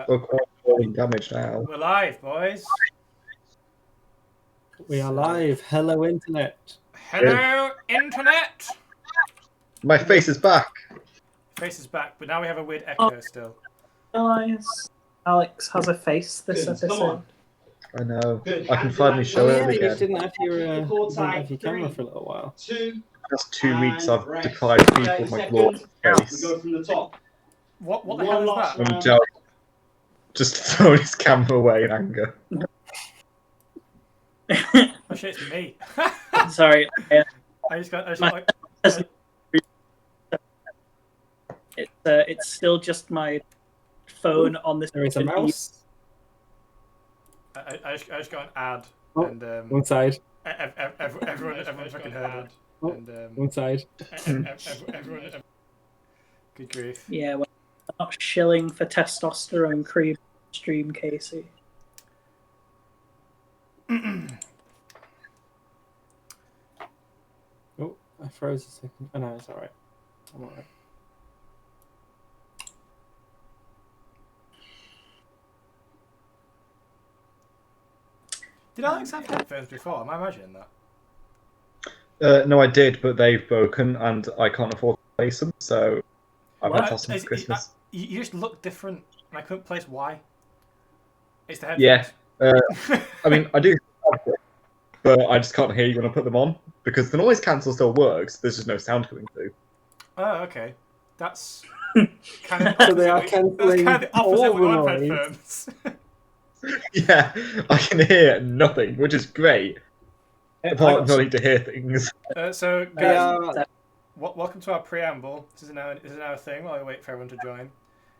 we're quite falling damage now. We're live, boys. We are live. Hello, internet. Hello, internet. My face is back. Face is back, but now we have a weird echo still. Guys, Alex has a face this episode. I know. I can finally show it You again. didn't have your camera for a little while. Last 2 weeks I've deprived people of my glorious face. What the hell is that? And Joe just throwing his camera away in anger. Oh shit, it's me. Sorry. I just got It's still just my phone on this. There is a mouse. I just got an ad, Oh, and one side. everyone fucking heard it. Oh, And one side. everyone. Good grief. Yeah, we're not shilling for testosterone cream stream, Casey. Oh, I froze a second. Oh no, it's alright. I'm alright. Did Alex have headphones before? Am I imagining that? No, I did, but they've broken and I can't afford to place them, so I've What? had toss them for Christmas. You just look different, and I couldn't place why. It's the headphones. Yeah. I mean, I do, but I just can't hear you when I put them on because the noise cancel still works. There's just no sound coming through. Oh, okay. That's kind of So they are cancelling the all opposite the we want noise. headphones. Yeah, I can hear nothing, which is great. Apart from not need to hear things. So, They guys, are, welcome to our preamble. This is now a thing while we wait for everyone to join.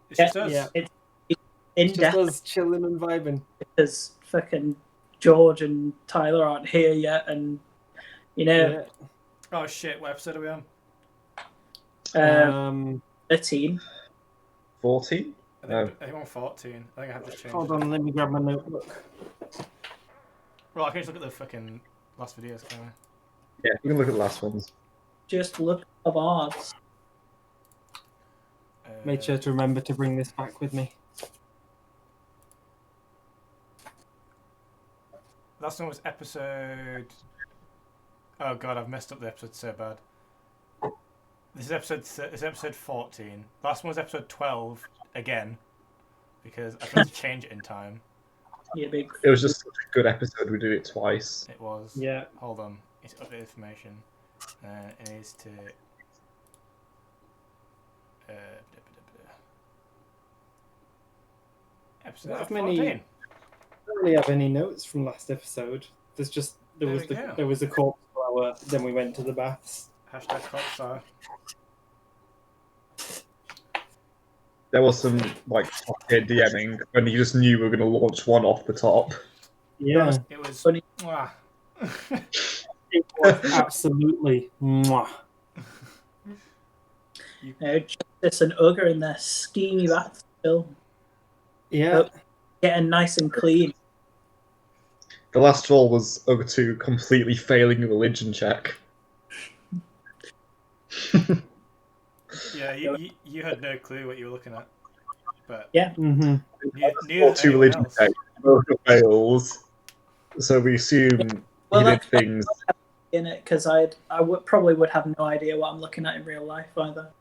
It's Yeah, just us. yeah. It's in just depth us chilling and vibing. because fucking George and Tyler aren't here yet, and you know, Oh shit! What episode are we on? Yeah. 13. 14? I think I'm on 14. I think I have just changed. Hold it. on, let me grab my notebook. Well, I can just look at the fucking last videos, can I? Yeah, we can look at the last ones. Just look of ours. Made sure to remember to bring this back with me. Last one was episode. Oh god, I've messed up the episode so bad. This is episode 14. Last one was episode 12 again, because I tried to change it in time. You big. It was just such a good episode, we did it twice. It was. Yeah. Hold on. It's updated information. It is to. Episode Not 14. many- I don't really have any notes from last episode. There's just there was a corpse flower. Then we went to the baths. Hashtag Cockstar. There was some like top-tier DMing when you just knew we were going to launch one off the top. Yeah, It was. Funny. Mwah. it was absolutely. Mwah. Justice and Ogre in their steamy bath still, Yeah, getting nice and clean. The last roll was over to completely failing a religion check. Yeah, you had no clue what you were looking at, but Yeah. hmm neither Or two anyone religion else. checks, both fails. So we assume Well, he did that's things. in it because probably would have no idea what I'm looking at in real life either.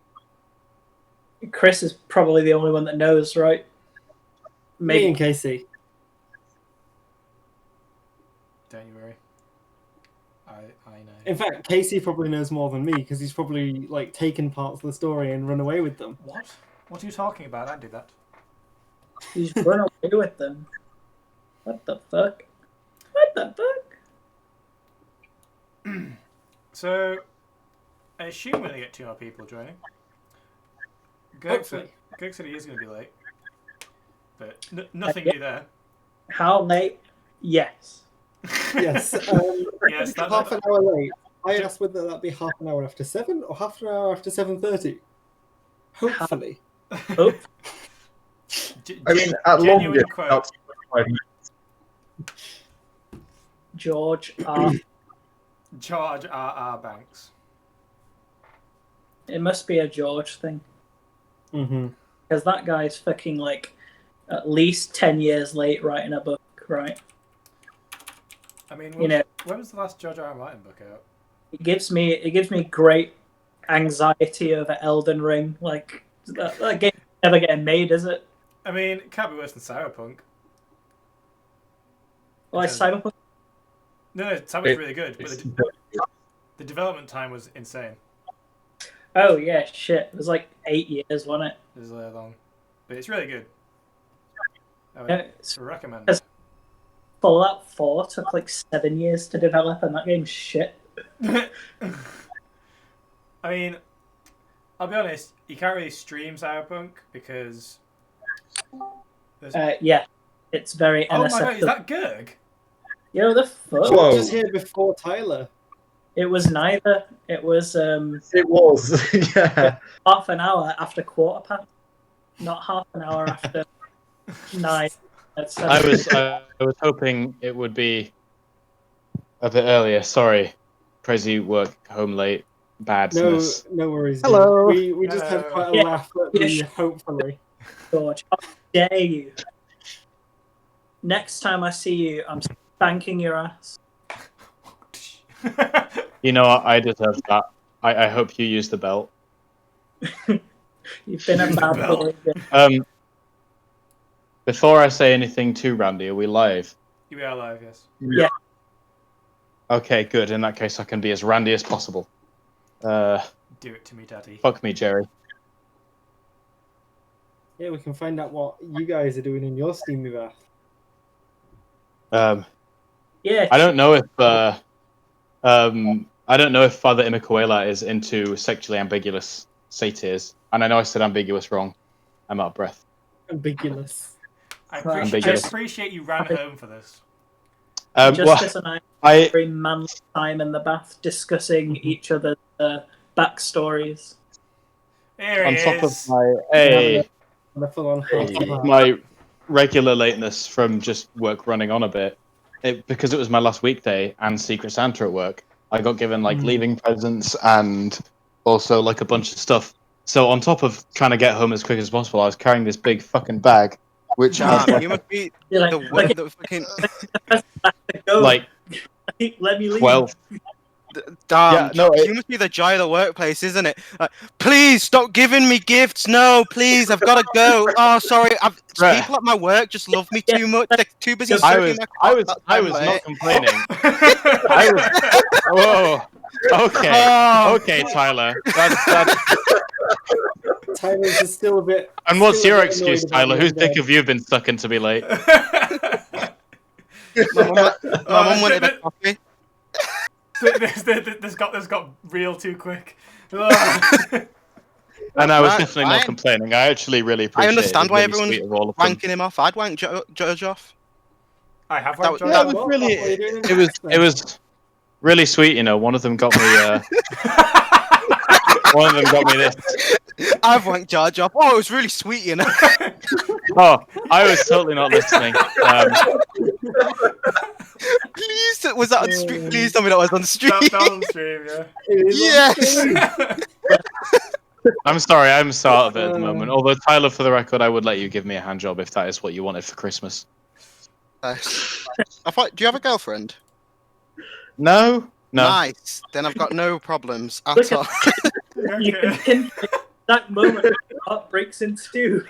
Chris is probably the only one that knows, right? Me Maybe. and Casey. Don't you worry. I know. In fact, Casey probably knows more than me because he's probably like taken parts of the story and run away with them. What? What are you talking about? I did that. He's run away with them. What the fuck? What the fuck? So, I assume we're gonna get 2 more people joining. Gurk said he is gonna be late, but nothing new there. How late? Yes. Yes. Yes, Half an hour late. I asked whether that'd be half an hour after 7 or half an hour after 7:30. Hopefully. Oh, I mean, at genuine longest, quote. about 5 minutes. George George R. Banks. It must be a George thing. Mm-hmm. Because that guy's fucking like at least 10 years late writing a book, right? I mean, You when was the last George R. R. Martin book out? It gives me great anxiety over Elden Ring. Like that game never getting made, is it? I mean, it can't be worse than Cyberpunk. Well, it's Cyberpunk. No, Cyberpunk's really good, but the development time was insane. Oh yeah, shit. It was like 8 years, wasn't it? It was long, but it's really good. I would recommend. Fallout 4 took like 7 years to develop, and that game's shit. I mean, I'll be honest, you can't really stream Cyberpunk because... Yeah, it's very Oh NSFW. my god, is that Gerg? Yo, the fuck? Whoa. Just here before Tyler. It was neither. It was It was, yeah. half an hour after 1:15. Not half an hour after 9. I was hoping it would be a bit earlier. Sorry, crazy work, home late, badness. No worries. Hello. We just had quite a laugh at me, hopefully. George, how dare you? Next time I see you, I'm spanking your ass. You know what? I deserve that. I hope you use the belt. You've been a bad boy. Before I say anything too randy, are we live? We are live, yes. Yeah. Okay, good. In that case, I can be as randy as possible. Do it to me, Daddy. Fuck me, Jerry. Yeah, we can find out what you guys are doing in your steamy bath. Yeah. I don't know if Father Imikuela is into sexually ambiguous satyrs, and I know I said ambiguous wrong. I'm out of breath. Ambiguous. I Ambiguous. appreciate you ran home for this. Justice and I had a very manly time in the bath discussing each other's backstories. Here on he top is. of my regular lateness from just work running on a bit, because it was my last weekday and Secret Santa at work, I got given like leaving presents and also like a bunch of stuff. So on top of trying to get home as quick as possible, I was carrying this big fucking bag, which has you must be the fucking like let me leave. 12. damn. Yeah, no, you must be the joy of the workplace, isn't it? Like, please stop giving me gifts. No, please, I've got to go. Oh, sorry. Right. People at my work just love me too much. They're too busy. I was sucking my cock. not complaining. Whoa. Okay. Oh. Okay, Tyler. That's... Tyler's is still a bit. And what's still a your bit excuse, annoyed about Tyler? you Whose there. dick have you been sucking to be late? My mum wanted a coffee. This got real too quick. And I was Right, definitely not fine. complaining. I actually really appreciate I understand it. why Really sweet everyone's of all of them. wanking him off. I'd wank George off. I have That one. was- Yeah, it George. was What really, are you doing in it was, the it was really sweet. You know, one of them got me. One of them got me this. I've wanked George off. Oh, it was really sweet, you know. Oh, I was totally not listening. Please, was that on stream? Please tell me that was on stream. That was on stream, yeah. Yes. I'm sorry, I'm so out of it at the moment. Although, Tyler, for the record, I would let you give me a hand job if that is what you wanted for Christmas. I thought, do you have a girlfriend? No? No. Nice. Then I've got no problems Look at at- all. You can Okay. pinpoint that moment when your heart breaks in two.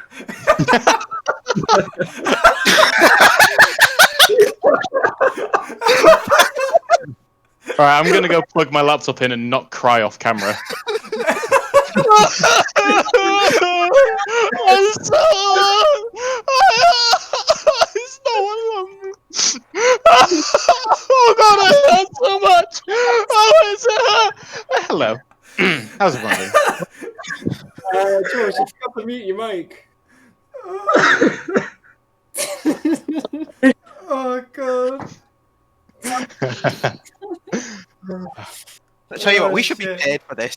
Alright, I'm gonna go plug my laptop in and not cry off camera. It's not one of them. Oh god, I hurt so much. Oh, it's hello. How's it going? George, you forgot to mute your mic. Oh god. I tell you what, we should be shit. paid for this.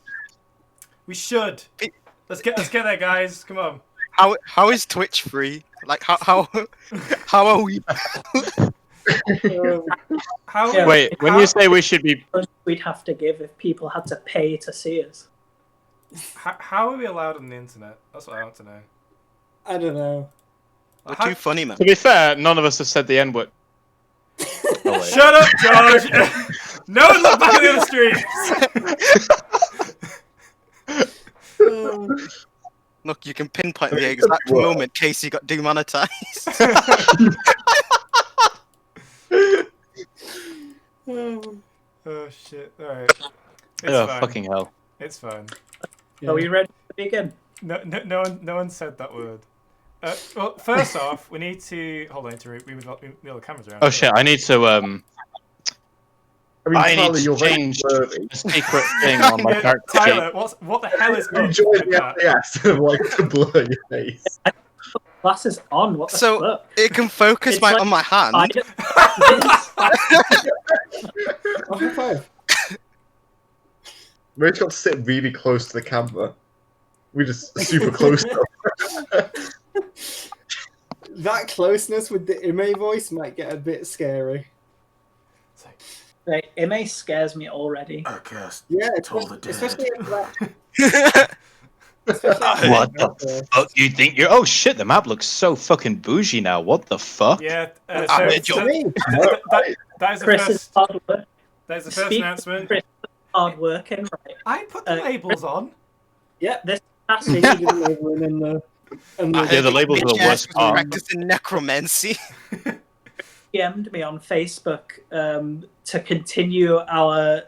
We should. Let's get there, guys. Come on. How is Twitch free? Like how are we? How? Yeah. Wait, when you say we should be, We'd have to give if people had to pay to see us. How are we allowed on the internet? That's what I want to know. I don't know. We're too funny, man. To be fair, none of us have said the N word. Oh, wait. Shut up, George! No one look back at the other streams! Look, you can pinpoint the exact moment Casey got demonetized. Oh shit! All right. It's Oh, fine. fucking hell. It's fine. Are we ready to begin? No one said that word. Well, first off, we need to hold on. We need to move the cameras around. Oh shit! I need to I need Tyler, to you're very change worthy. a secret thing on my character sheet. Tyler, what the hell is You up enjoy with the that? FPS of like to blur your face. Glasses on. What the So fuck? it can focus It's like- on my hand. Oh, high five. We just got to sit really close to the camera. We just super close. That closeness with the Ime voice might get a bit scary. Right, Ime scares me already. Yeah, Told the especially dead. What the fuck do you think you're? Oh shit! The map looks so fucking bougie now. What the fuck? Yeah. I made So you- that is the Chris is first. hard work. That is the first Speak announcement. Chris is hard working, right? I put the labels on. Yeah, This has Casey to didn't label in the. And the Yeah, the labels are the Bitch ass worst was part. practicing necromancy. DM'd me on Facebook to continue our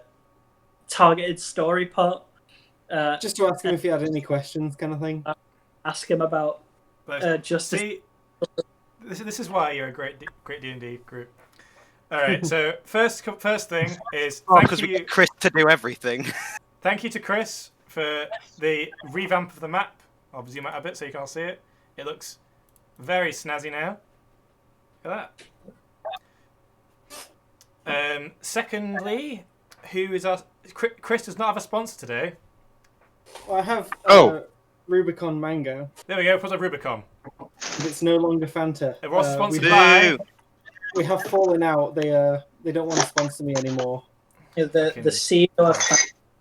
targeted story part. just to ask him if he had any questions, kind of thing. Ask him about justice. See, this is why you're a great D&D group. All right. So first thing is Because we get Chris to do everything. Thank you to Chris for the revamp of the map. I'll zoom out a bit so you can all see it. It looks very snazzy now. Look at that. Secondly, who is our... Chris does not have a sponsor today. Well, I have Rubicon Mango. There we go. Put up Rubicon. But it's no longer Fanta. It was sponsored we, by... we have fallen out. They don't want to sponsor me anymore. The CEO of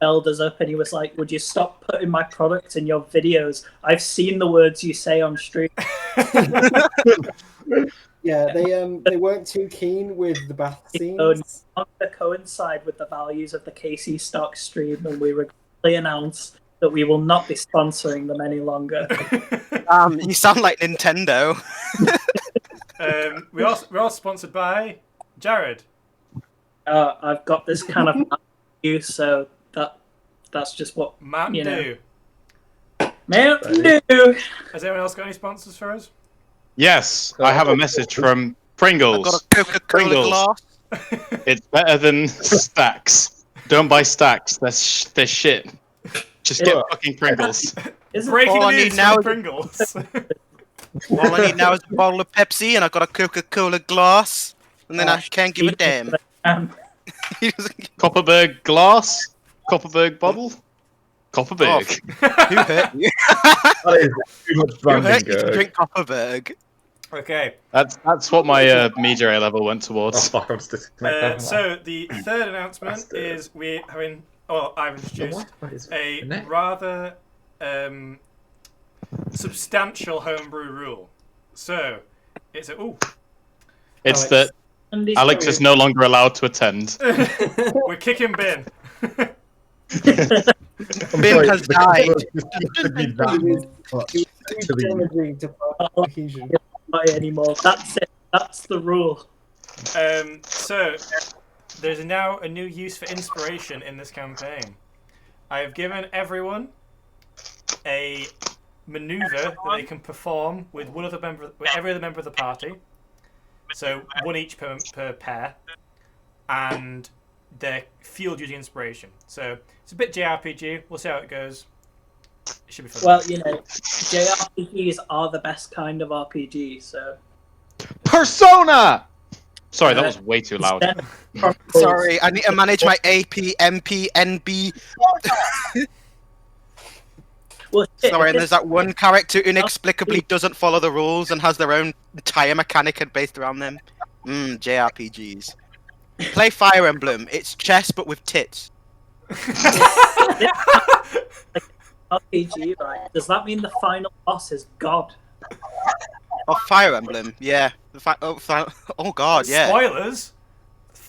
held us up and he was like, "Would you stop putting my product in your videos? I've seen the words you say on stream." Yeah, they weren't too keen with the bath scenes. Not to coincide with the values of the KC Stock stream, and we regretfully announce that we will not be sponsoring them any longer. You sound like Nintendo. We're all sponsored by Jared. I've got this kind of you, so that's just what Mountain you know. Dew. Mountain Dew. Has anyone else got any sponsors for us? Yes, I have a message from I've Pringles. got a Coca-Cola Pringles. glass. It's better than Stacks. Don't buy Stacks. They're shit. Just get fucking Pringles. Breaking all I news need now from is- Pringles. All I need now is a bottle of Pepsi, and I've got a Coca-Cola glass, and then I can't give a damn. He doesn't- Copperberg glass. Copperberg bottle. Copperberg. Who hurt you? That is too much Who hurt branding. you to drink Copperberg? Okay. That's what my media A level went Oh, towards. fuck, I'll just disconnect that. So the third announcement Bastard. is we're having. Oh, I've introduced a neck. rather substantial homebrew rule. So it's a It's Alex. that Alex is no longer allowed to attend. we're kicking bin. Bim has died. Damaging to cohesion. Not anymore. That's it. That's the rule. So there's now a new use for inspiration in this campaign. I have given everyone a maneuver that they can perform with every other member of the party. So one each per pair, and they're fueled using inspiration. So it's a bit JRPG. We'll see how it goes. It should be fun. Well, you know, JRPGs are the best kind of RPG. So Persona. Sorry, that was way too loud. Sorry, I need to manage my AP, MP, NB. Well, Sorry, and there's that one character who inexplicably doesn't follow the rules and has their own entire mechanic based around them. JRPGs. Play Fire Emblem. It's chess but with tits. RPG, right? Does that mean the final boss is God? Oh, Fire Emblem. Yeah. Oh God. Yeah. Spoilers.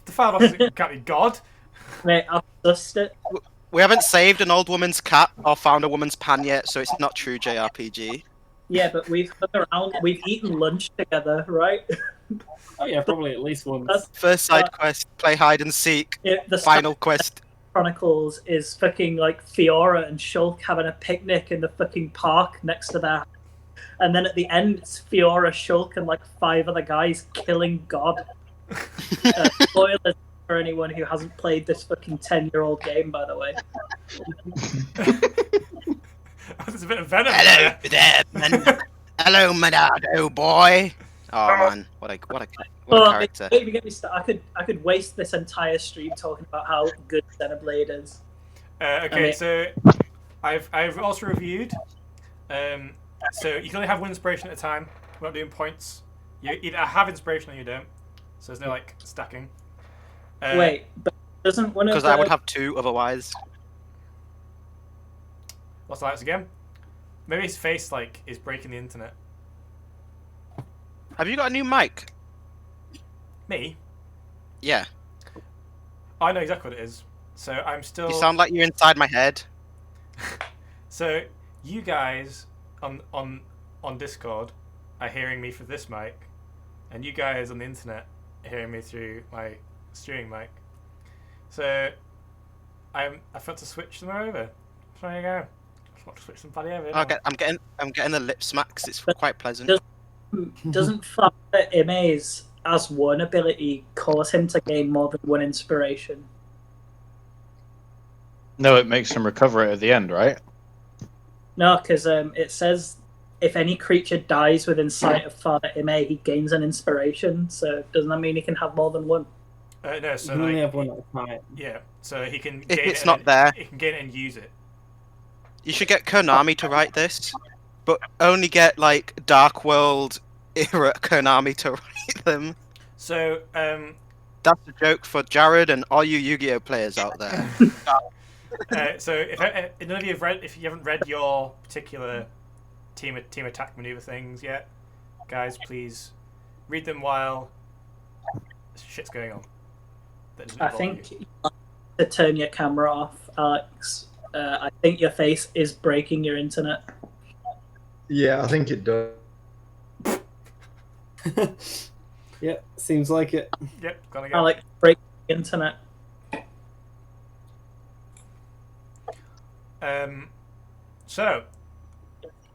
The final boss can't be God. Mate, I've dusted it. We haven't saved an old woman's cat or found a woman's pan yet, so it's not true JRPG. Yeah, but we've hung around, we've eaten lunch together, right? Oh yeah, probably at least once. That's- First side quest, play hide and seek. The Final quest. Chronicles is fucking like Fiora and Shulk having a picnic in the fucking park next to that. And then at the end, it's Fiora, Shulk, and like 5 other guys killing God. Spoilers for anyone who hasn't played this fucking 10-year-old game, by the way. There's a bit of venom Hello there. there, man. Hello, Monado boy. Oh man, what a character. Maybe get me started. I could waste this entire stream talking about how good Xenoblade is. Okay, so I've also reviewed. So you can only have one inspiration at a time. We're not doing points. You either have inspiration or you don't. So there's no like stacking. Wait, but doesn't one of Because I would have 2 otherwise. What's the lights again? Maybe his face like is breaking the internet. Have you got a new mic? Me? Yeah. I know exactly what it is. So I'm still. You sound like you're inside my head. So you guys on Discord are hearing me through this mic, and you guys on the internet are hearing me through my streaming mic. So I forgot to switch them over. There you go. I forgot to switch them bloody over. Okay, I'm getting the lip smacks. It's quite pleasant. Doesn't Father Ime's as one ability cause him to gain more than one inspiration? No, it makes him recover it at the end, right? No, because it says if any creature dies within sight of Father Ime, he gains an inspiration. So doesn't that mean he can have more than one? No, so You can only like, have one at a time. yeah, so he can. If gain it's it not and, there. he can gain it and use it. You should get Konami to write this, but only get like Dark World era Konami to write them. So That's a joke for Jared and all you Yu-Gi-Oh players out there. so if none of you have read, if you haven't read your particular team attack maneuver things yet, guys, please read them while shit's going on. That doesn't I involve think you. you have to turn your camera off, Alex. I think your face is breaking your internet. Yeah, I think it does. Yeah, seems like it. Yep, gonna go. Alex, break the internet. So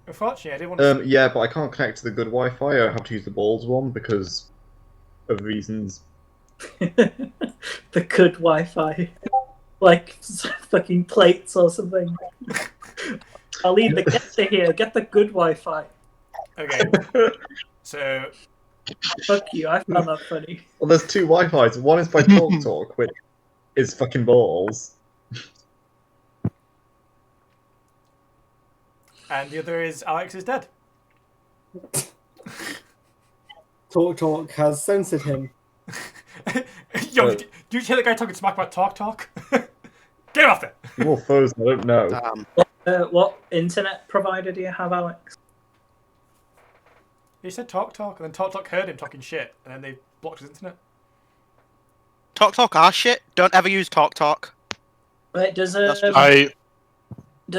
unfortunately, I didn't want to. Yeah, but I can't connect to the good Wi-Fi. I have to use the balls one because of reasons. The good Wi-Fi, like fucking plates or something. I'll leave the get to here. Get the good Wi-Fi. Okay, so Fuck you. I found that funny. Well, there's 2 Wi-Fis. One is by TalkTalk, which is fucking balls. and the other is Alex is dead. Talk has censored him. Yo, do you hear the guy talking smack about Talk? Get off it! You're all frozen, I don't know. What internet provider do you have, Alex? He said Talk, and then Talk heard him talking shit, and then they blocked his internet. Talk our shit. Don't ever use Talk. Wait, does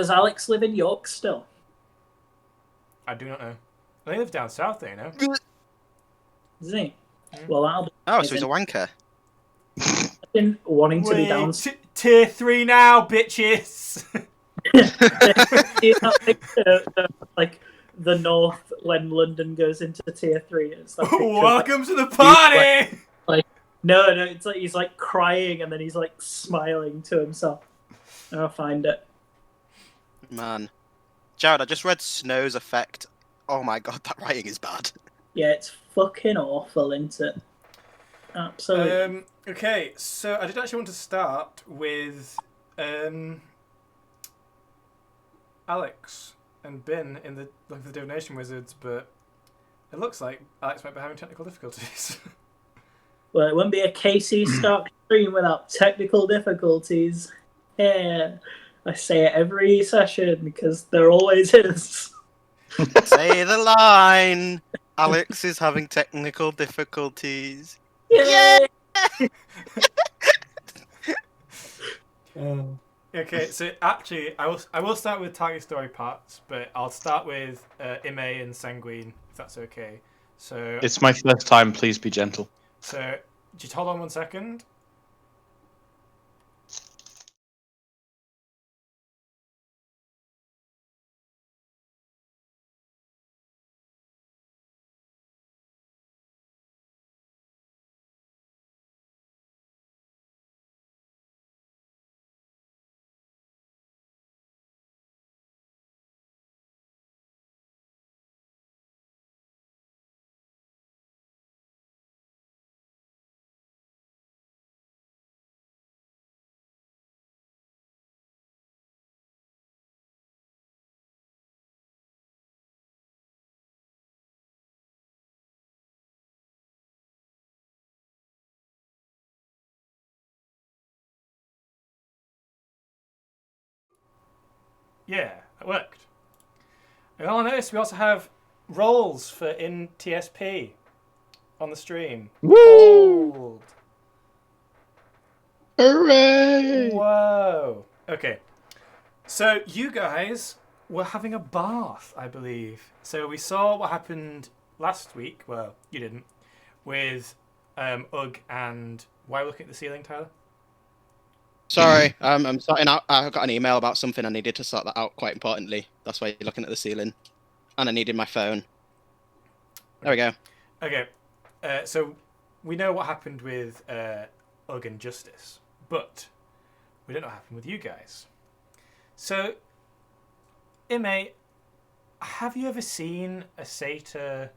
Alex live in York still? I do not know. They live down south there, you know. Does he? Well, that'll be Oh, so he's a wanker. been wanting to be down. Tier 3 now, bitches! Like the north when London goes into tier 3. It's that picture of, Welcome to the party! no, it's like he's like crying and then he's like smiling to himself. I'll find it. Man. Jared, I just read Snow's Effect. Oh my god, that writing is bad. Yeah, it's fucking awful, isn't it? Absolutely. Okay, so I did actually want to start with Alex and Ben in the Divination Wizards, but it looks like Alex might be having technical difficulties. Well, it wouldn't be a KC Stark stream without technical difficulties. Yeah, I say it every session because there always is. Say the line. Alex is having technical difficulties. Yay! Okay, so actually, I will start with target story parts, but I'll start with Ime and Sanguine, if that's okay. So It's my first time. Please be gentle. So just hold on 1 second. Yeah, it worked. And I'll notice we also have roles for in TSP on the stream. Woo! Old. Hooray! Whoa. Okay. So you guys were having a bath, I believe. So we saw what happened last week. Well, you didn't. With Ugg and why are we looking at the ceiling, Tyler? Sorry, I'm sorting out. I got an email about something. I needed to sort that out quite importantly. That's why you're looking at the ceiling. And I needed my phone. There we go. Okay. So we know what happened with Ugg and Justice, but we don't know what happened with you guys. So, Ime, have you ever seen a satyr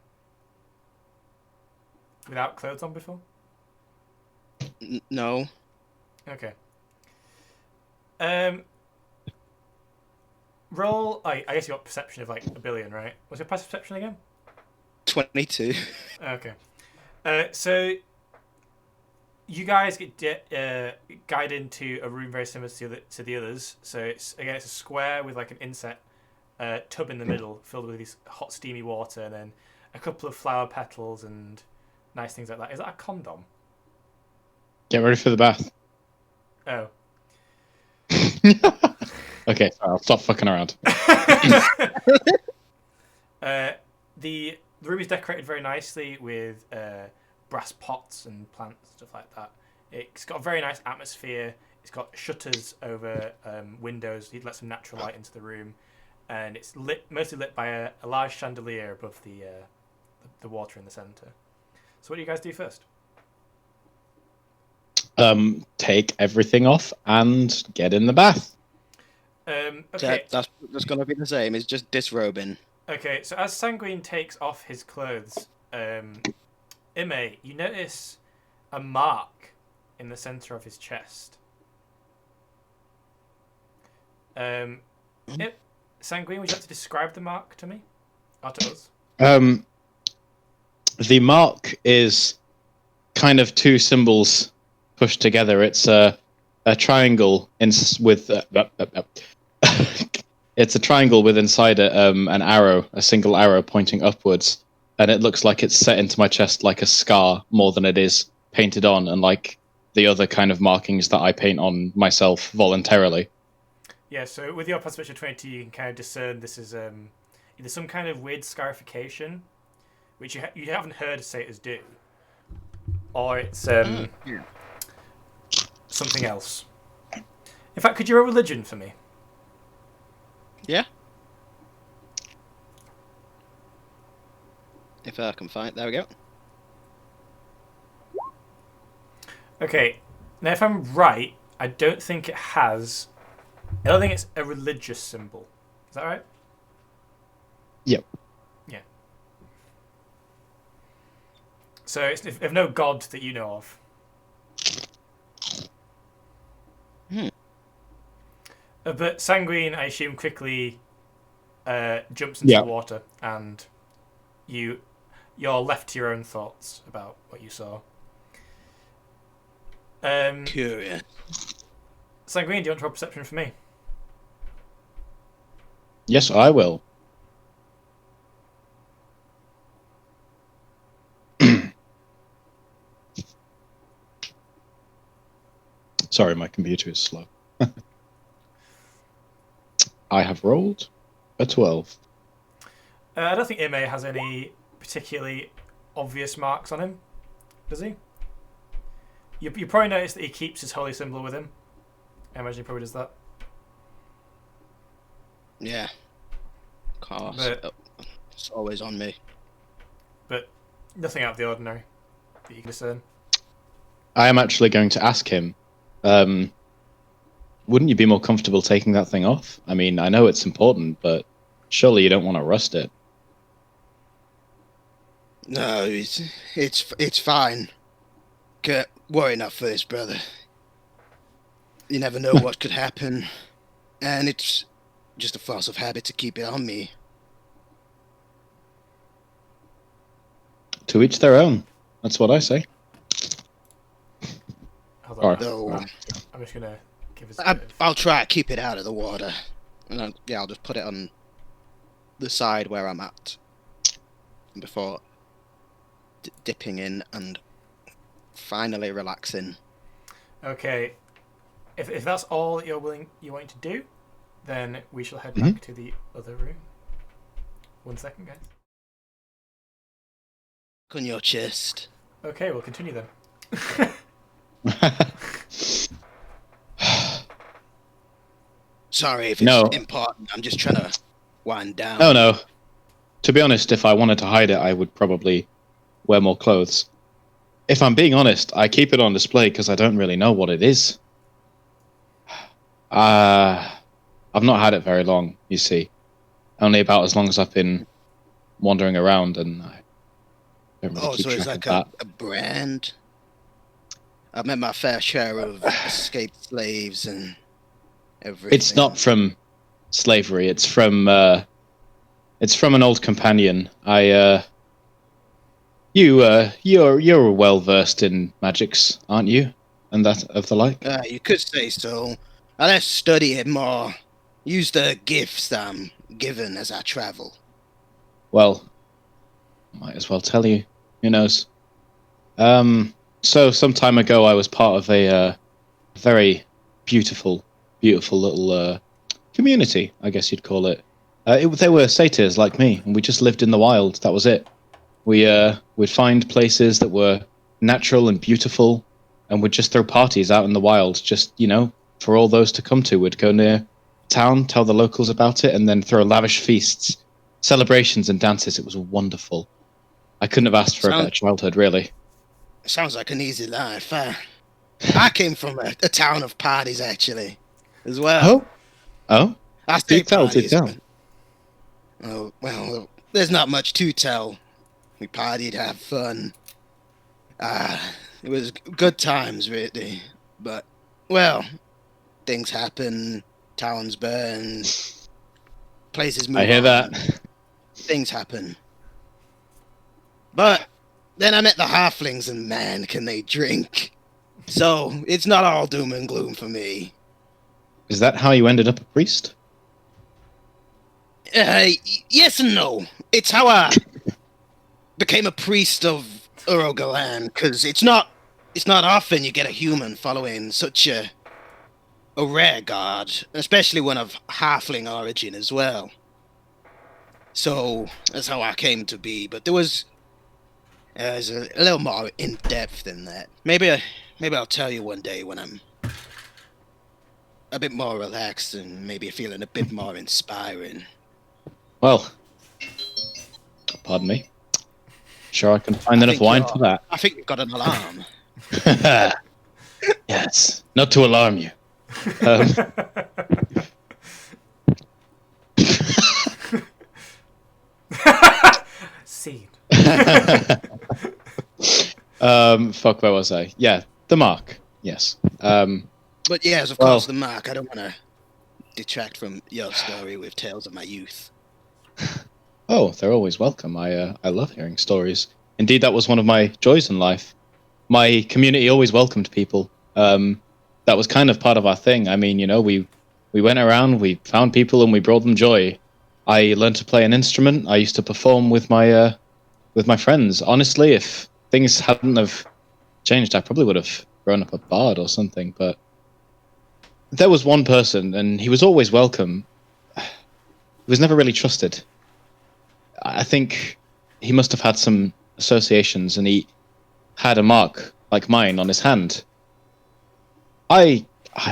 without clothes on before? No. Okay. Roll. I guess you got perception of like 1 billion, right? Was your passive perception again? 22. Okay. So you guys get guided into a room very similar to the others. So it's a square with like an inset tub in the middle, filled with this hot steamy water, and then a couple of flower petals and nice things like that. Is that a condom? Get ready for the bath. Oh. Okay, I'll stop fucking around. The room is decorated very nicely with brass pots and plants and stuff like that. It's got a very nice atmosphere. It's got shutters over windows. It lets some natural light into the room, and it's mostly lit by a large chandelier above the water in the center. So what do you guys do first? Take everything off and get in the bath. Okay. That's going to be the same. It's just disrobing. Okay, so as Sanguine takes off his clothes, Ime, you notice a mark in the center of his chest. Sanguine, would you like to describe the mark to me? Or to us? The mark is kind of two symbols pushed together. It's a triangle with it's a triangle with inside it an arrow, a single arrow pointing upwards, and it looks like it's set into my chest like a scar more than it is painted on, and like the other kind of markings that I paint on myself voluntarily. Yeah, so with your perception 20, you can kind of discern this is either some kind of weird scarification, which you haven't heard satyrs do, or it's something else. In fact, could you roll religion for me? Yeah. If I can find... There we go. Okay, now if I'm right, I don't think it has... I don't think it's a religious symbol. Is that right? Yep. Yeah. So it's of no god that you know of. But Sanguine, I assume, quickly jumps into the water, and you're left to your own thoughts about what you saw. Curious. Sanguine, do you want to roll perception for me? Yes, I will. Sorry, my computer is slow. I have rolled a 12. I don't think Ime has any particularly obvious marks on him, does he? You probably notice that he keeps his holy symbol with him. I imagine he probably does that. Yeah. Of course. But, it's always on me. But nothing out of the ordinary that you can discern. I am actually going to ask him, wouldn't you be more comfortable taking that thing off? I mean, I know it's important, but surely you don't want to rust it. No, it's fine. Worry not first, brother. You never know what could happen, and it's just a force of habit to keep it on me. To each their own. That's what I say. Hold on. Though, I'm just gonna give us. A bit of... I'll try to keep it out of the water, and I'll just put it on the side where I'm at before dipping in and finally relaxing. Okay, if that's all that you're wanting to do, then we shall head back to the other room. 1 second, guys. On your chest. Okay, we'll continue then. Sorry if it's important. I'm just trying to wind down. No. To be honest, if I wanted to hide it, I would probably wear more clothes. If I'm being honest, I keep it on display because I don't really know what it is. I've not had it very long, you see. Only about as long as I've been wandering around, and I don't really keep so it's track like of that. a brand? I've met my fair share of escaped slaves and everything. It's not from slavery. It's from an old companion. You're well versed in magics, aren't you? And that of the like. You could say so. I'll have to study it more. Use the gifts that I'm given as I travel. Well, might as well tell you. Who knows? So some time ago, I was part of a very beautiful little community, I guess you'd call it. They were satyrs like me, and we just lived in the wild. That was it. We'd find places that were natural and beautiful, and we'd just throw parties out in the wild, just, for all those to come to. We'd go near town, tell the locals about it, and then throw lavish feasts, celebrations, and dances. It was wonderful. I couldn't have asked for a better childhood, really. Sounds like an easy life. I came from a town of parties, actually, as well. Oh? I say Do tell. Oh, well, there's not much to tell. We partied, had fun. It was good times, really. But, well, things happen. Towns burn. Places move on. I hear that. Things happen. But then I met the halflings, and man, can they drink. So, it's not all doom and gloom for me. Is that how you ended up a priest? Yes and no. It's how I became a priest of Arkellon, because it's not often you get a human following such a rare god, especially one of halfling origin as well. So that's how I came to be. But there's a little more in depth than that. Maybe I'll tell you one day when I'm a bit more relaxed and maybe feeling a bit more inspiring. Well, pardon me. Sure, I can find enough wine for that. I think you've got an alarm. Yes, not to alarm you. Seed. Fuck, where was I? Yeah, the mark. Yes. But yes, of course, the mark. I don't want to detract from your story with tales of my youth. Oh, they're always welcome. I love hearing stories. Indeed, that was one of my joys in life. My community always welcomed people. That was kind of part of our thing. I mean, we went around, we found people, and we brought them joy. I learned to play an instrument. I used to perform with my friends. Honestly, if things hadn't have changed, I probably would have grown up a bard or something. But there was one person, and he was always welcome. He was never really trusted. I think he must have had some associations, and he had a mark like mine on his hand. I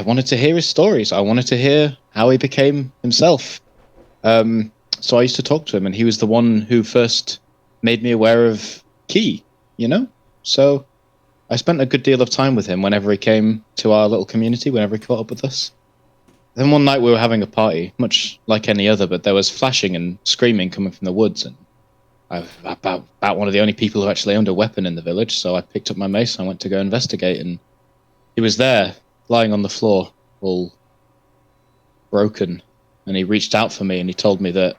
wanted to hear his stories. I wanted to hear how he became himself. So I used to talk to him, and he was the one who first made me aware of Key, you know? So I spent a good deal of time with him whenever he came to our little community, whenever he caught up with us. Then one night we were having a party, much like any other, but there was flashing and screaming coming from the woods, and I was about one of the only people who actually owned a weapon in the village, so I picked up my mace and I went to go investigate, and he was there, lying on the floor, all broken, and he reached out for me and he told me that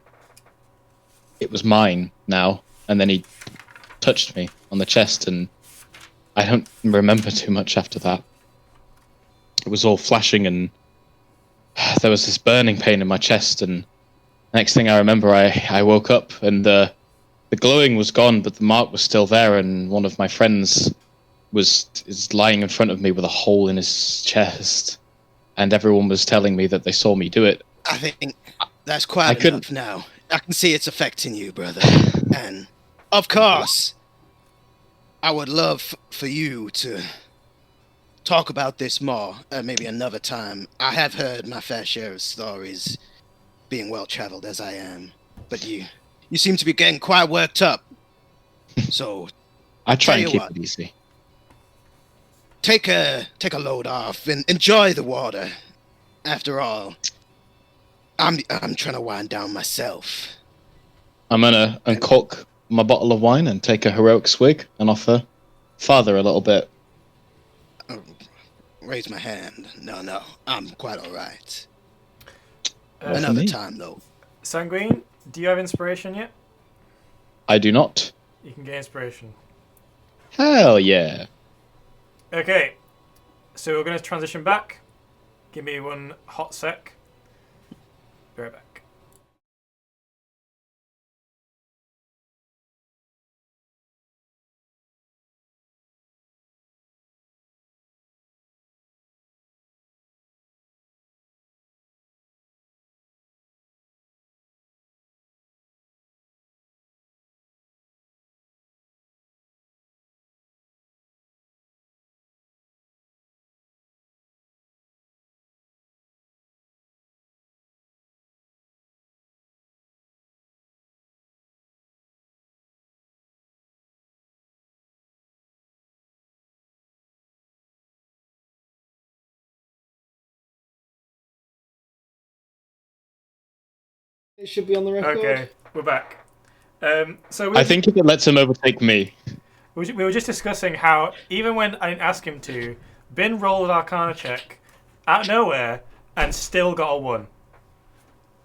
it was mine now, and then he touched me on the chest, and I don't remember too much after that. It was all flashing, and there was this burning pain in my chest, and next thing I remember, I woke up, and the glowing was gone, but the mark was still there, and one of my friends is lying in front of me with a hole in his chest, and everyone was telling me that they saw me do it. I think that's quite enough now. I can see it's affecting you, brother. And, of course, I would love for you to talk about this more maybe another time. I have heard my fair share of stories, being well-traveled as I am. But you seem to be getting quite worked up. So I try and keep it easy. Take a load off and enjoy the water. After all, I'm trying to wind down myself. I'm gonna uncork my bottle of wine and take a heroic swig and offer Father a little bit. Raise my hand. No, I'm quite all right. Uh, Another time, though. Sanguine, do you have inspiration yet? I do not. You can get inspiration. Hell yeah. Okay, so we're going to transition back. Give me one hot sec. Be right back. It should be on the record. Okay, we're back. I think if it lets him overtake me. We were just discussing how even when I didn't ask him to, Bin rolled an Arcana check out of nowhere and still got a 1.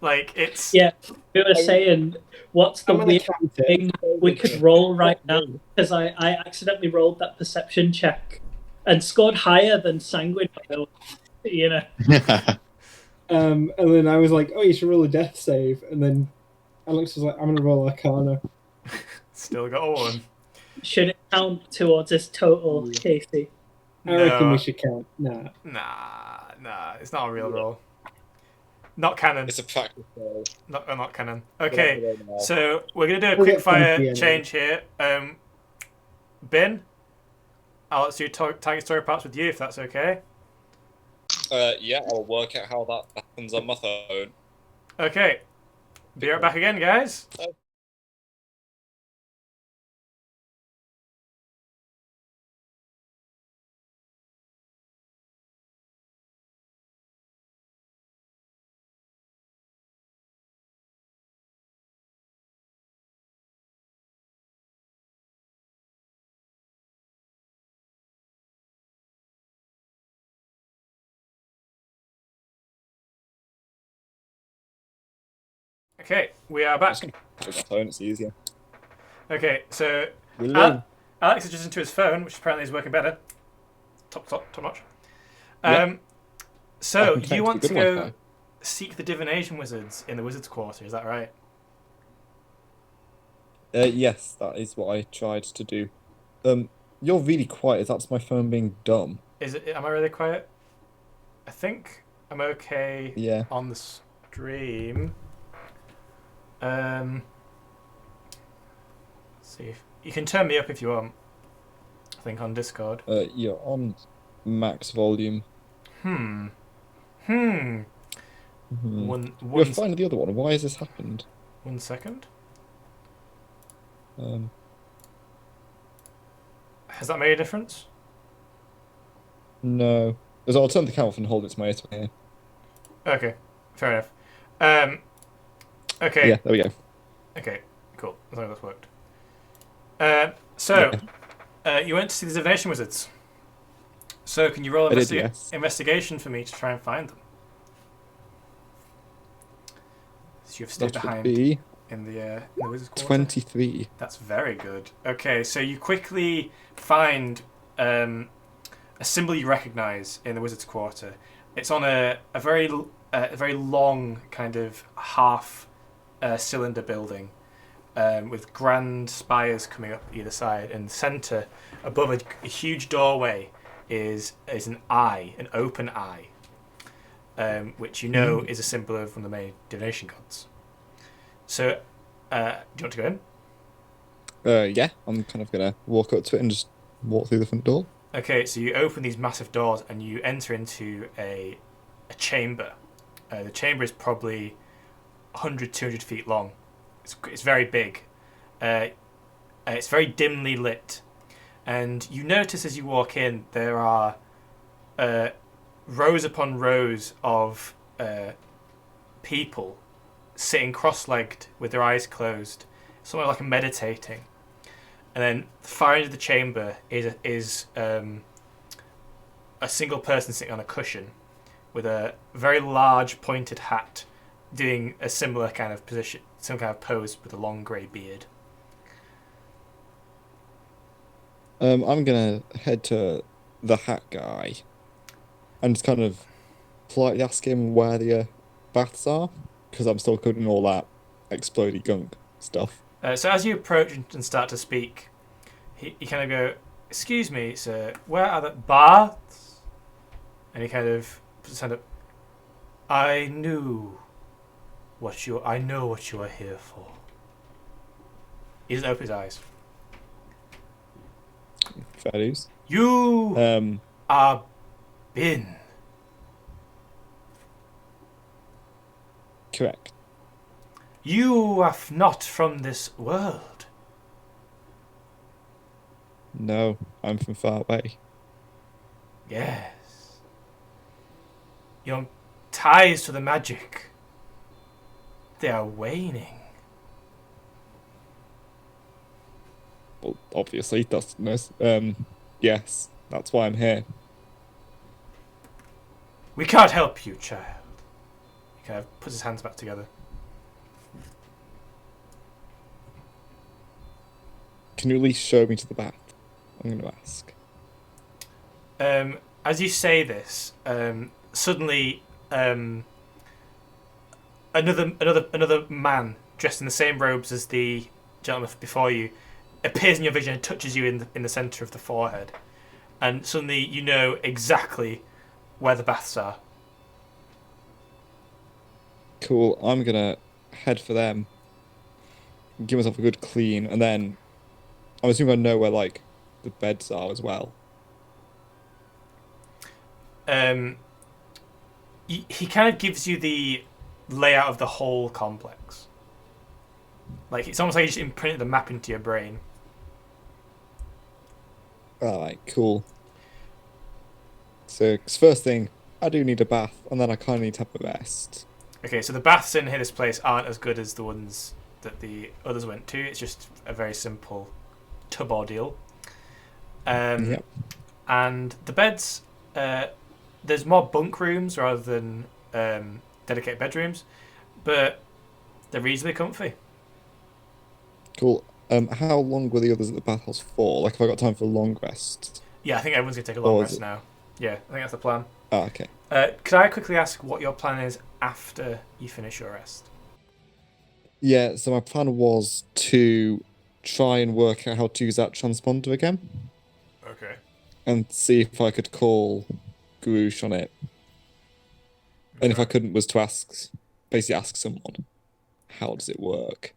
Like, it's... Yeah, we were saying, what's the weird thing we could roll right now? Because I accidentally rolled that perception check and scored higher than Sanguine, you know. And then I was like, oh, you should roll a death save. And then Alex was like, I'm going to roll Arcana. Still got a 1. Should it count towards his total, Casey? I reckon we should count. Nah. Nah, it's not a real roll. Not canon. It's a practice roll. Not canon. Okay, so we're going to do a quick fire change here. Bin, I'll let you target story parts with you if that's okay. Yeah, I'll work out how that happens on my phone. Okay. Be right back again, guys. Okay, we are back. Pick my phone, it's easier. Okay, so Alex is just into his phone, which apparently is working better. Top notch. So you want to go seek the divination wizards in the wizards' quarter? Is that right? Yes, that is what I tried to do. You're really quiet. That's my phone being dumb. Is it? Am I really quiet? I think I'm okay Yeah. on the stream. Let's see if you can turn me up if you want. I think on Discord. You're on max volume. Hmm. Mhm. One You're fine with the other one. Why has this happened? 1 second. Has that made a difference? No. Because I'll turn the camera off and hold it to my ear to hear. Okay, fair enough. Okay. Yeah, there we go. Okay, cool. As long as that's worked. So, you went to see the divination wizards. So, can you roll investigation for me to try and find them? So you've stayed behind Be in the wizards' quarter. 23. That's very good. Okay, so you quickly find a symbol you recognise in the wizard's quarter. It's on a very long kind of half cylinder building with grand spires coming up either side. And the centre, above a huge doorway, is an eye, an open eye, which you know is a symbol of one of the main divination gods. So, do you want to go in? Yeah, I'm kind of gonna walk up to it and just walk through the front door. Okay, so you open these massive doors and you enter into a chamber. The chamber is probably 100, 200 feet long. It's very big. It's very dimly lit. And you notice as you walk in, there are rows upon rows of people sitting cross-legged with their eyes closed, somewhat like meditating. And then the far end of the chamber is a single person sitting on a cushion with a very large pointed hat, doing a similar kind of position, some kind of pose with a long grey beard. I'm gonna head to the hat guy and just kind of politely ask him where the baths are, because I'm still covered in all that explodey gunk stuff. So as you approach and start to speak, he kind of go, "Excuse me, sir, where are the baths?" And he kind of puts his hand up. I know what you are here for. He doesn't open his eyes. Fair dues. You are Bin. Correct. You are not from this world. No, I'm from far away. Yes. Your ties to the magic, they are waning. Well, obviously, yes, that's why I'm here. We can't help you, child. He kind of puts his hands back together. Can you at least show me to the bath? I'm going to ask. As you say this, suddenly another man dressed in the same robes as the gentleman before you appears in your vision and touches you in the centre of the forehead, and suddenly you know exactly where the baths are. Cool. I'm gonna head for them, give myself a good clean, and then I'm assuming I know where like the beds are as well. He kind of gives you the layout of the whole complex. Like it's almost like he just imprinted the map into your brain. Alright, cool. So, 'cause first thing, I do need a bath, and then I kind of need to have a rest. Okay, so the baths in this place aren't as good as the ones that the others went to. It's just a very simple tub ordeal. Yep. And the beds, there's more bunk rooms rather than dedicated bedrooms, but they're reasonably comfy. Cool. How long were the others at the bathhouse for? Like, have I got time for a long rest? Yeah, I think everyone's going to take a long rest now. Yeah, I think that's the plan. Ah, okay. Could I quickly ask what your plan is after you finish your rest? Yeah, so my plan was to try and work out how to use that transponder again. Okay. And see if I could call Gurush on it. And if I couldn't, was to basically ask someone, how does it work?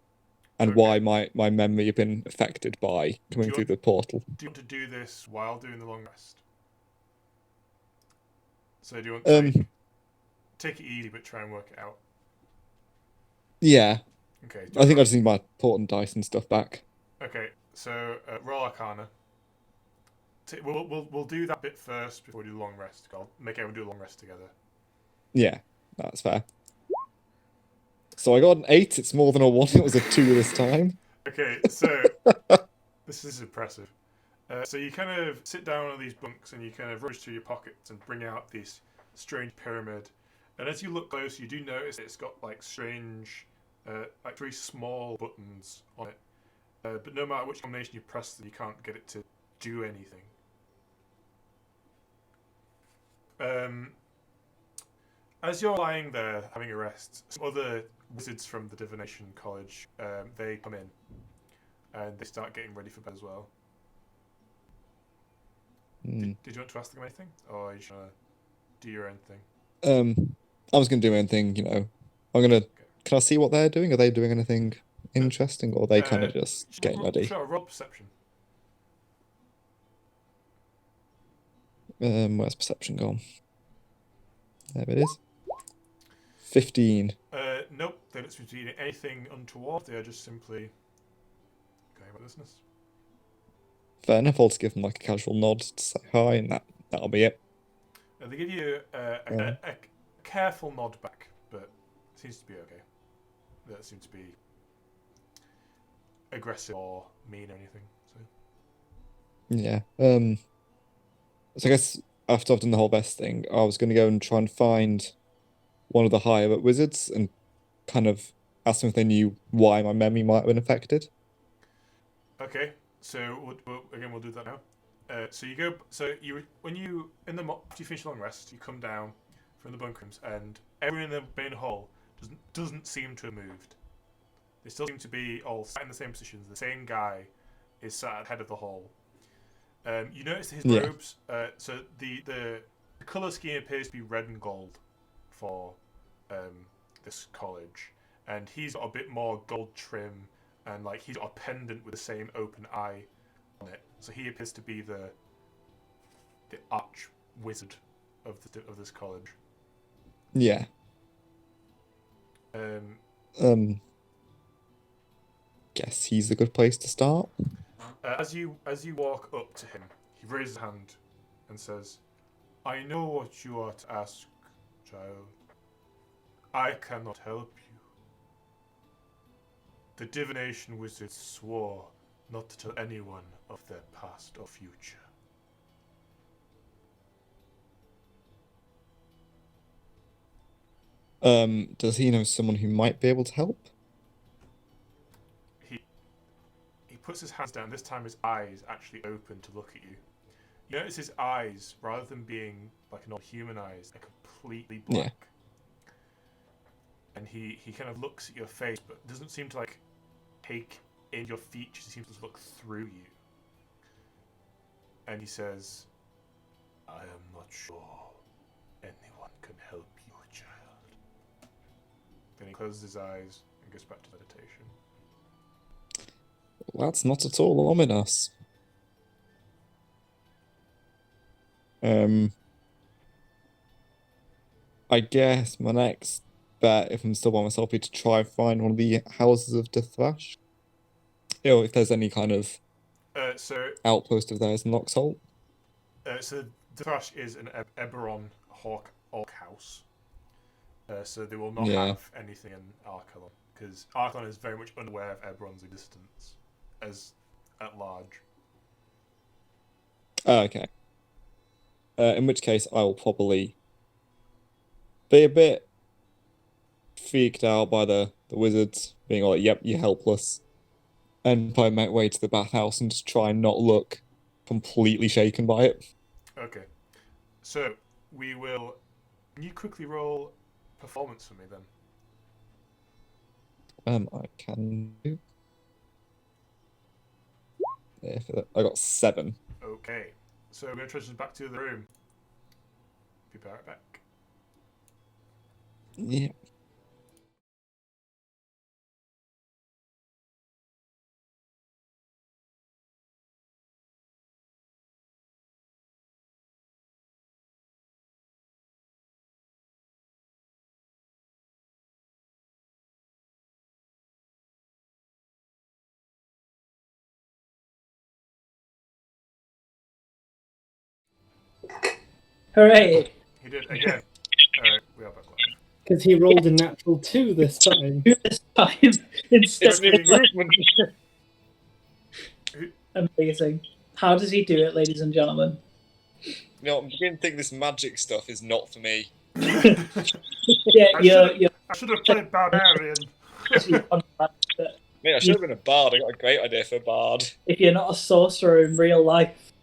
And why my memory had been affected by coming through the portal. Do you want to do this while doing the long rest? So do you want to take it easy but try and work it out? Yeah. Okay. I think I just need my portent dice and stuff back. Okay, so roll Arcana. We'll do that bit first before we do the long rest. I'll make everyone do a long rest together. Yeah, that's fair. So I got an 8. It's more than a 1. It was a 2 this time. Okay, so this is impressive. So you kind of sit down on these bunks and you kind of rummage through your pockets and bring out this strange pyramid. And as you look close, you do notice it's got like strange, like 3 small buttons on it. But no matter which combination you press them, you can't get it to do anything. As you're lying there having a rest, some other wizards from the divination college, they come in and they start getting ready for bed as well. Did you want to ask them anything, or are you trying to do your own thing? I was going to do my own thing, you know. Can I see what they're doing? Are they doing anything interesting, or are they kind of just getting ready? Sure, roll perception. Where's perception gone? There it is. 15. Nope, they don't seem to be doing anything untoward. They are just simply going about business. Fair enough. I'll just give them like a casual nod to say hi, and that'll be it. They give you a careful nod back, but it seems to be okay. They don't seem to be aggressive or mean or anything. So. Yeah. So I guess after I've done the whole best thing, I was going to go and try and find one of the higher up wizards and kind of ask them if they knew why my memory might have been affected. Okay, so we'll do that now. So you go. So after you finish the long rest, you come down from the bunk rooms, and everyone in the main hall doesn't seem to have moved. They still seem to be all sat in the same positions. The same guy is sat at the head of the hall. You notice his robes. So the color scheme appears to be red and gold for this college, and he's got a bit more gold trim, and like he's got a pendant with the same open eye on it. So he appears to be the arch wizard of this college. Yeah. Guess he's a good place to start. As you walk up to him, he raises his hand and says, "I know what you are to ask, child. I cannot help you. The divination wizards swore not to tell anyone of their past or future." Does he know someone who might be able to help? He puts his hands down. This time his eyes actually open to look at you. You notice his eyes, rather than being like normal human eyes, are completely black. Yeah. And he kind of looks at your face, but doesn't seem to like take in your features. He seems to look through you. And he says, "I am not sure anyone can help you, child." Then he closes his eyes and goes back to meditation. Well, that's not at all ominous. I guess my next bet, if I'm still by myself, be to try and find one of the houses of Dithrash. You know, if there's any kind of outpost of theirs in Loxholt. So Dithrash is an Eberron orc house. So they will not have anything in Arkellon, because Arkellon is very much unaware of Eberron's existence as at large. Okay. In which case, I will probably be a bit freaked out by the wizards being like, "Yep, you're helpless," and probably make way to the bathhouse and just try and not look completely shaken by it. Okay. So we will. Can you quickly roll performance for me then? I can do. Yeah, I got 7. Okay. So we're going to transition back to the room. Be right back. Yeah. Hooray! He did again. Alright, we are back live. Because he rolled a natural 2 this time. This time instead It's new movement. amazing. How does he do it, ladies and gentlemen? You know, I'm beginning to think this magic stuff is not for me. Yeah, I should have played Barbarian. Mate, I should have been a bard. I got a great idea for a bard. if you're not a sorcerer in real life.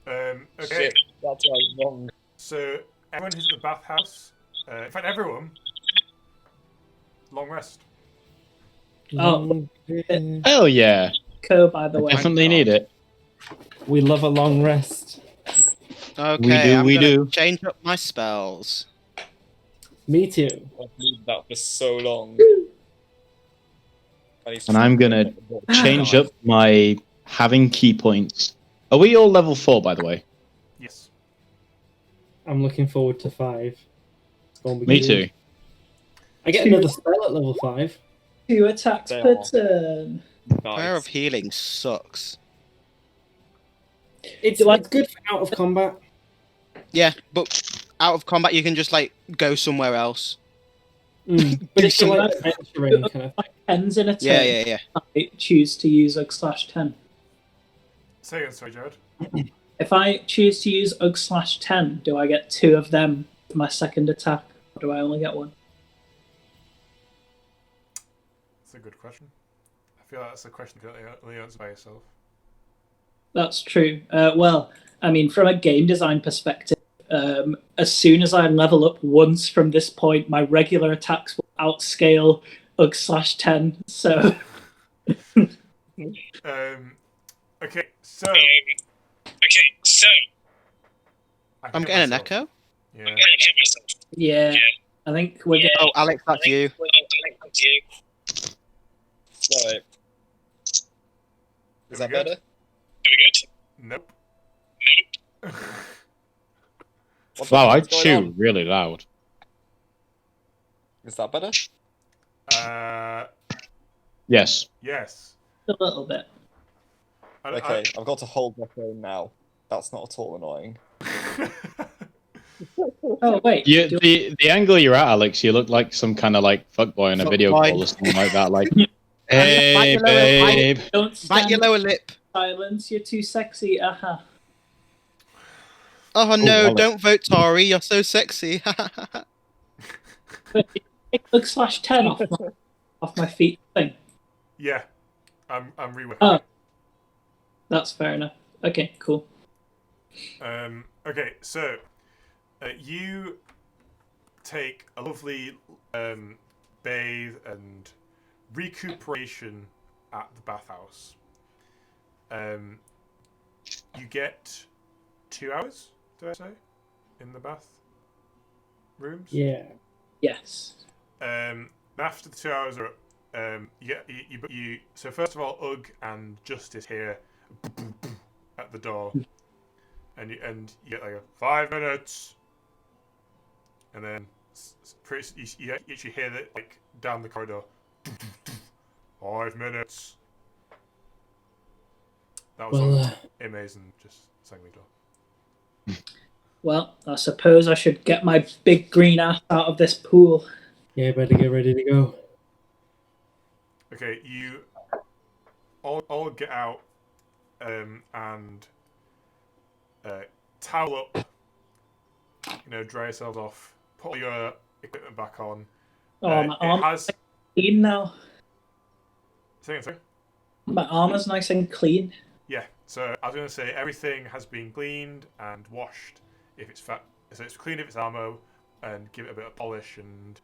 Okay, Shit, that's why I was wrong. so everyone who's at the bathhouse, in fact everyone, long rest. Oh, Hell yeah. by the way. Definitely need it. We love a long rest. Okay, we I'm gonna do. change up my spells. Me too. I've needed that for so long. And I'm gonna change up my having key points. Are we all level 4, by the way? Yes. I'm looking forward to 5. It's gonna be Me good. too. I get another spell at level 5. 2 attacks They per are. turn. Prayer of Healing sucks. It's good for out of combat. Yeah, but out of combat you can just like go somewhere else. But it's like adventuring kind of thing. 10s in a turn. Yeah. I choose to use Ugg/10. Say again, sorry, Jared. If I choose to use Ugg/10, do I get 2 of them for my second attack, or do I only get 1? That's a good question. I feel like that's a question you can only answer by yourself. That's true. Well, I mean, from a game design perspective, as soon as I level up once from this point, my regular attacks will outscale Ugg/10. So, Okay, so I can I'm hit getting an myself. echo. Yeah. yeah, I think we're getting. Oh, Alex, that's you. Sorry. Is that we good? better? Nope. What the Wow, I fuck's going chew on? really loud. Is that better? Yes. Yes. A little bit. Okay, I've got to hold my phone now. That's not at all annoying. Oh wait, The angle you're at, Alex, you look like some kind of like fuckboy in a video Fuckboy. call or something like that. Like, Bite hey, your lower- babe. don't Bite your stand lower lip. in silence. You're too sexy. Aha. Oh no, Alex. don't vote Tory. You're so sexy. Take Ugg/10 off my feet thing. Yeah. I'm reworking. Oh. That's fair enough. Okay, cool. Okay, so you take a lovely bathe and recuperation at the bathhouse. You get 2 hours, did I say, in the bath rooms? Yeah. Yes. After the 2 hours are you so first of all, Ugg and Justice here at the door, and you get like a 5 minutes, and then you actually hear that like down the corridor, 5 minutes. That was Well, all amazing. Just sang the door. Well, I suppose I should get my big green ass out of this pool. yeah, better get ready to go. Okay, you all get out and towel up, dry yourselves off, put all your equipment back on. Oh, my armor's clean now. Say. My armor's nice and clean. Yeah, so I was going to say everything has been cleaned and washed if it's so it's clean if it's armor, and give it a bit of polish, and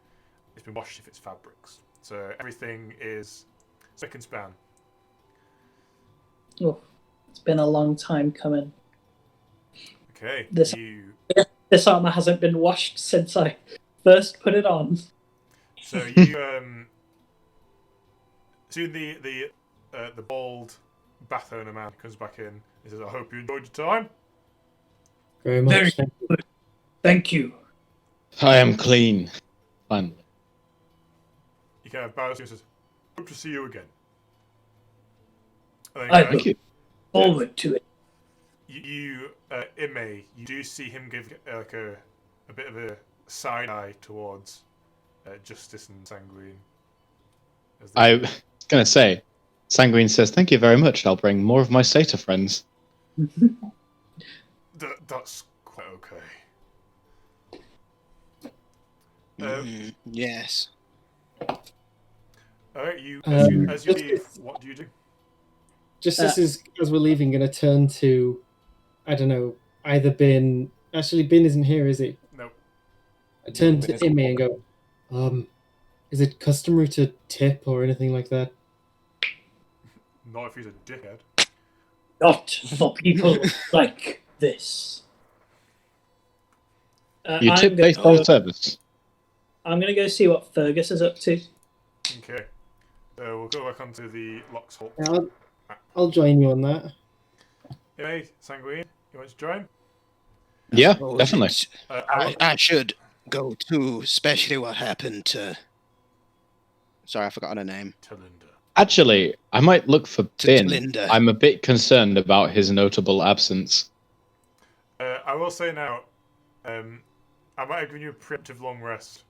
it's been washed if it's fabrics. So everything is spick and span. Oh, it's been a long time coming. Okay, This armor hasn't been washed since I First, put it on. So you soon the bald bath owner man comes back in. He says, "I hope you enjoyed your time." Very much. Very good. Thank you. I am clean. Finally. He kind of bows and says, "Hope to see you again." And then, I Thank you. Forward to it. Ime, you do see him give like a bit of a side eye towards Justice and Sanguine. I was going to say, Sanguine says, "Thank you very much. I'll bring more of my satyr friends." That's quite okay. Yes. Alright, as you Justice- leave, what do you do? Just as we're leaving, going to turn to, I don't know, either Bin. Actually, Bin isn't here, is he? Nope. I turn to Imi and go, is it customary to tip or anything like that? Not if he's a dickhead. Not for people like this. You tip based on service. I'm going to go see what Fergus is up to. Okay. We'll go back onto the Lock's Hall. Yeah, I'll join you on that. Hey, Sanguine, you want to join? Yeah, Oh, definitely. I should go too, especially what happened to. Sorry, I forgot her name. Talinda. Actually, I might look for Bin. Talinda. I'm a bit concerned about his notable absence. I will say now, I might have given you a preemptive long rest.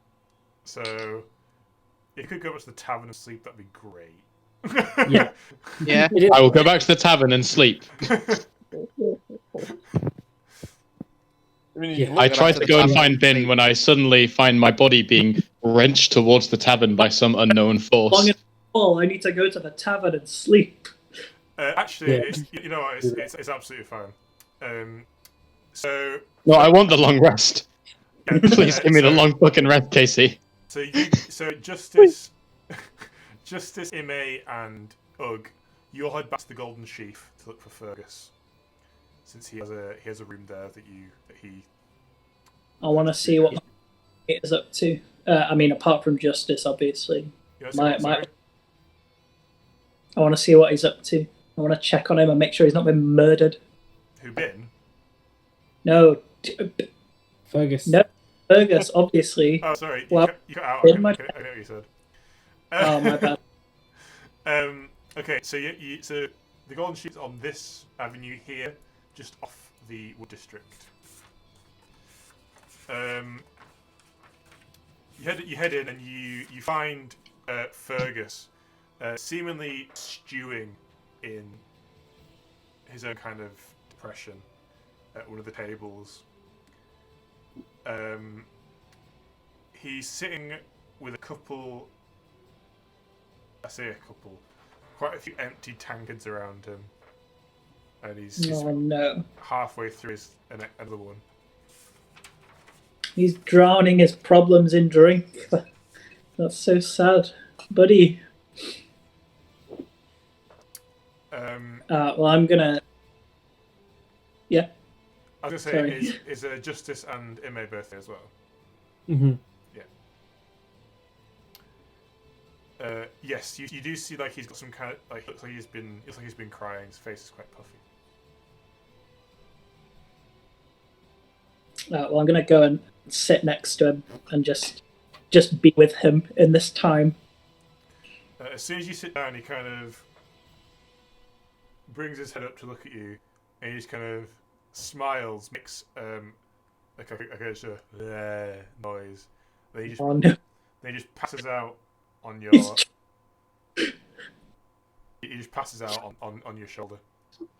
So, if you could go back to the tavern and sleep, that'd be great. Yeah. Yeah. I will go back to the tavern and sleep. Yeah. I try to go and find Bin when I suddenly find my body being wrenched towards the tavern by some unknown force. Long enough. I need to go to the tavern and sleep. Actually, Yeah. you know what? It's absolutely fine. So No, I want the long rest. yeah, Please give me the long fucking rest, Casey. So Justice, Ime, and Ugg, you all head back to the Golden Sheaf to look for Fergus, since he has a room there that he. I want to see what he is up to. I mean, apart from Justice, obviously. You know, I want to see what he's up to. I want to check on him and make sure he's not been murdered. Who been? No. Fergus. No. Fergus, obviously. Oh, sorry. Well, you cut out. in I my- know what you said. Oh, my bad. Okay, so so the Golden Sheep's on this avenue here, just off the Wood District. You head in and you find Fergus seemingly stewing in his own kind of depression at one of the tables. He's sitting with quite a few empty tankards around him, and he's Oh, no. halfway through another one. He's drowning his problems in drink. That's so sad. Buddy. Well, I'm gonna... Yeah. I was gonna Sorry. say, is Justice and Ime birthday as well? Mm-hmm. Yes, you do see like he's got some kind of like looks like he's been crying. His face is quite puffy. Well, I'm gonna go and sit next to him and just be with him in this time. As soon as you sit down, he kind of brings his head up to look at you, and he just kind of smiles, makes like a noise. Then he Oh, no. just passes out on your. He just passes out on your shoulder.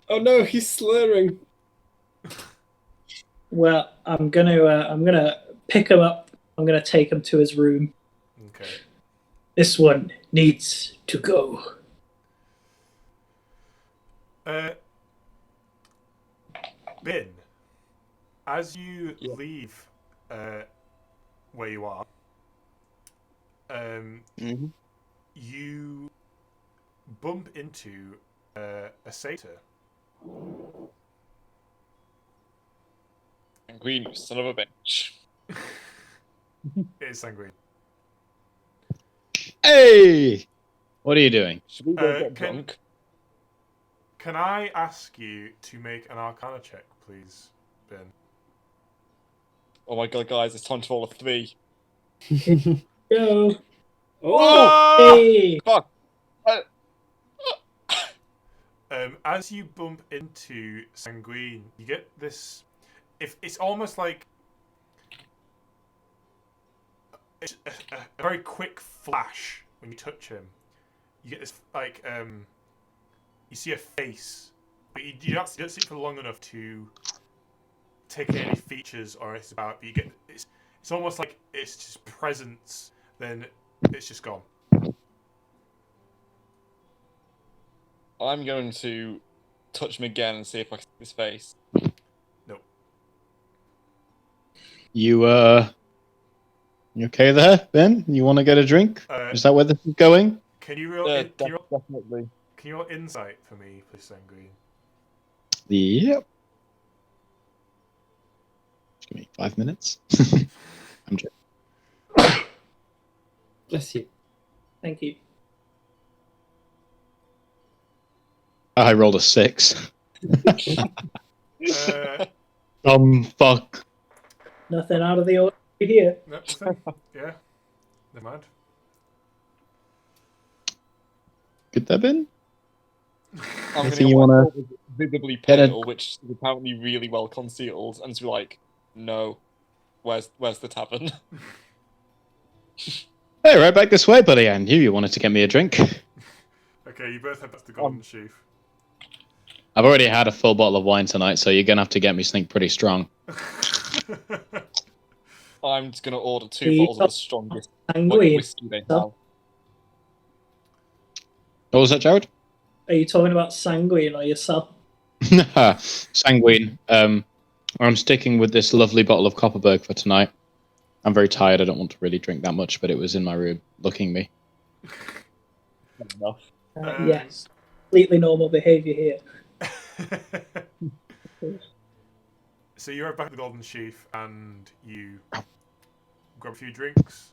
Oh no, he's slurring. Well, I'm gonna pick him up. I'm gonna take him to his room. Okay. This one needs to go. Bin, as you leave where you are, you bump into a satyr. Green, you son of a bitch. It is Sanguine. Hey! What are you doing? Should we go Uh, get can- drunk? Can I ask you to make an Arcana check, please, Ben? Oh my god, guys, it's time to roll a 3. Go. Oh, Hey. Fuck! As you bump into Sanguine, you get this. If it's almost like it's a very quick flash when you touch him. You get this like you see a face, but you don't see it for long enough to take in any features or anything about it. But you get it's almost like it's just presence. Then it's just gone. I'm going to touch him again and see if I can see his face. You okay there, Ben? You want to get a drink? Is that where this is going? Can you roll? Definitely. Can you roll insight for me, please, Sanguine? Yep. Just give me 5 minutes. I'm joking. bless you. Thank you. I rolled a 6. Fuck. Nothing out of the ordinary here. Nothing. Yeah. Never mind. Good there, Ben? I'm Anything going you to wanna visibly get a- pale, which is apparently really well concealed, and to be like, no, where's the tavern? Hey, right back this way, buddy. I knew you wanted to get me a drink. Okay, you both head back to the Golden Sheaf. I've already had a full bottle of wine tonight, so you're gonna have to get me something pretty strong. I'm just going to order 2 You bottles of the got strongest Sanguine. whiskey they have. What was that, Jared? Are you talking about Sanguine or yourself? Sanguine. I'm sticking with this lovely bottle of Copperberg for tonight. I'm very tired. I don't want to really drink that much, but it was in my room, looking me. Fair enough. Yes. Completely normal behaviour here. So you're back at the Golden Sheaf and you grab a few drinks.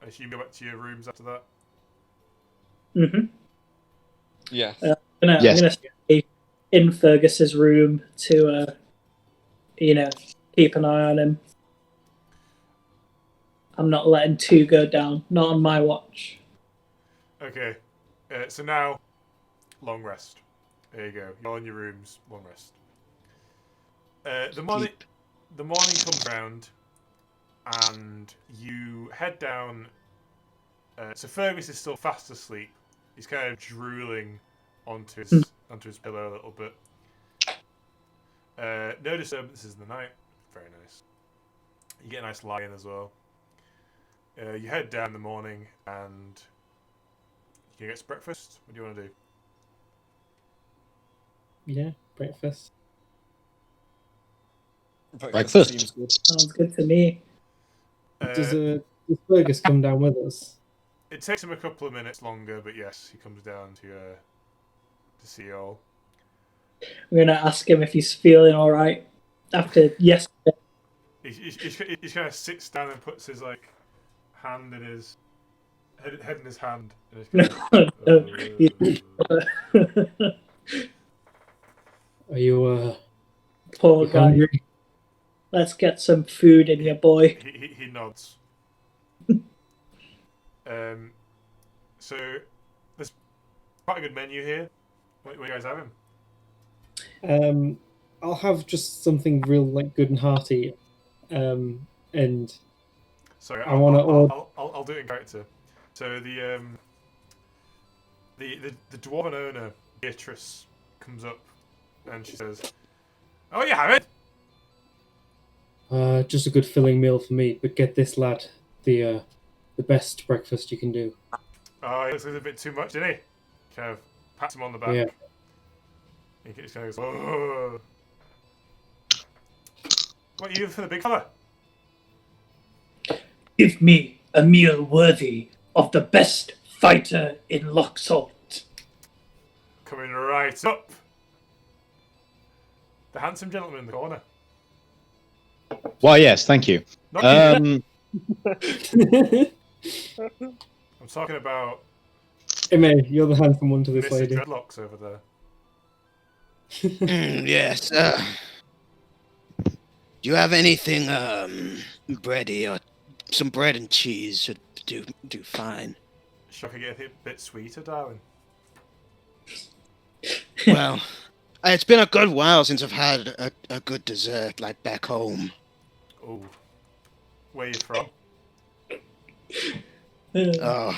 I assume you go back to your rooms after that. Mm-hmm. Yes. I'm Yes. gonna stay in Fergus's room to, keep an eye on him. I'm not letting 2 go down. Not on my watch. Okay. So now, long rest. There you go. You're in your rooms. Long rest. The morning comes round, and you head down. So Fergus is still fast asleep. He's kind of drooling onto his pillow a little bit. No disturbances in the night. Very nice. You get a nice lie in as well. You head down in the morning and you can get some breakfast. What do you want to do? Yeah, breakfast. Breakfast. Seems good. Sounds good to me. Does Fergus come down with us? It takes him a couple of minutes longer, but yes, he comes down to see you all. I'm gonna ask him if he's feeling all right after yesterday. He kind of sits down and puts his hand in his head in his hand. And he's Are you Poor guy. hungry? Let's get some food in you, boy. he nods. So there's quite a good menu here. What are you guys having? I'll have just something real good and hearty. And Sorry, I wanna order. I'll do it in character. So the dwarven owner Beatrice comes up and she says, "Oh, you have it." Just a good filling meal for me. But get this, lad, the best breakfast you can do. Oh, he looks a little bit too much, didn't he? Kind of pats him on the back. Yeah. He just kind of goes, "Oh." What are you for the big fella? Give me a meal worthy of the best fighter in Loxalt. Coming right up. The handsome gentleman in the corner. Why, yes, thank you. Not you. I'm talking about Emma, you're the handsome one to this Mr. lady. Dreadlocks over there. Yes. Do you have anything bready or some bread and cheese should do fine. Should I get a bit sweeter, darling? Well, it's been a good while since I've had a good dessert like back home. Oh, where you from? Oh,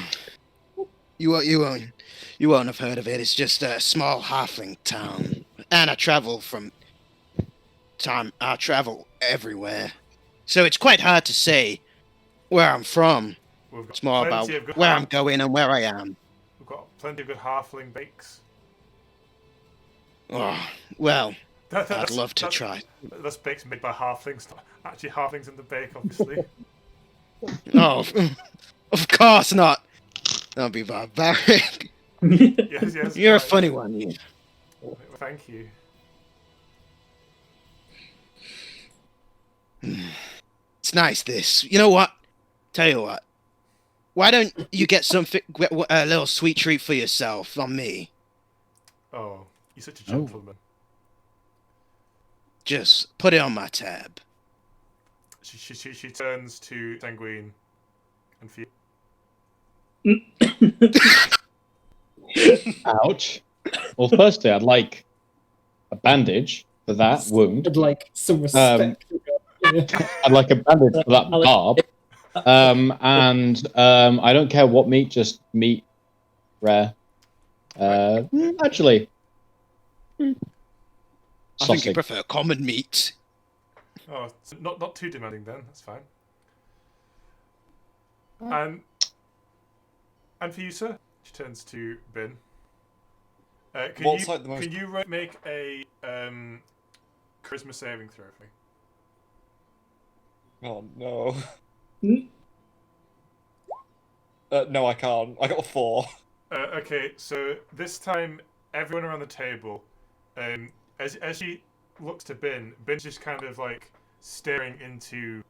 you won't have heard of it. It's just a small halfling town, and I travel everywhere, so it's quite hard to say where I'm from. It's more about where I'm going and where I am. We've got plenty of good halfling bakes. Oh, well, I'd love to try. That's bakes made by halflings, not actually halflings in the bake, obviously. Oh, of course not. That'll be barbaric. Yes. You're a funny one, you. Thank you. It's nice, this. You know what? Tell you what. Why don't you get something, a little sweet treat for yourself on me? Oh, you're such a gentleman. Just put it on my tab. She turns to Sanguine and feels. Ouch. Well, firstly, I'd like a bandage for that wound. I'd like some respect. I'd like a bandage for that barb. And I don't care what meat, just meat, rare. Actually, I think you prefer common meat. Oh, so not too demanding then. That's fine. And for you, sir? She turns to Bin. Can you make a charisma saving throw for me? Oh no. No, I can't. I got a 4. Okay, so this time everyone around the table, as she looks to Bin's just kind of like staring into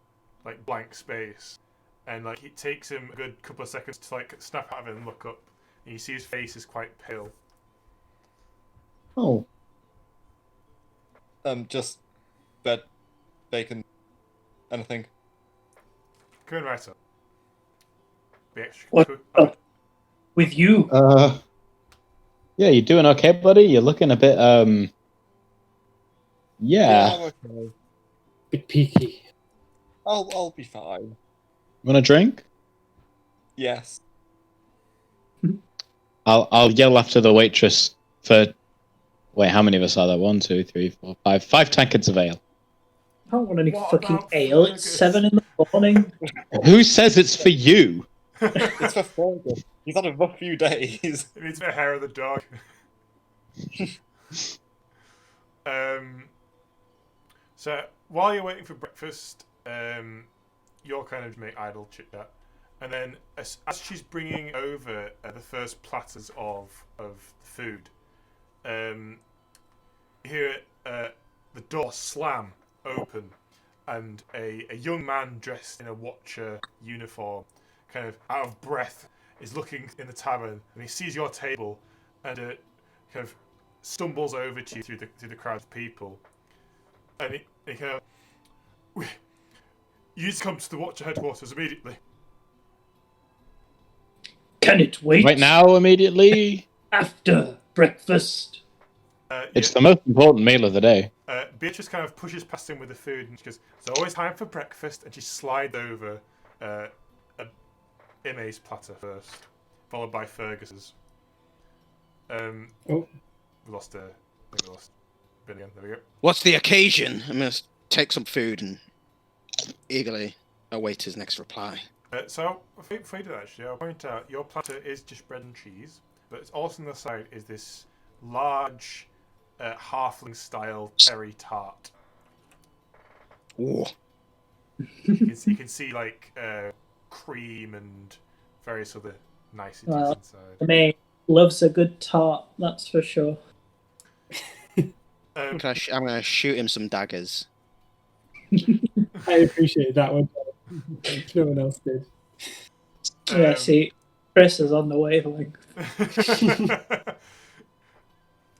like blank space, and like it takes him a good couple of seconds to like snap out of it and look up, and you see his face is quite pale. Oh. Just bed, bacon, anything. Come in right up. Be extra What? quick. With you? Yeah, you doing okay, buddy? You're looking a bit, Yeah, I'm okay. Bit peaky. I'll be fine. Want a drink? Yes. I'll yell after the waitress for. Wait, how many of us are there? 1, 2, 3, 4, 5. 5 tankards of ale. I don't want any fucking ale. It's 7 in the morning. Who says it's for you? It's for Fergus. He's had a rough few days. It needs a bit of hair of the dog. So while you're waiting for breakfast, you're kind of make idle chit chat, and then as she's bringing over the first platters of food, you hear the door slam open, and a young man dressed in a Watcher uniform, kind of out of breath, is looking in the tavern, and he sees your table, and kind of stumbles over to you through the crowd of people, and he kind of, you need to come to the Watcher headquarters immediately. Can it wait? Right now, immediately. After breakfast. It's the most important meal of the day. Beatrice kind of pushes past him with the food, and she goes, "It's always time for breakfast," and she slides over Ime's platter first, followed by Fergus's. We lost Ben again. There we go. What's the occasion? I'm gonna take some food and eagerly await his next reply. So, before you do that, actually, I'll point out your platter is just bread and cheese, but it's also on the side is this large halfling-style cherry tart. Ooh. You can see like cream and various other niceties inside. May loves a good tart, that's for sure. I'm gonna shoot him some daggers. I appreciate that one. No one else did. Yeah, see, Chris is on the wavelength.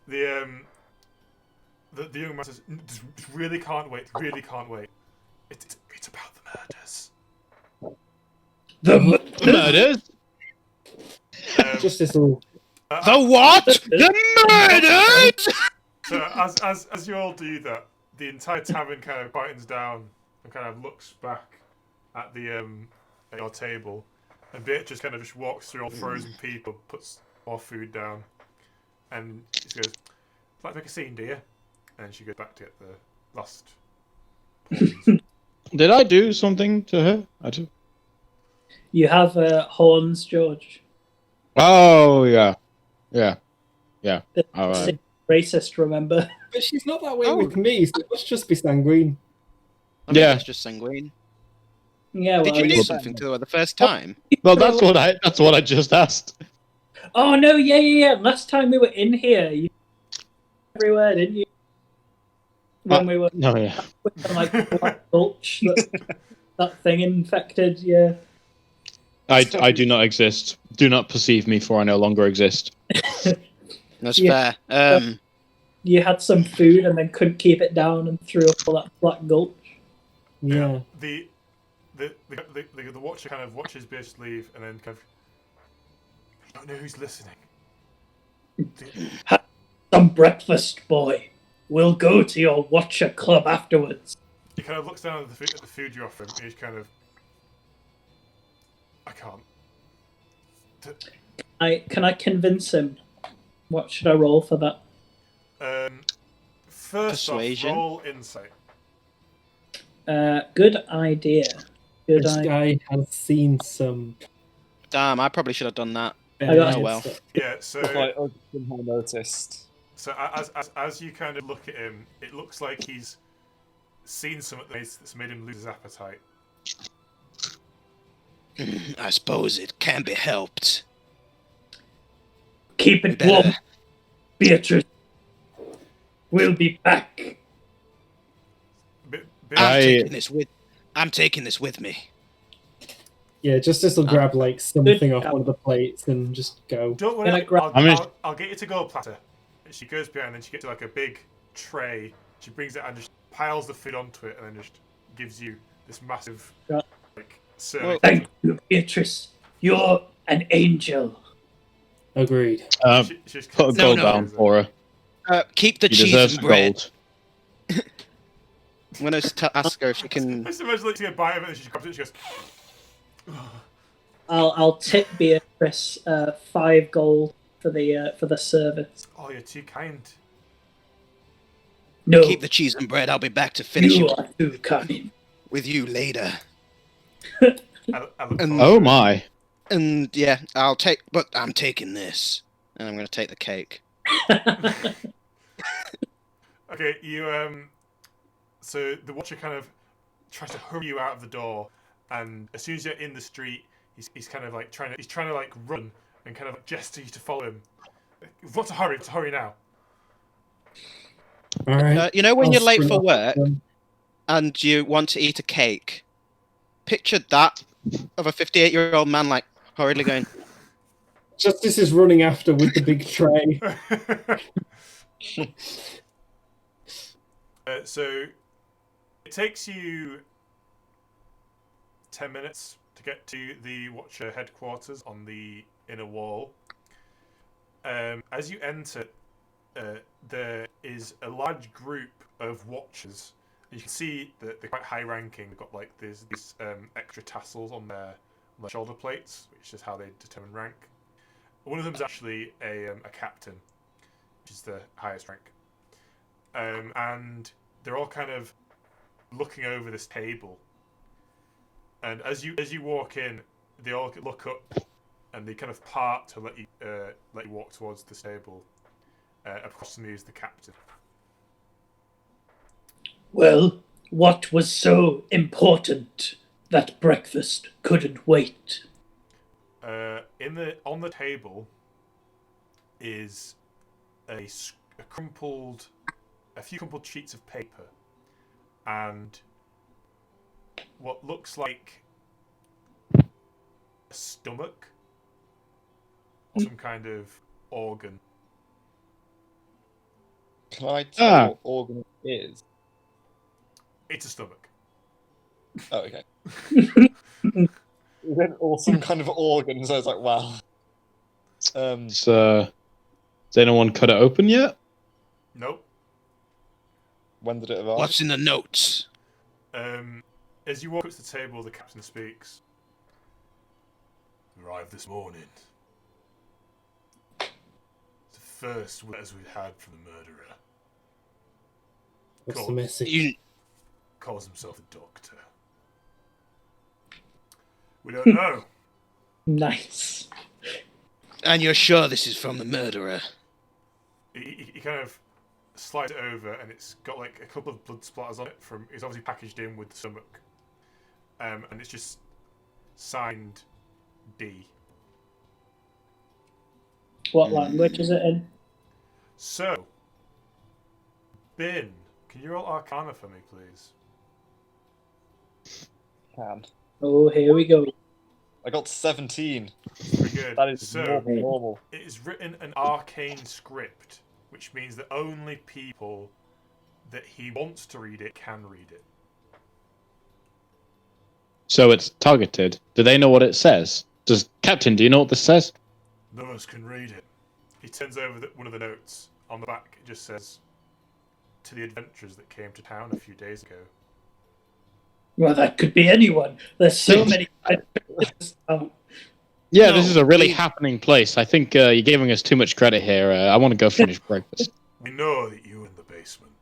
The young man says, "Just really can't wait. Really can't wait. It's about the murders." The Murders? Just this all. The what? The murders? So as you all do that, the entire tavern kind of quietens down and kind of looks back at the at your table, and Beatrice kind of just walks through all frozen people, puts more food down, and she goes, "Like to make a scene, do you?" And she goes back to get the last portions. Did I do something to her? I do. You have horns, George. Oh yeah. All right. Racist, remember? But she's not that way Oh. with me, so it must just be sanguine. I mean, Yeah. that's just sanguine. Yeah. Did Well, you do you- something to her the first time? Well, that's what I just asked. Oh no! Yeah. Last time we were in here, you everywhere, didn't you? When we were No, yeah. with the, like Black Gulch, that thing infected. Yeah. I do not exist. Do not perceive me, for I no longer exist. That's Yeah. fair. You had some food and then couldn't keep it down and threw up all that Black Gulch. Yeah. The watcher kind of watches Beatrice leave, and then kind of, "I don't know who's listening." Some breakfast, boy. We'll go to your Watcher Club afterwards. He kind of looks down at the food you offer him, and he's kind of, "I can't." Can I convince him? What should I roll for that? First Persuasion. off, roll insight. Good idea. Good This idea. guy has seen some. Damn, I probably should have done that. I got Oh, well. stuff. Yeah, so Like, I somehow noticed. as you kind of look at him, it looks like he's seen something that's made him lose his appetite. I suppose it can be helped. Keep We it warm, better. Beatrice. We'll be back. I'm taking this with me. Yeah, Justice will grab like something off one of the plates and just go. Don't Can I worry, grab- I'll get you to go, platter. And she goes behind, and she gets to like a big tray. She brings it and just piles the food onto it, and then just gives you this massive Yeah. like serving. Thank you, Beatrice. You're an angel. Agreed. She just Put a kinda gold no. down for her. Keep the He cheese deserves and the bread. gold. I'm gonna ask her if she can. I just imagine like, she get a bite of it, and she grabs it, and she goes, I'll tip Beatrice 5 gold for the service. "Oh, you're too kind." No, Keep the cheese and bread. I'll be back to finish you it are too kind. with you later. I look And- forward Oh to it. my. And yeah, but I'm taking this, and I'm gonna take the cake. Okay, you so the watcher kind of tries to hurry you out of the door, and as soon as you're in the street, he's kind of like trying to like run and kind of like gesture you to follow him. What to hurry now. All right. You know when I'll you're late sprint for off work them. and you want to eat a cake? Picture that of a 58-year-old man like hurriedly going. Justice is running after with the big tray. So it takes you 10 minutes to get to the Watcher headquarters on the inner wall. As you enter, there is a large group of Watchers. You can see that they're quite high-ranking. They've got like these extra tassels on their shoulder plates, which is how they determine rank. One of them is actually a captain, which is the highest rank. And they're all kind of looking over this table. And as you walk in, they all look up, and they kind of part to let you walk towards this table. Across from you is the captain. Well, what was so important that breakfast couldn't wait? On the table is a few crumpled sheets of paper, and what looks like a stomach or some kind of organ. Can I tell what organ it is? It's a stomach. Oh, okay. Or some kind of organ, so I was like, wow. So, has anyone cut it open yet? Nope. When did it arrive? What's in the notes? As you walk up to the table, the captain speaks. Arrived this morning. It's the first letters we've had from the murderer. What's Cool. the message? Calls himself a doctor. We don't know. Nice. And you're sure this is from the murderer? He kind of slides it over, and it's got like a couple of blood splatters on it. It's obviously packaged in with the stomach, and it's just signed D. What language is it in? So, Bin, can you roll Arcana for me, please? Can. Oh, here we go. I got 17. Pretty good. That is so, normal. it is written an arcane script, which means that only people that he wants to read it can read it. So it's targeted. Do they know what it says? Captain, do you know what this says? None of us can read it. He turns over one of the notes. On the back, it just says, "To the adventurers that came to town a few days ago." Well, that could be anyone. There's so many. Yeah, No, this is a really happening place. I think you're giving us too much credit here. I want to go finish breakfast. We know that you were in the basement.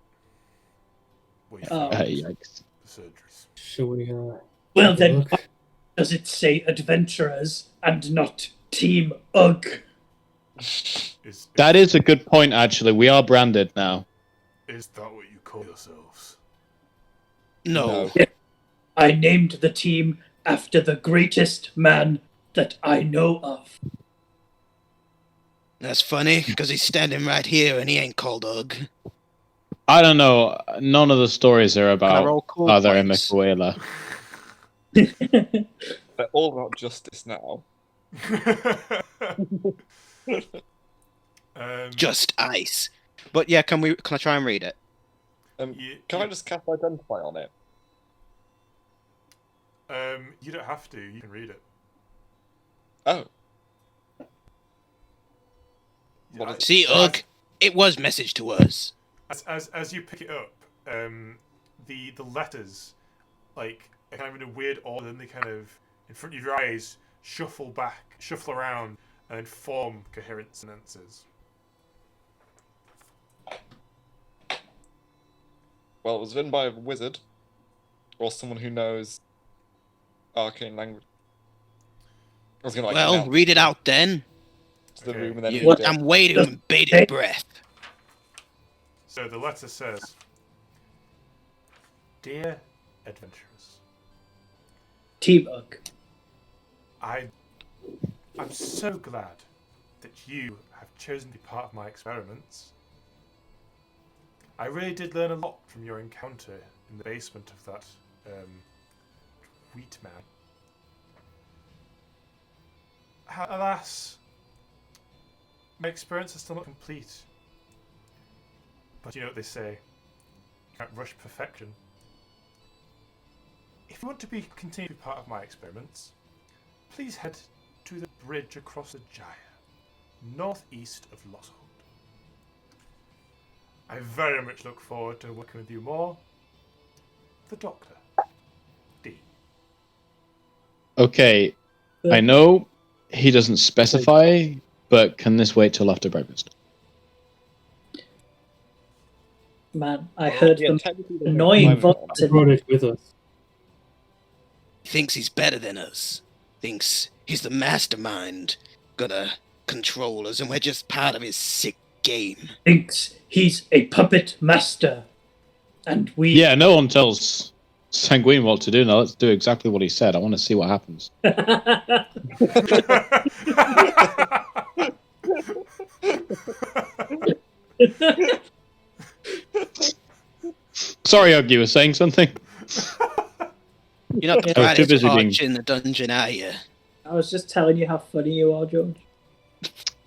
Where you Oh. found Yikes. the surgeries. Shall we? Well, then, look? why does it say adventurers and not Team Ugg? That is a good point, actually. We are branded now. Is that what you call yourselves? No. I named the team after the greatest man that I know of. That's funny, because he's standing right here and he ain't called Ugg. I don't know. None of the stories are Can I about roll cool Arthur points? Michaela. They're all about justice now. Just ice. But yeah, can I try and read it? Can I just cast Identify on it? You don't have to. You can read it. Oh. See, Ugg, it was message to us. As you pick it up, the letters, like, are kind of in a weird order, and they kind of, in front of your eyes, shuffle around, and form coherent sentences. Well, it was written by a wizard, or someone who knows arcane language. I was gonna Well, read it out then. To the room and then You, I'm waiting with bated breath. So the letter says, "Dear adventurers, Team Ugg. I'm so glad that you have chosen to be part of my experiments. I really did learn a lot from your encounter in the basement of that wheat man. Alas, my experience is still not complete. But you know what they say, you can't rush perfection. If you want to continue to be part of my experiments, please head to the bridge across the Gyre, northeast of Losshold. I very much look forward to working with you more. The Doctor, D." Okay, I know he doesn't specify, but can this wait till after breakfast? Man, I heard yeah, them technically they annoying don't voice I brought it with us. Thinks he's better than us. Thinks he's the mastermind. Gonna control us, and we're just part of his sick game. thinks he's a puppet master. And we... Yeah, no one tells Sanguine what to do. Now let's do exactly what he said. I want to see what happens. Sorry, Ugg, you were saying something? You're not the I was too brightest busy torch being- in the dungeon, are you? I was just telling you how funny you are, George.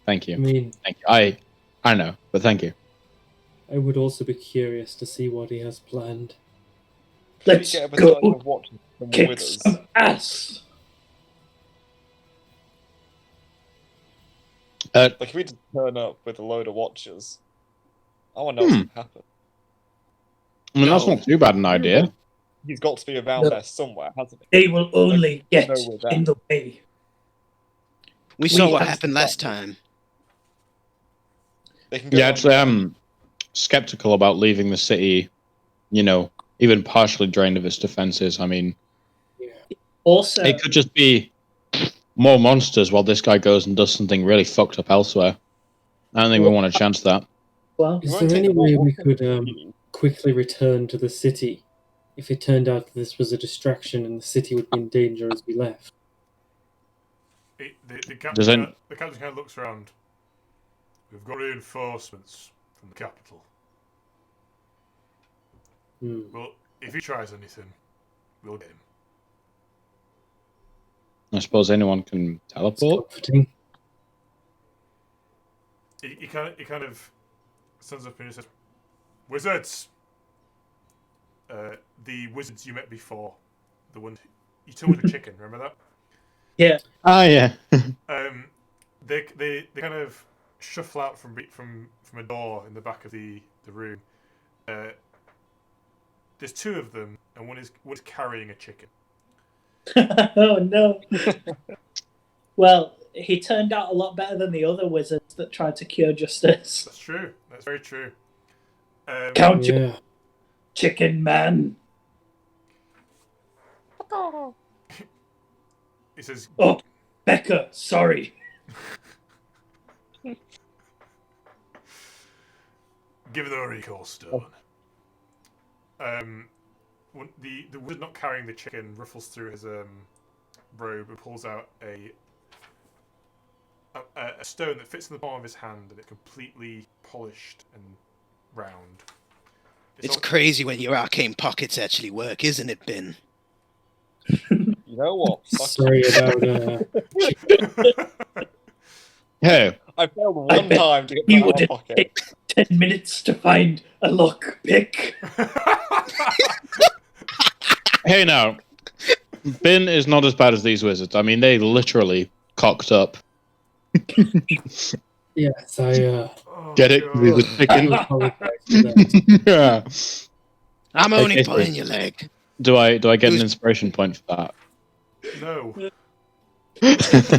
Thank I you. mean, Thank you. I know, but thank you. I would also be curious to see what he has planned. Let's Get a go percentage of watching them kick with us. some ass. Like if we just turn up with a load of watchers, I want to know what's going to happen. I mean, that's No. not too bad an idea. He's got to be around No. there somewhere, hasn't he? They will only get No, we're there. in the way. We saw what have- happened last time. They can go Yeah, on- actually, I'm skeptical about leaving the city, even partially drained of its defenses. I mean, Also, it could just be more monsters while this guy goes and does something really fucked up elsewhere. I don't think we want to chance that. well, Is won't there take any them all. way We'll we take could a few. quickly return to the city if it turned out that this was a distraction and the city would be in danger as we left? The Does captain, any- the captain kind of looks around. We've got reinforcements from the capital. Well, if he tries anything, we'll get him. I suppose anyone can It's teleport. comforting. He kind of stands up and he says, "Wizards, the wizards you met before, the one you told me the chicken. Remember that? yeah, Ah, yeah. They kind of shuffle out from a door in the back of the room. There's two of them, and one is carrying a chicken. oh no. Well, he turned out a lot better than the other wizards that tried to cure justice. That's true. That's very true. Count your Yeah. chicken, man. He says, Oh, Becca, sorry. "Give them a recall stone." When the wizard not carrying the chicken ruffles through his robe and pulls out a stone that fits in the palm of his hand, and it's completely polished and round. It's all- crazy when your arcane pockets actually work, isn't it, Bin? You know what? Fuck Sorry about Hey, I failed I one bet time to get he that wouldn't pocket. take 10 minutes to find a lock pick. hey now. Bin is not as bad as these wizards. I mean, they literally cocked up. yes, Oh, Get it? God. These are I chicken. do apologize for that. Yeah. I'm only Okay, pulling so- your leg. Do I get an inspiration point for that? No.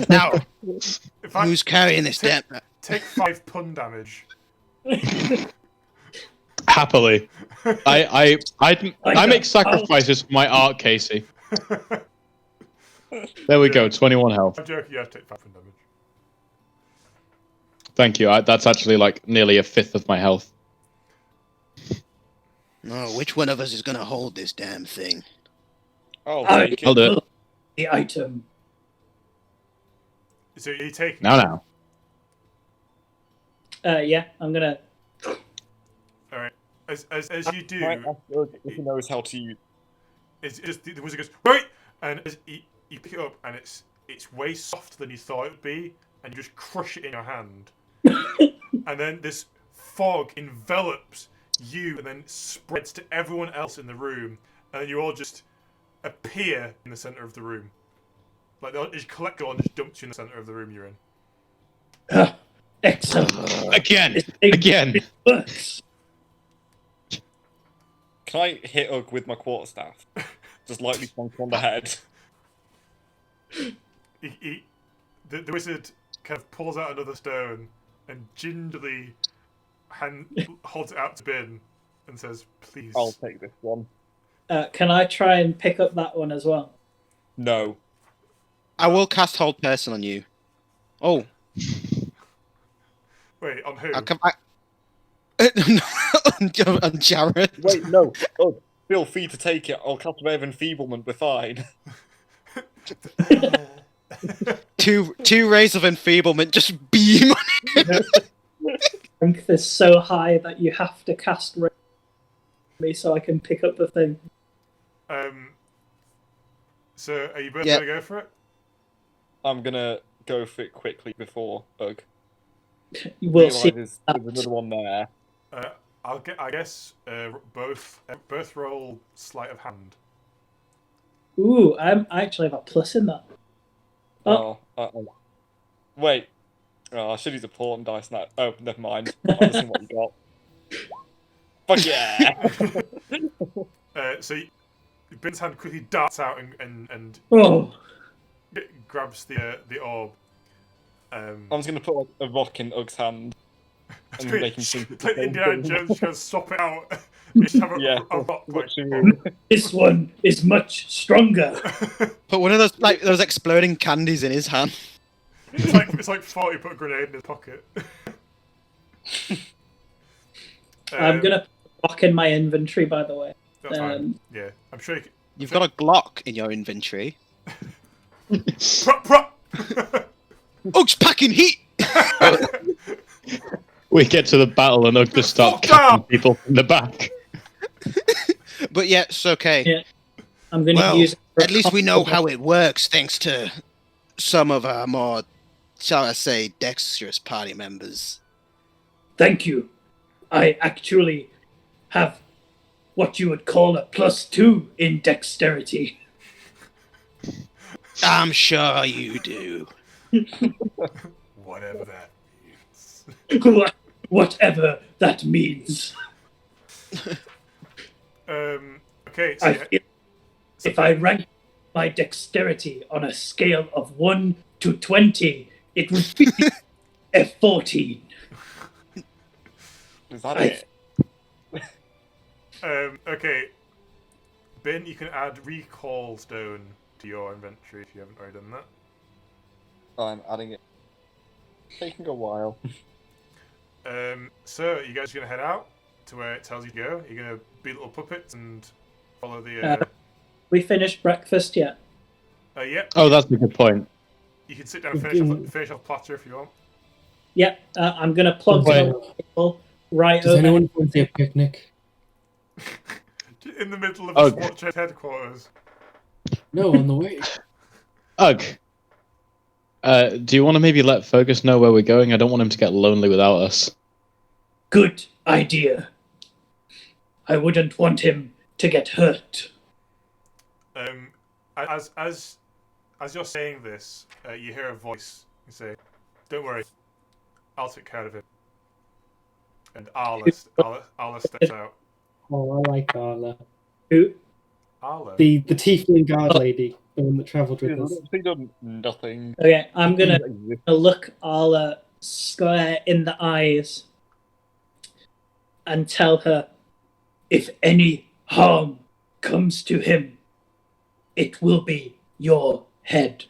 Now, In fact, who's carrying this damn... take 5 pun damage. Happily. I make sacrifices for my art, Casey. There we go, 21 health. I'm joking, you have to take 5 pun damage. Thank you. That's actually like nearly a fifth of my health. Oh, which one of us is going to hold this damn thing? Oh, I take I'll it. do it. The item. So you take Now. Yeah, I'm gonna. Alright. As you do, Might ask Doug if he knows how to use. it's just the wizard goes, "Right!" And as you pick it up, and it's way softer than you thought it would be, and you just crush it in your hand. And then this fog envelops you and then spreads to everyone else in the room, and then you all just appear in the center of the room. Like they all just collect you all and just dumps you in the center of the room you're in. Excellent. Again. This thing Again. works. Can I hit Ugg with my quarterstaff? Just lightly bonk on the head. The wizard kind of pulls out another stone and gingerly holds it out to Bin and says, "Please." I'll take this one. Can I try and pick up that one as well? No. I will cast Hold Person on you. Oh, Wait, on who? I'll come back. on Jared. Wait, no. Ugg, feel free to take it. I'll cast Wave Enfeeblement. We're fine. Two rays of enfeeblement just beam on him. Strength is so high that you have to cast me so I can pick up the thing. So, are you both Yeah. gonna go for it? I'm gonna go for it quickly before Ugg We'll see. realizes there's another one there. I guess both roll sleight of hand. Ooh, I actually have a plus in that. Oh. Wait. Oh, I should use a pawn dice now. Oh, never mind. I've just seen what you got. Fuck yeah! So, Bin's hand quickly darts out and Oh, grabs the orb. I'm just gonna put like a rock in Ugg's hand and make him think it's the like same Indiana thing. Jones just goes swap it out. Just have a, Yeah, a rock like. this one is much stronger. Put one of those exploding candies in his hand. It's like 40 put a grenade in his pocket. I'm gonna put a rock in my inventory, by the way. That's fine. Yeah, I'm sure. You've got a Glock in your inventory. Ugg's packing heat! We get to the battle and Ugg just start Fuck down! cutting people from the back. But yeah, it's okay. Yeah. I'm gonna Well, use. at least we know how it works thanks to some of our more, shall I say, dexterous party members. Thank you. I actually have what you would call a +2 in dexterity. I'm sure you do. Whatever that means. Whatever that means. Okay, so I feel if I rank my dexterity on a scale of 1 to 20, it would be a 14. Is that it? Okay, Ben, you can add recall stone to your inventory if you haven't already done that. I'm adding it. Taking a while. So you guys are gonna head out to where it tells you to go. You're gonna be little puppets and follow the. We finished breakfast yet? Yep. Oh, that's a good point. You can sit down and finish off platter if you want. Yep. I'm gonna plug the table right Does over. anyone fancy a picnic? In the middle of the SWAT headquarters. No, on the way. Ugg, do you want to maybe let Fergus know where we're going? I don't want him to get lonely without us. Good idea. I wouldn't want him to get hurt. As you're saying this, you hear a voice. You say, "Don't worry, I'll take care of him." And Arla steps out. Oh, I like Arla. Who? Arla. The tiefling guard lady, the one that travelled with us. She's done nothing. Okay, I'm gonna look Arla square in the eyes and tell her, if any harm comes to him, it will be your head.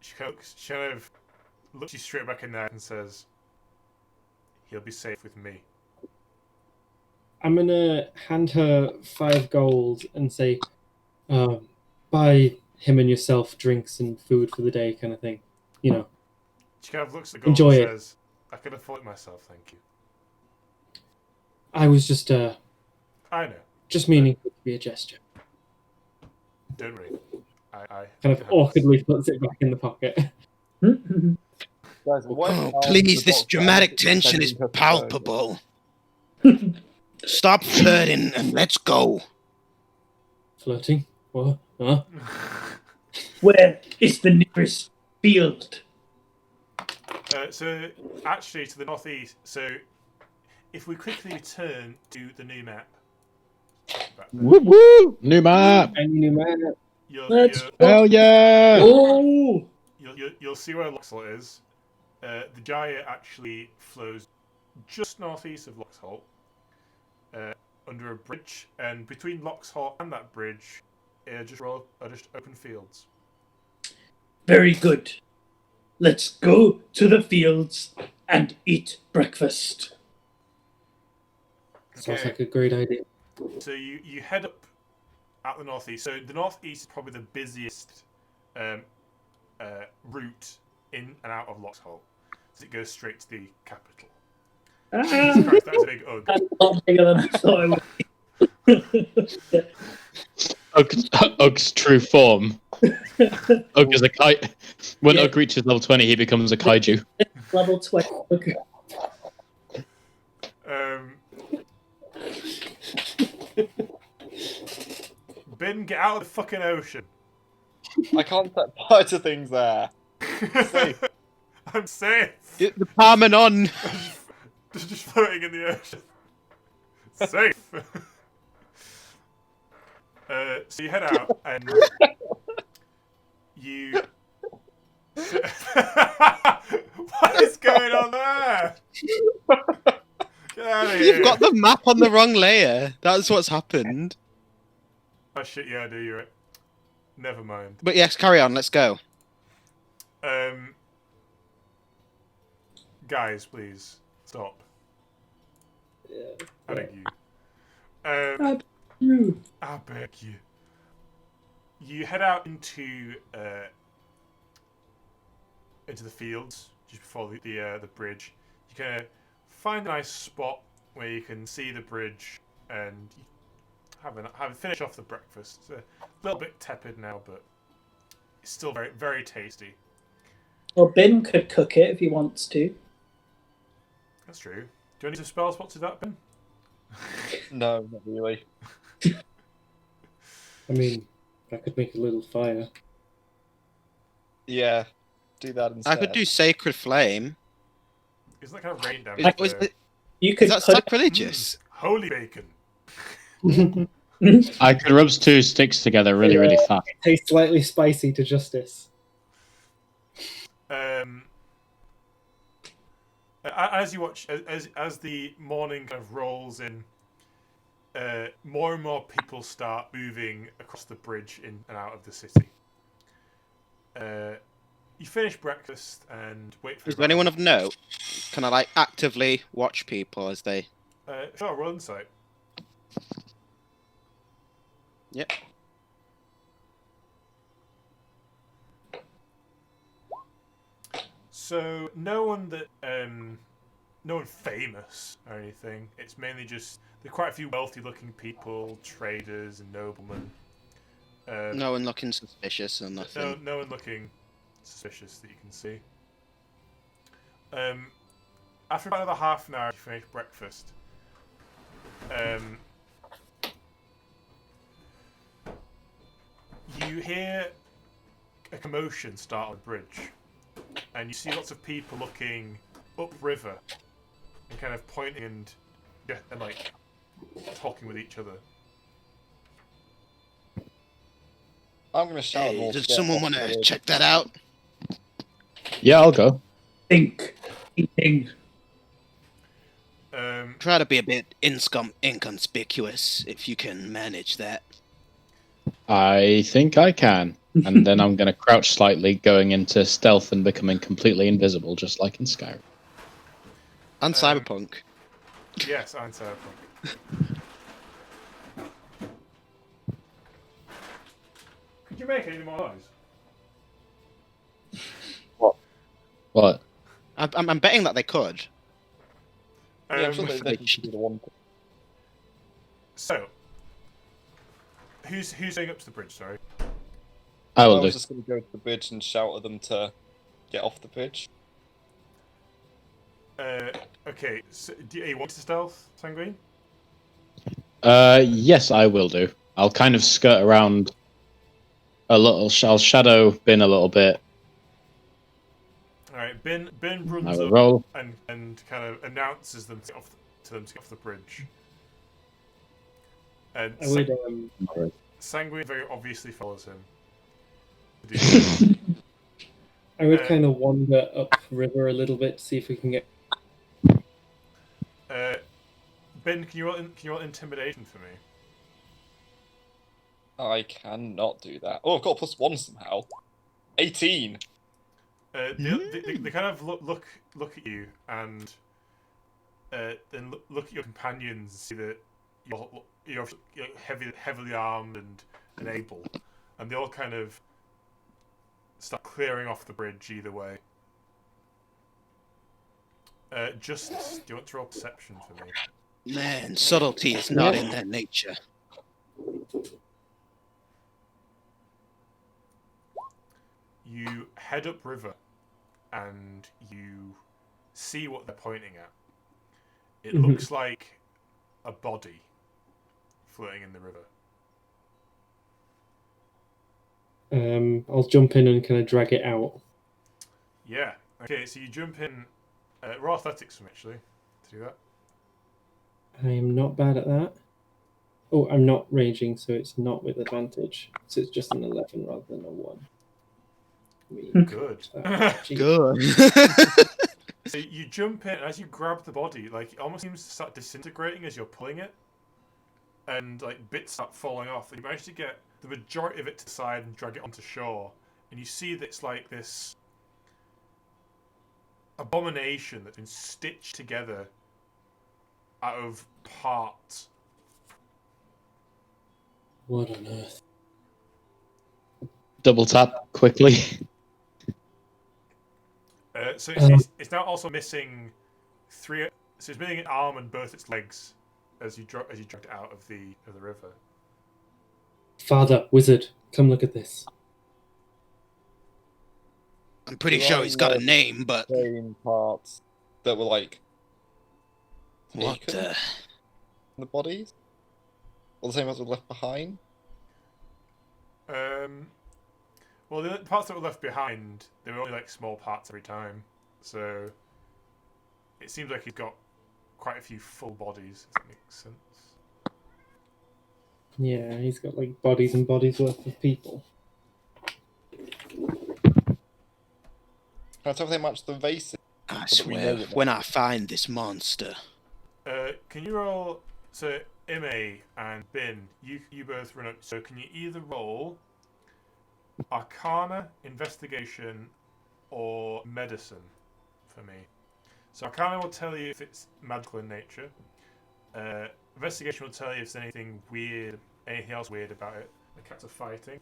She kind of looks you straight back in there and says, "He'll be safe with me." I'm gonna hand her 5 gold and say, buy him and yourself drinks and food for the day, kind of thing. You know. She kind of looks at the gold Enjoy and it. says, "I can afford it myself, thank you." I was just I know. just meaning for it to be a gesture. Don't worry. I Kind of awkwardly puts it back in the pocket. Guys, Oh, please, this dramatic tension is palpable. Stop flirting and let's go. Flirting? What? Huh? Where is the nearest field? So, actually, to the northeast. So, if we quickly return to the new map. Woo woo! New map! Any new man? Hell yeah! Oh! You'll see where Loxholt is. The Gyre actually flows just northeast of Loxholt, under a bridge, and between Loxholt and that bridge are just open fields. Very good. Let's go to the fields and eat breakfast. Sounds like a great idea. So you head up at the northeast. So the northeast is probably the busiest route in and out of Loxholt. So it goes straight to the capital. Jesus Christ, that was a big ugh. That's a lot bigger than I thought it would be. Ug's true form. Ug is a kite. When Yeah. Ug reaches level 20, he becomes a kaiju. Level 20. Okay. Bin, get out of the fucking ocean. I can't set fire to things there. Safe. I'm safe. The Parmenon. Just floating in the ocean. Safe. So you head out and you. What is going on there? Get out of here. You've got the map on the wrong layer. That's what's happened. Oh shit! Yeah, I do. You're right. Never mind. But yes, carry on. Let's go. Guys, please stop. Yeah. I beg you. I beg you. You head out into the fields just before the bridge. You kind of find a nice spot where you can see the bridge and have finish off the breakfast. It's a little bit tepid now, but it's still very, very tasty. Well, Bin could cook it if he wants to. That's true. Do you need some spell spots to that, Ben? No, not really. I mean, I could make a little fire. Yeah, do that instead. I could do Sacred Flame. Isn't that kind of rain damage? You could Is that put sacrilegious? Holy bacon. I could rub 2 sticks together really, really fast. Tastes slightly spicy to justice. As you watch, as the morning kind of rolls in, more and more people start moving across the bridge in and out of the city. You finish breakfast and wait for. Is there anyone of note? Can I like actively watch people as they? Sure, roll insight. Yep. So no one famous or anything. It's mainly just there are quite a few wealthy-looking people, traders and noblemen. No one looking suspicious or nothing. No one looking suspicious that you can see. After about another half an hour, you finish breakfast. You hear a commotion start on the bridge, and you see lots of people looking upriver and kind of pointing and like talking with each other. I'm gonna shout. them Hey, all does to get someone off want the to bridge. check that out? Yeah, I'll go. think. Try to be a bit inconspicuous if you can manage that. I think I can. And then I'm going to crouch slightly, going into stealth and becoming completely invisible, just like in Skyrim. And Cyberpunk. Yes, I'm Cyberpunk. Could you make any more noise? What? I'm betting that they could. Yeah, I'm sure they should do the one. So, who's going up to the bridge? Sorry. I I will was do. just gonna go to the bridge and shout at them to get off the bridge. Okay. So, do you want to stealth, Sanguine? Yes, I will do. I'll kind of skirt around a little. I'll shadow Bin a little bit. All right. Bin I runs will up roll. and kind of announces them to get off the bridge. And I would, Sanguine very obviously follows him. I would kind of wander up river a little bit to see if we can get. Ben, can you roll intimidation for me? I cannot do that. Oh, I've got +1 somehow. 18. They kind of look at you and then look at your companions and see that you're heavily armed and able, and they all kind of start clearing off the bridge either way. Justice, do you want to roll perception for me? Man, subtlety is not in their nature. You head upriver, and you see what they're pointing at. It looks like a body floating in the river. I'll jump in and kind of drag it out. Yeah. Okay, so you jump in. Roll athletics for me, actually, to do that. I am not bad at that. Oh, I'm not raging, so it's not with advantage. So it's just an 11 rather than a 1. Good. Good. So you jump in, and as you grab the body, like, it almost seems to start disintegrating as you're pulling it. And, like, bits start falling off. And you manage to get the majority of it to the side and drag it onto shore. And you see that it's like this abomination that's been stitched together out of parts. What on earth? Double tap quickly. So it's now also missing 3. So it's missing an arm and both its legs as you dragged it out of the river. Father, wizard, come look at this. I'm pretty sure he's got a name, but Same parts that were like what taken from the bodies, or the same as were left behind. Well, the parts that were left behind, they were only like small parts every time. So it seems like he's got quite a few full bodies, if that makes sense. Yeah, he's got like bodies and bodies worth of people. Can I tell if they match the vases? I so that we know swear, that when I find this monster. Can you roll? So Ime and Bin, you both run up. So can you either roll Arcana, Investigation, or Medicine for me? So Arcana will tell you if it's magical in nature. Investigation will tell you if there's anything else weird about it. The cats are fighting.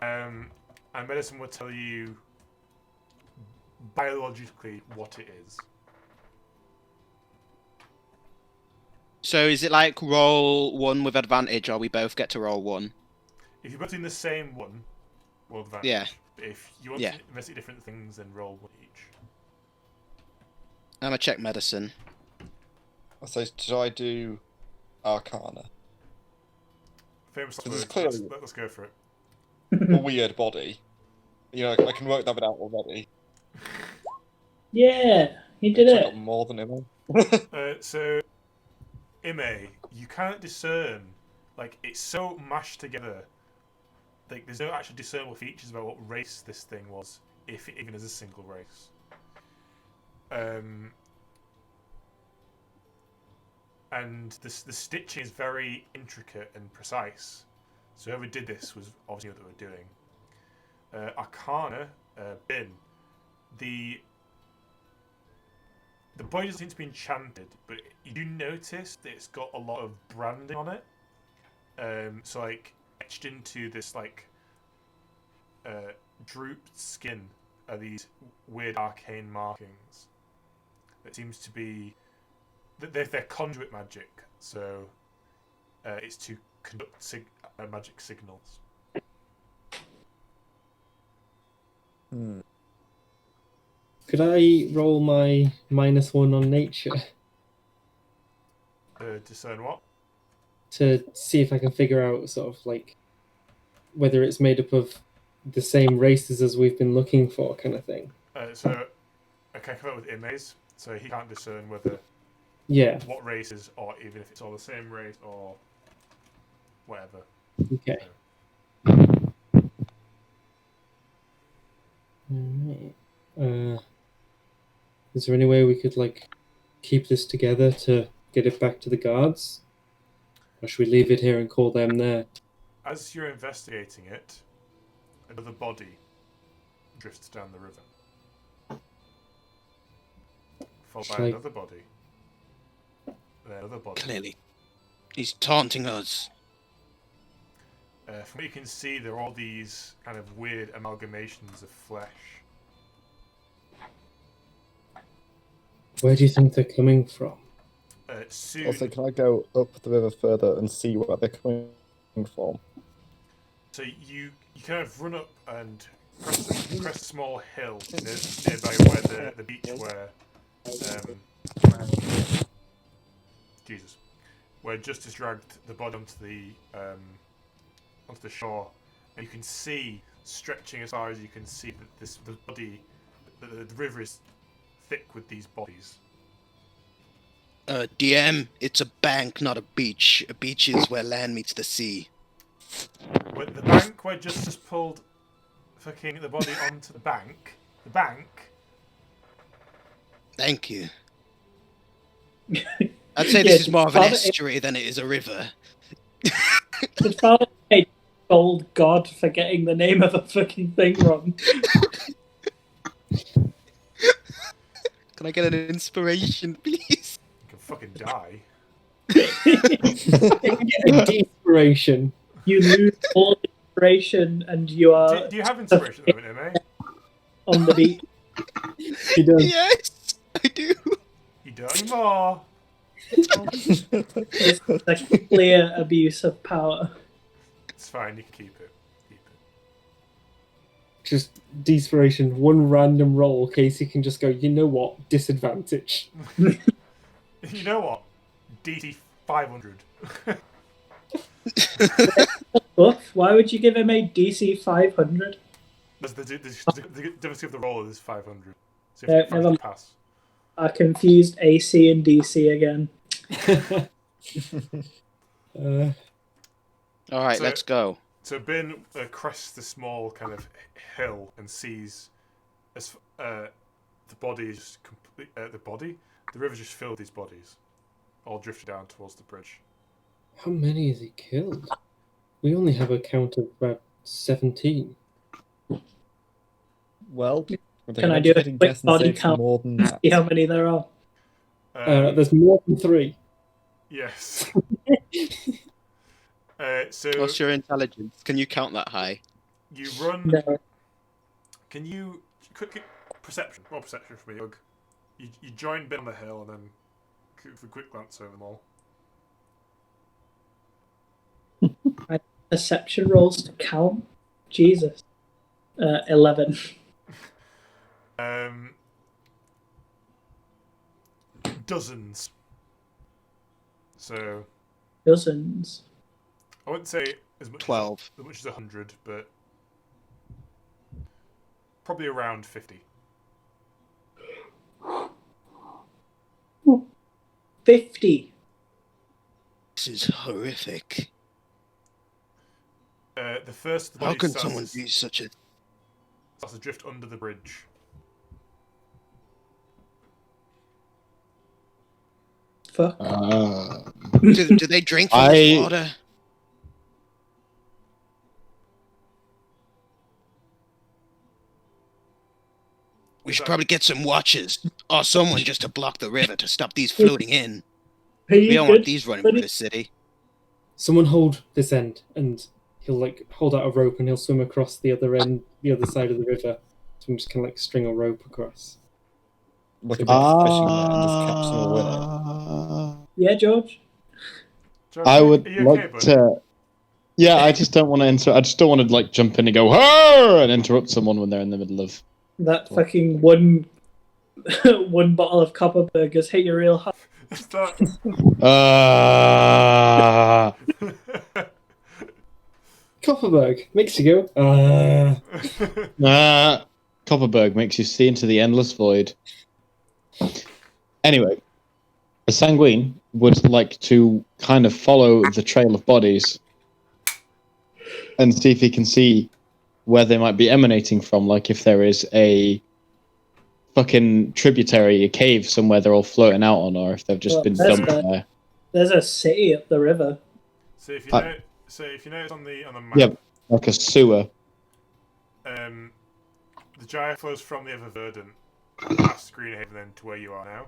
And Medicine will tell you biologically what it is. So is it like roll 1 with advantage, or we both get to roll 1? If you're both doing the same one, roll advantage. Yeah. If you want to investigate different things, then roll 1 each. I'm gonna check medicine. So should I do Arcana? Famous So this is words. clearly- Let's go for it. A weird body. You know, I can work that bit out already. Yeah, he did I it. got more than him. So, Ime, you can't discern. Like, it's so mashed together. Like, there's no actual discernible features about what race this thing was, if it even is a single race. And the stitching is very intricate and precise. So whoever did this was obviously what they were doing. Arcana, Bin, the body doesn't seem to be enchanted, but you do notice that it's got a lot of branding on it. So like etched into this like drooped skin are these weird arcane markings. That seems to be they're conduit magic, so it's to conduct magic signals. Could I roll my -1 on nature Discern what? to see if I can figure out sort of like whether it's made up of the same races as we've been looking for, kind of thing? So I can come up with Imes, so he can't discern whether what races, or even if it's all the same race or whatever. Okay. Alright. Is there any way we could like keep this together to get it back to the guards? Or should we leave it here and call them there? As you're investigating it, another body drifts down the river. Followed by another body. And another body. Clearly. He's taunting us. From what you can see, there are all these kind of weird amalgamations of flesh. Where do you think they're coming from? Soon, Also, can I go up the river further and see where they're coming from? so you kind of run up and crest a small hill nearby where the beach where Jesus, where Justice dragged the body onto the shore, and you can see stretching as far as you can see that the river is thick with these bodies. DM, it's a bank, not a beach. A beach is where land meets the sea. Where the bank where Justice pulled fucking the body onto the bank. The bank. Thank you. I'd say this is more of an estuary than it is a river. Did Father a gold god for getting the name of a fucking thing wrong? Can I get an inspiration, please? You can fucking die. Inspiration. You lose all inspiration and you are Do you have inspiration at the minute, MA? on the beach. He does. Yes, I do. You don't anymore. It's a clear abuse of power. It's fine, you can keep it. Just desperation, one random roll, Casey can just go, you know what, disadvantage. You know what? DT 500. Buff, why would you give him a DC 500? The difference of the roll is 500. So if Never you pass. I confused AC and DC again. All right, So- let's go. So Ben crests the small kind of hill and sees as the body is just complete. The river just filled these bodies, all drifted down towards the bridge. How many has he killed? We only have a count of about 17. Well, Can I do a quick body count? More than that. See how many there are. There's more than 3. Yes. So What's your intelligence? Can you count that high? you run. No. Can you quick perception? More perception for me, Ugg. You join Ben on the hill and then for a quick glance over them all. Perception rolls to count? Jesus. 11. Dozens. So Dozens. I wouldn't say as much 12. as 100, but probably around 50. 50. This is horrific. The first of the How bodies can starts someone be such a... to drift under the bridge. Fuck. Do they drink from this water? We should probably get some watches or someone just to block the river to stop these floating in. We don't want these running through the city. Someone hold this end, and he'll hold out a rope, and he'll swim across the other end, the other side of the river. Someone just can string a rope across. Like a big fishing net and just catch them all in it. Yeah, George? George, I would are you like okay, bud? to. Yeah, I just don't want to I just don't want to jump in and go "Arr!" and interrupt someone when they're in the middle of. That fucking one bottle of copper burgers hit you real hard. Is that... Copperberg makes you go, Copperberg makes you see into the endless void. Anyway, a sanguine would like to kind of follow the trail of bodies and see if he can see where they might be emanating from, like if there is a fucking tributary, a cave somewhere they're all floating out on, or if they've just been dumped there. There's a city up the river. So if you notice on the map, Yeah, like a sewer. the gyre flows from the Ever Verdant past Greenhaven then to where you are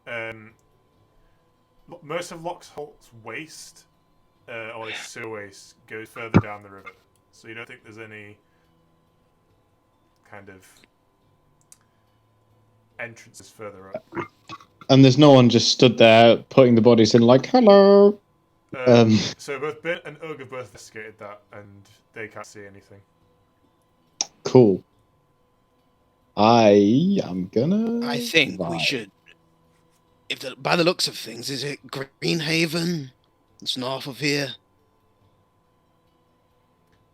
now. Most of Loxholt's waste, or its sewer waste, goes further down the river. So you don't think there's any kind of entrances further up. And there's no one just stood there putting the bodies in like, hello. So both Bit and Ugg have both investigated that, and they can't see anything. Cool. I am gonna. I think we vibe. should. By the looks of things, is it Greenhaven? It's north of here.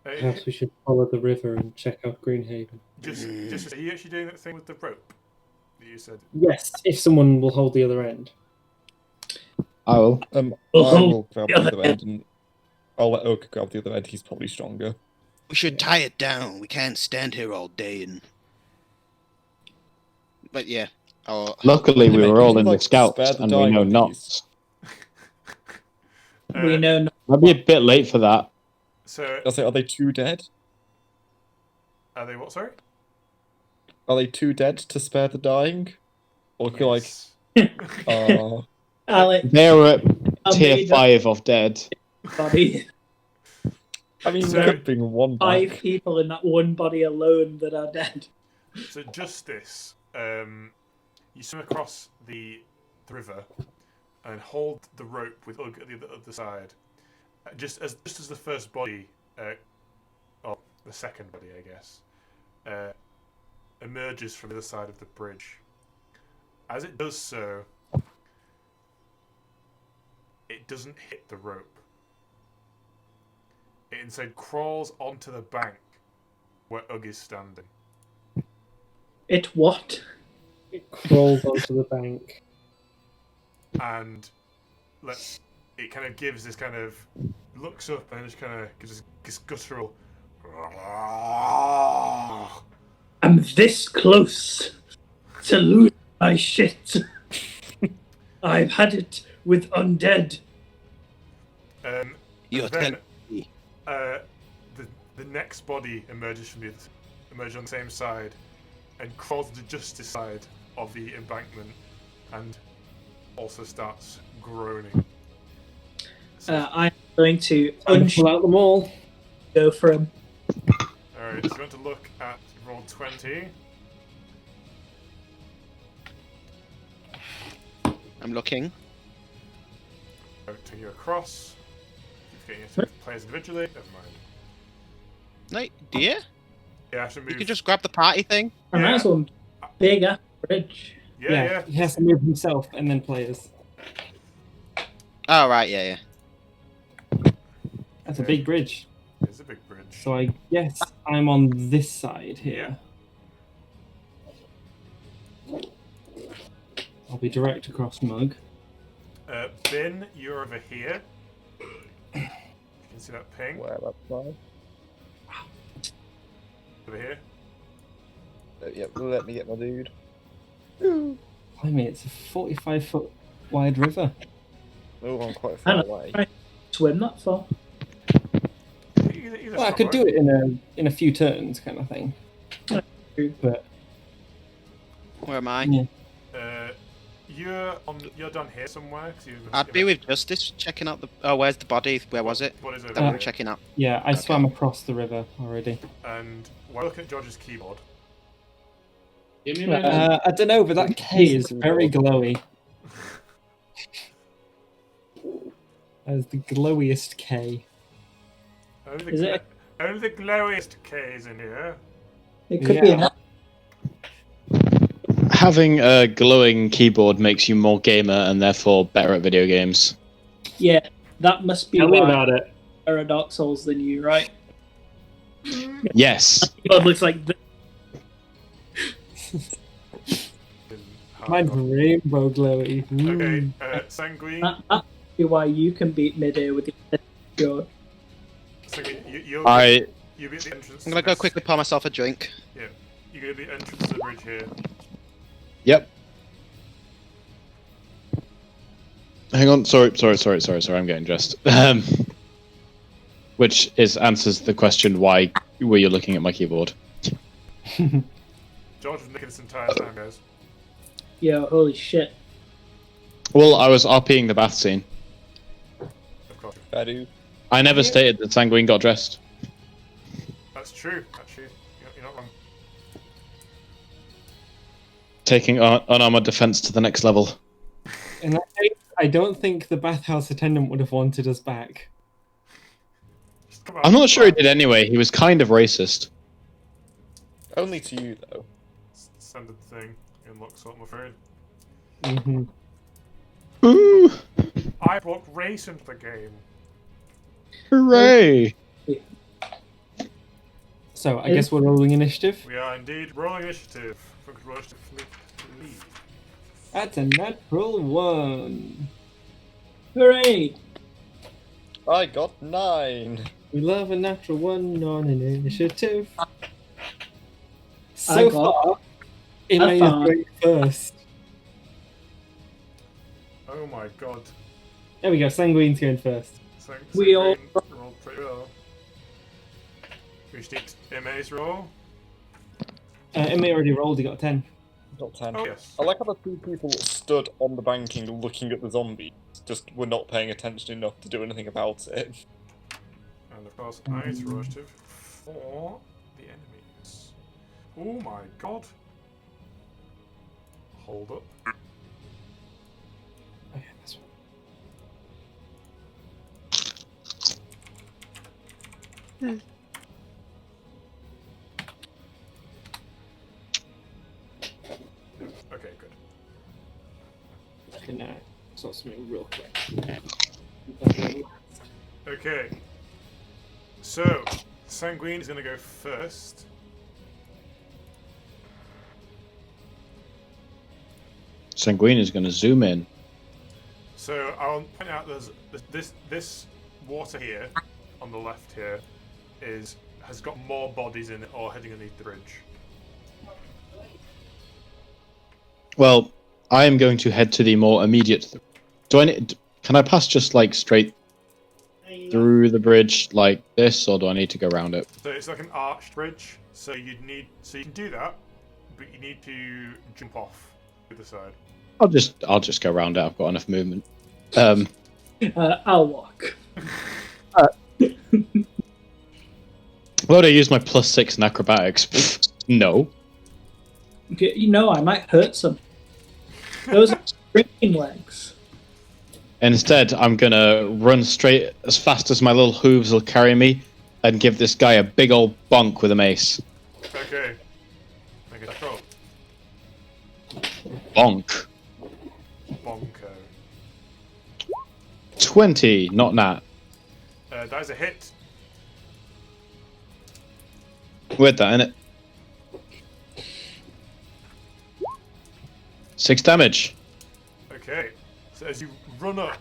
Perhaps we should follow the river and check out Greenhaven. Just, are you actually doing that thing with the rope that you said? Yes, if someone will hold the other end. I will. I will grab the other end and I'll let Oak grab the other end. He's probably stronger. We should tie it down. We can't stand here all day and. But yeah. Luckily, we Mate, were would all you in like the to spare scouts, the and we dying know of these? knots. We know. Might be a bit late for that. So, I'll say, are they two dead? are they what? Sorry. Are they too dead to spare the dying? Or could Yes. Alex, They were at I tier made 5 of dead. body. I mean, So- there could bring one Five back. people in that one body alone that are dead. So Justice, you swim across the river and hold the rope with Ugg at the other side. Just as the first body, or the second body, I guess, emerges from the other side of the bridge. As it does so, it doesn't hit the rope. It instead crawls onto the bank where Ugg is standing. It what? It crawls onto the bank. And it kind of gives this kind of looks up and just kind of gives this guttural. I'm this close to lose my shit. I've had it with undead. You're then, me. the next body emerges on the same side and crawls to the Justice side of the embankment and also starts groaning. I'm going to Pull out them all. go for him. Alright, so we're going to look at roll 20. I'm looking. To you across. Keep getting your players individually. Never mind. Like, dear? Yeah, I have to move. You can just grab the party thing. I might as well big ass bridge. Yeah. He has to move himself and then players. Oh, right, yeah. That's a big bridge. It's a big bridge. So I guess I'm on this side here. I'll be direct across Mug. Bin, you're over here. You can see that ping Where that's fine. over here. Yeah, let me get my dude. I mean, it's a 45-foot wide river. Oh, I'm quite I far know. away. Right. Swim that far. Either Well, I could do it in a few turns, kind of thing. But Where am I? yeah. You're down here somewhere. I'd be with Justice, checking out the... Oh, where's the body? Where was it? What is over That we were here? checking out. Yeah, I swam across the river already. And while looking at George's keyboard, I don't know, but that K is very glowy. As the glowiest K. Is it? Only the glowiest K's in here. It could be Yeah. enough. Having a glowing keyboard makes you more gamer and therefore better at video games. Yeah, that must be Tell me why about it. there are Dark Souls than you, right? Yes. It looks like this. Mine's rainbow glowy. Okay, Sanguine. That must be why you can beat midair with your Sanguine, you'll be at the entrance. I'm gonna go quickly pour myself a drink. Yeah, you're gonna be at the entrance to the bridge here. Yep. Hang on, sorry, I'm getting dressed. Which answers the question, why were you looking at my keyboard? George was nicking this entire time, guys. Yo, holy shit. Well, I was RPing the bath scene. Of course. Badu. I never stated that Sanguine got dressed. That's true, actually. You're not wrong. Taking unarmored defense to the next level. In that case, I don't think the bathhouse attendant would have wanted us back. Just come on. I'm not sure he did anyway. He was kind of racist. Only to you, though. Standard thing in Luxor, I'm afraid. Mm-hmm. Ooh, I brought race into the game. hooray! So I guess we're rolling initiative. We are indeed rolling initiative. If I could roll initiative, please. That's a natural 1. Hooray! I got 9. We love a natural 1 on an initiative. I So got far, Ime is five. going first. Oh my god. There we go. Sanguine's going first. We all- rolled pretty well. We should take MA's roll. Ime already rolled. He got a 10. Got 10. Oh, yes. I like how the 2 people stood on the banking looking at the zombies, just were not paying attention enough to do anything about it. And of course, I need to roll initiative for the enemies. Oh my god. Hold up. Okay, that's one. Okay, good. I can sort something real quick. Okay. So, Sanguine is going to go first. Sanguine is going to zoom in. So I'll point out there's this water here on the left here has got more bodies in it or heading underneath the bridge. Well, I am going to head to the more immediate. Can I pass just like straight through the bridge like this, or do I need to go around it? So it's like an arched bridge. So you can do that, but you need to jump off to the side. I'll just go around it. I've got enough movement. I'll walk. Would I use my +6 in acrobatics? Pfft, no. Okay, you know, I might hurt some. Those are sprinting legs. Instead, I'm gonna run straight as fast as my little hooves will carry me, and give this guy a big old bonk with a mace. Okay. Okay, that's roll. Bonk. Bonko. 20, not nat. That is a hit. With that in it. 6 damage. Okay. So as you run up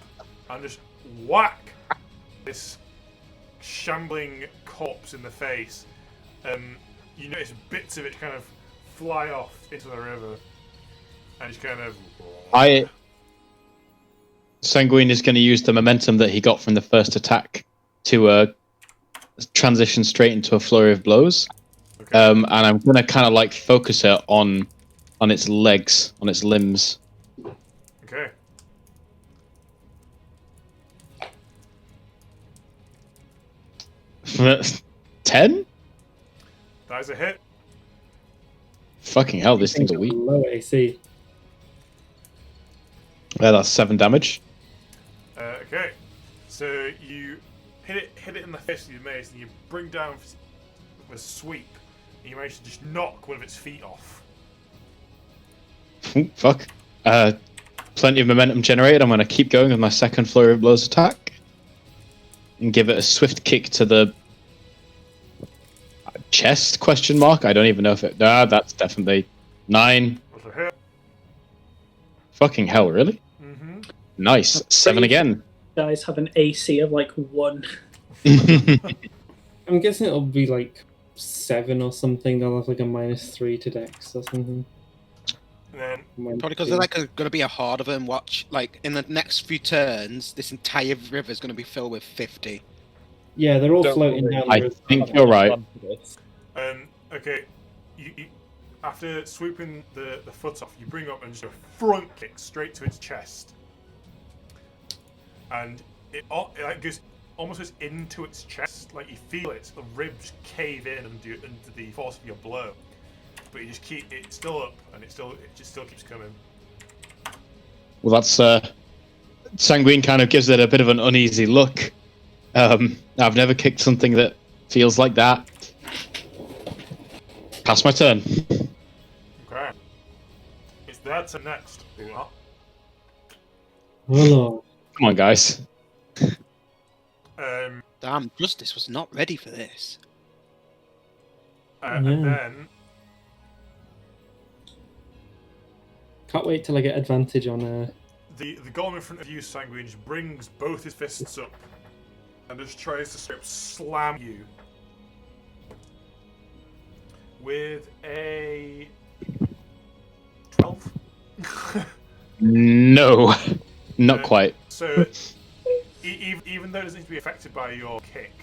and just whack this shambling corpse in the face, you notice bits of it kind of fly off into the river, and just kind of. Sanguine is going to use the momentum that he got from the first attack to transition straight into a flurry of blows. Okay. And I'm going to kind of like focus it on its legs, on its limbs. Okay. $10? That is a hit. Fucking hell, this thing's a Got weak. low AC. Yeah, that's 7 damage. Okay. So you hit it in the face with your mace, and you bring down with a sweep, and you manage to just knock one of its feet off. Ooh, fuck. Plenty of momentum generated. I'm going to keep going with my second flurry of blows attack. And give it a swift kick to the chest, question mark? I don't even know if it... that's definitely 9. That's a hit. Fucking hell, really? Mm-hmm. Nice. 7 again. Guys have an AC of like 1. I'm guessing it'll be like 7 or something. They'll have like a -3 to Dex or something. And then Probably because there's like going to be a horde of them. Watch, like in the next few turns, this entire river is going to be filled with 50. Yeah, they're all Don't floating worry. down. I the think you're right. okay, you after swooping the foot off, you bring up and just a front kick straight to its chest, and it like goes almost goes into its chest. Like you feel it, the ribs cave in under the force of your blow, but you just keep it still up, and it just still keeps coming. Well, that's... Sanguine kind of gives it a bit of an uneasy look. I've never kicked something that feels like that. Pass my turn. Okay. It's their turn next. Well, Hello. Come on, guys. Damn, Justice was not ready for this. And Yeah. then Can't wait till I get advantage on the golem in front of you, Sanguine, just brings both his fists up and just tries to straight up slam you with a 12. No, not quite. So, even though it doesn't need to be affected by your kick,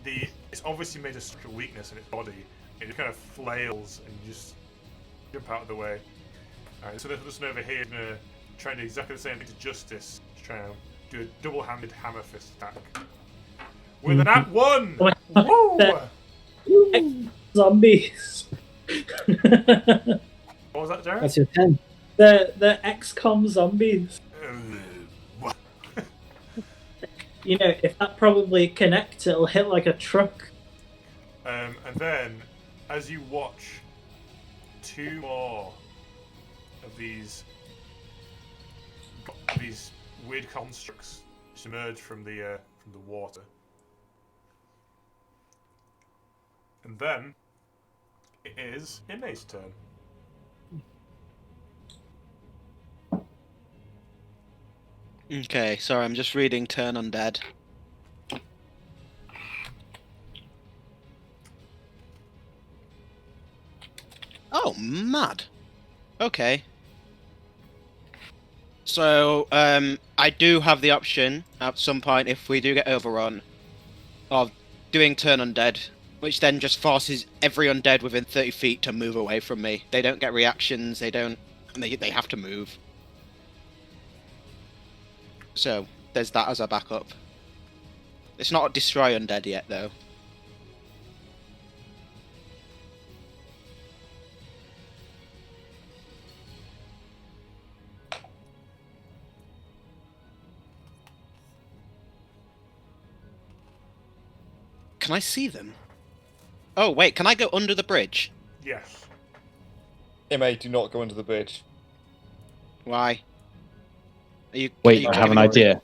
it's obviously made a structural weakness in its body. It just kind of flails and you just jump out of the way. Alright, so this person over here is going to try and do exactly the same thing to Justice. Just try and do a double-handed hammer fist attack. With an at 1! Woo! Zombies. What was that, Jared? that's your 10. The XCOM zombies. What? You know, if that probably connects, it'll hit like a truck. And then, as you watch 2 more of these weird constructs just emerge from the water, and then it is Ime's turn. Okay, sorry, I'm just reading Turn Undead. Oh, mad. Okay. So, I do have the option at some point, if we do get overrun, of doing Turn Undead, which then just forces every undead within 30 feet to move away from me. They don't get reactions, they have to move. So, there's that as a backup. It's not Destroy Undead yet, though. Can I see them? Oh, wait, can I go under the bridge? Yes. Ime, do not go under the bridge. Why? Wait, I have an idea.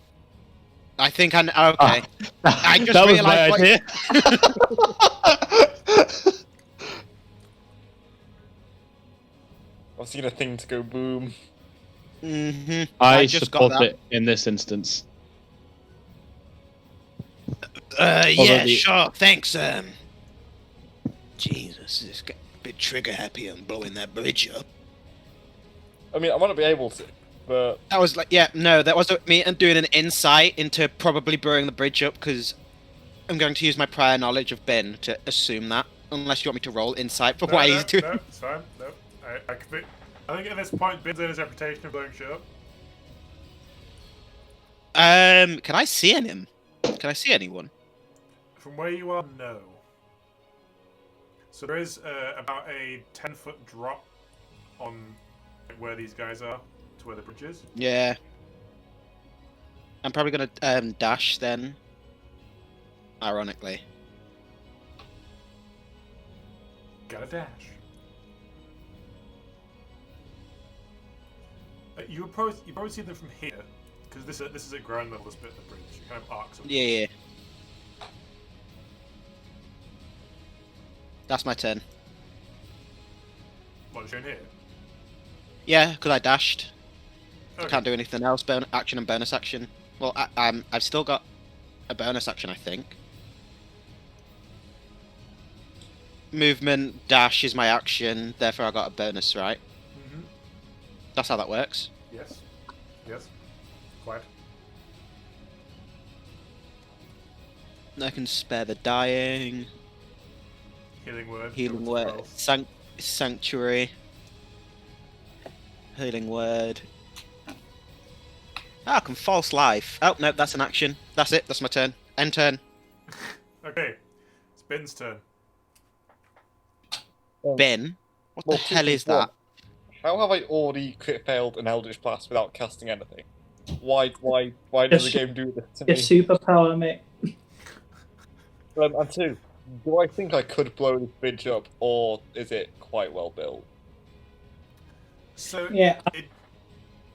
I think I know. Okay. I just That was my realised idea. I've seen a thing to go boom. Mm-hmm. I just got support that. it in this instance. Yeah, the- sure. Thanks. Jesus, this got a bit trigger happy on blowing that bridge up. I mean, I want to be able to, but That was like, yeah, no, that was me and doing an insight into probably blowing the bridge up because I'm going to use my prior knowledge of Ben to assume that. Unless you want me to roll insight for why he's doing. No, it's fine. No, I think at this point, Ben's in his reputation of blowing shit up. Can I see him? Can I see anyone? From where you are, no. So there is about a 10-foot drop on where these guys are to where the bridge is. Yeah. I'm probably gonna dash then. Ironically. Got a dash. You probably see them from here, because this is at ground level. This bit of the bridge, it kind of arcs up. Yeah. That's my turn. What, shown here? Yeah, because I dashed. I Okay. can't do anything else. Action and bonus action. Well, I've still got a bonus action, I think. Movement, dash is my action, therefore I got a bonus, right? Mm-hmm. That's how that works. Yes. Yes. Quite. I can spare the dying. Healing word. Healing double word. spells. Sanctuary. Healing word. Ah, I can false life. Oh, no, that's an action. That's it, that's my turn. End turn. Okay. It's Ben's turn. Ben? What well, the two hell things. is that? One, how have I already crit failed an Eldritch Blast without casting anything? Why does the Yes. game do this to Your me? superpower, mate. And two, Do I think I could blow this bridge up, or is it quite well built? So Yeah. it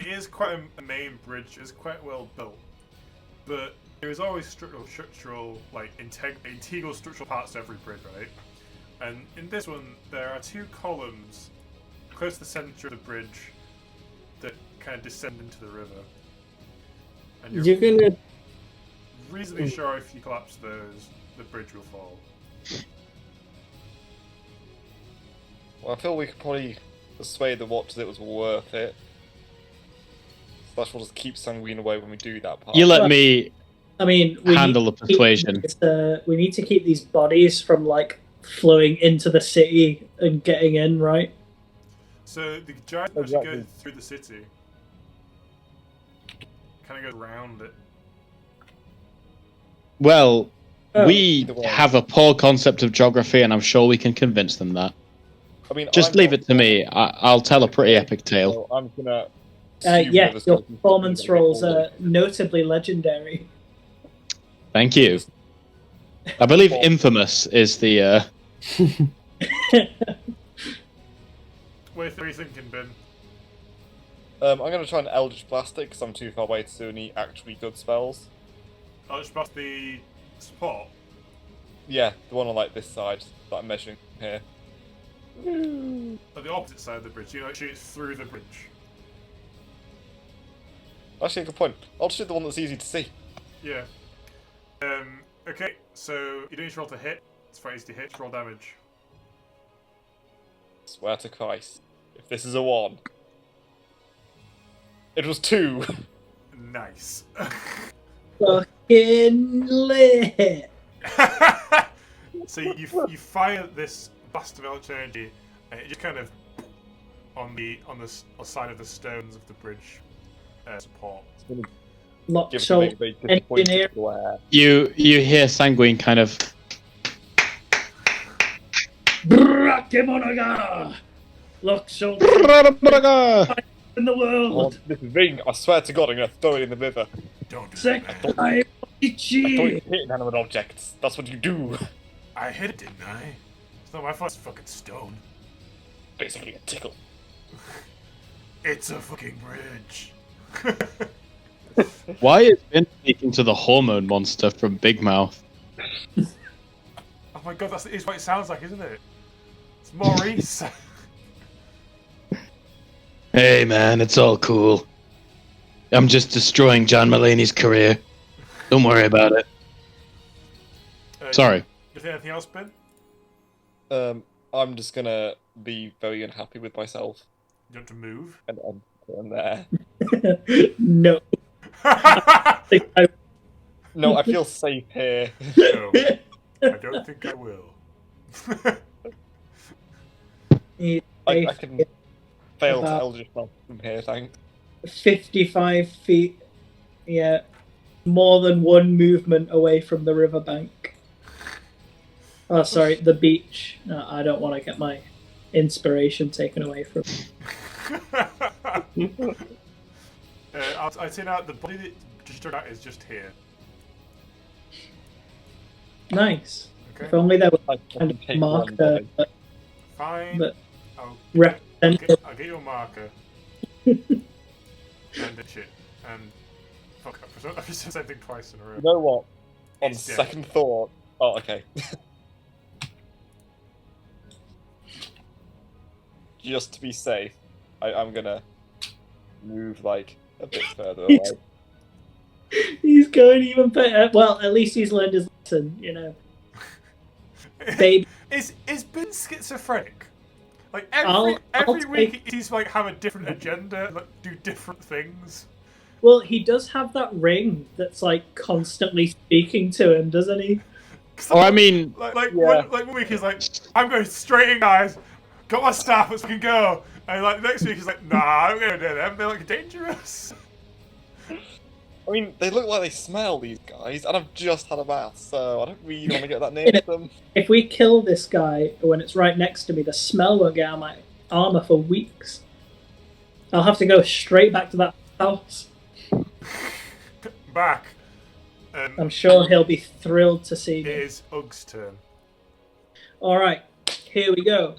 is quite a main bridge. It's quite well built, but there is always structural like integral structural parts to every bridge, right? And in this one, there are two columns close to the center of the bridge that kind of descend into the river. And You're gonna. reasonably sure if you collapse those, the bridge will fall. Well, I feel we could probably persuade the Watchers it was worth it. Slash, we'll just keep Sanguine away when we do that part. You let me I mean, handle the persuasion. We need to keep these bodies from like flowing into the city and getting in, right? So the giant actually goes through the city. Kind of goes around it. Well, Oh. we have a poor concept of geography, and I'm sure we can convince them that. I mean, Just leave it to me. I'll tell a pretty epic tale. So I'm gonna. Yeah, your performance rolls are notably legendary. Thank you. I believe infamous is the. What are you thinking, Ben? I'm gonna try and Eldritch Blast it because I'm too far away to do any actually good spells. I'll just pass the support. Yeah, the one on like this side that I'm measuring here. On the opposite side of the bridge, you know, it shoots through the bridge. Actually, a good point. I'll shoot the one that's easy to see. Yeah. Okay, so you don't need to roll to hit. It's very easy to hit. Just roll damage. Swear to Christ, if this is a 1, it was 2. Nice. Fucking lit. So you fire this blast of electric energy, and it just kind of on the side of the stones of the bridge support. Lock Give it a so big, big disappointed engineer. glare. You hear Sanguine kind of. Brakemonaga! Lock so in the Oh, world. this ring, I swear to God, I'm gonna throw it in the river. Don't do Second that. I thought you hit inanimate objects. That's what you do. I hit it, didn't I? It's not my fault. It's fucking stone. Basically a tickle. It's a fucking bridge. Why is Ben speaking to the hormone monster from Big Mouth? Oh my god, that is what it sounds like, isn't it? It's Maurice. Hey man, it's all cool. I'm just destroying John Mulaney's career. Don't worry about it. Sorry. You think anything else, Ben? I'm just gonna be very unhappy with myself. You want to move? And turn there. No. No, I feel safe here. No, I don't think I will. I can fail to About- Eldritch Blast from here, thanks. 55 feet. Yeah. More than one movement away from the riverbank. Oh, sorry, the beach. No, I don't want to get my inspiration taken away from me. I'd say now the body that just turned out is just here. Nice. Okay. If only there was I kind of take marker one that Fine. But- I'll represented. I'll get you a marker. And it shit. And fuck up. I've just said the same thing twice in a row. You know what? On It's dead. second thought. Oh, okay. Just to be safe, I'm gonna move like a bit further away. He's going even better. Well, at least he's learned his lesson, you know. Baby. Is Ben schizophrenic? Like I'll every week take- he's like have a different agenda, like do different things. Well, he does have that ring that's like constantly speaking to him, doesn't he? Or I mean, Like Yeah. one week he's like, I'm going straight in, guys. Got my staff, let's fucking go. And like next week he's like, nah, I'm gonna do them. They're like dangerous. I mean, they look like they smell, these guys, and I've just had a bath, so I don't really want to get that near them. If we kill this guy when it's right next to me, the smell won't get out of my armor for weeks. I'll have to go straight back to that house. Back. I'm sure he'll be thrilled to see It me. is Ug's turn. All right, here we go.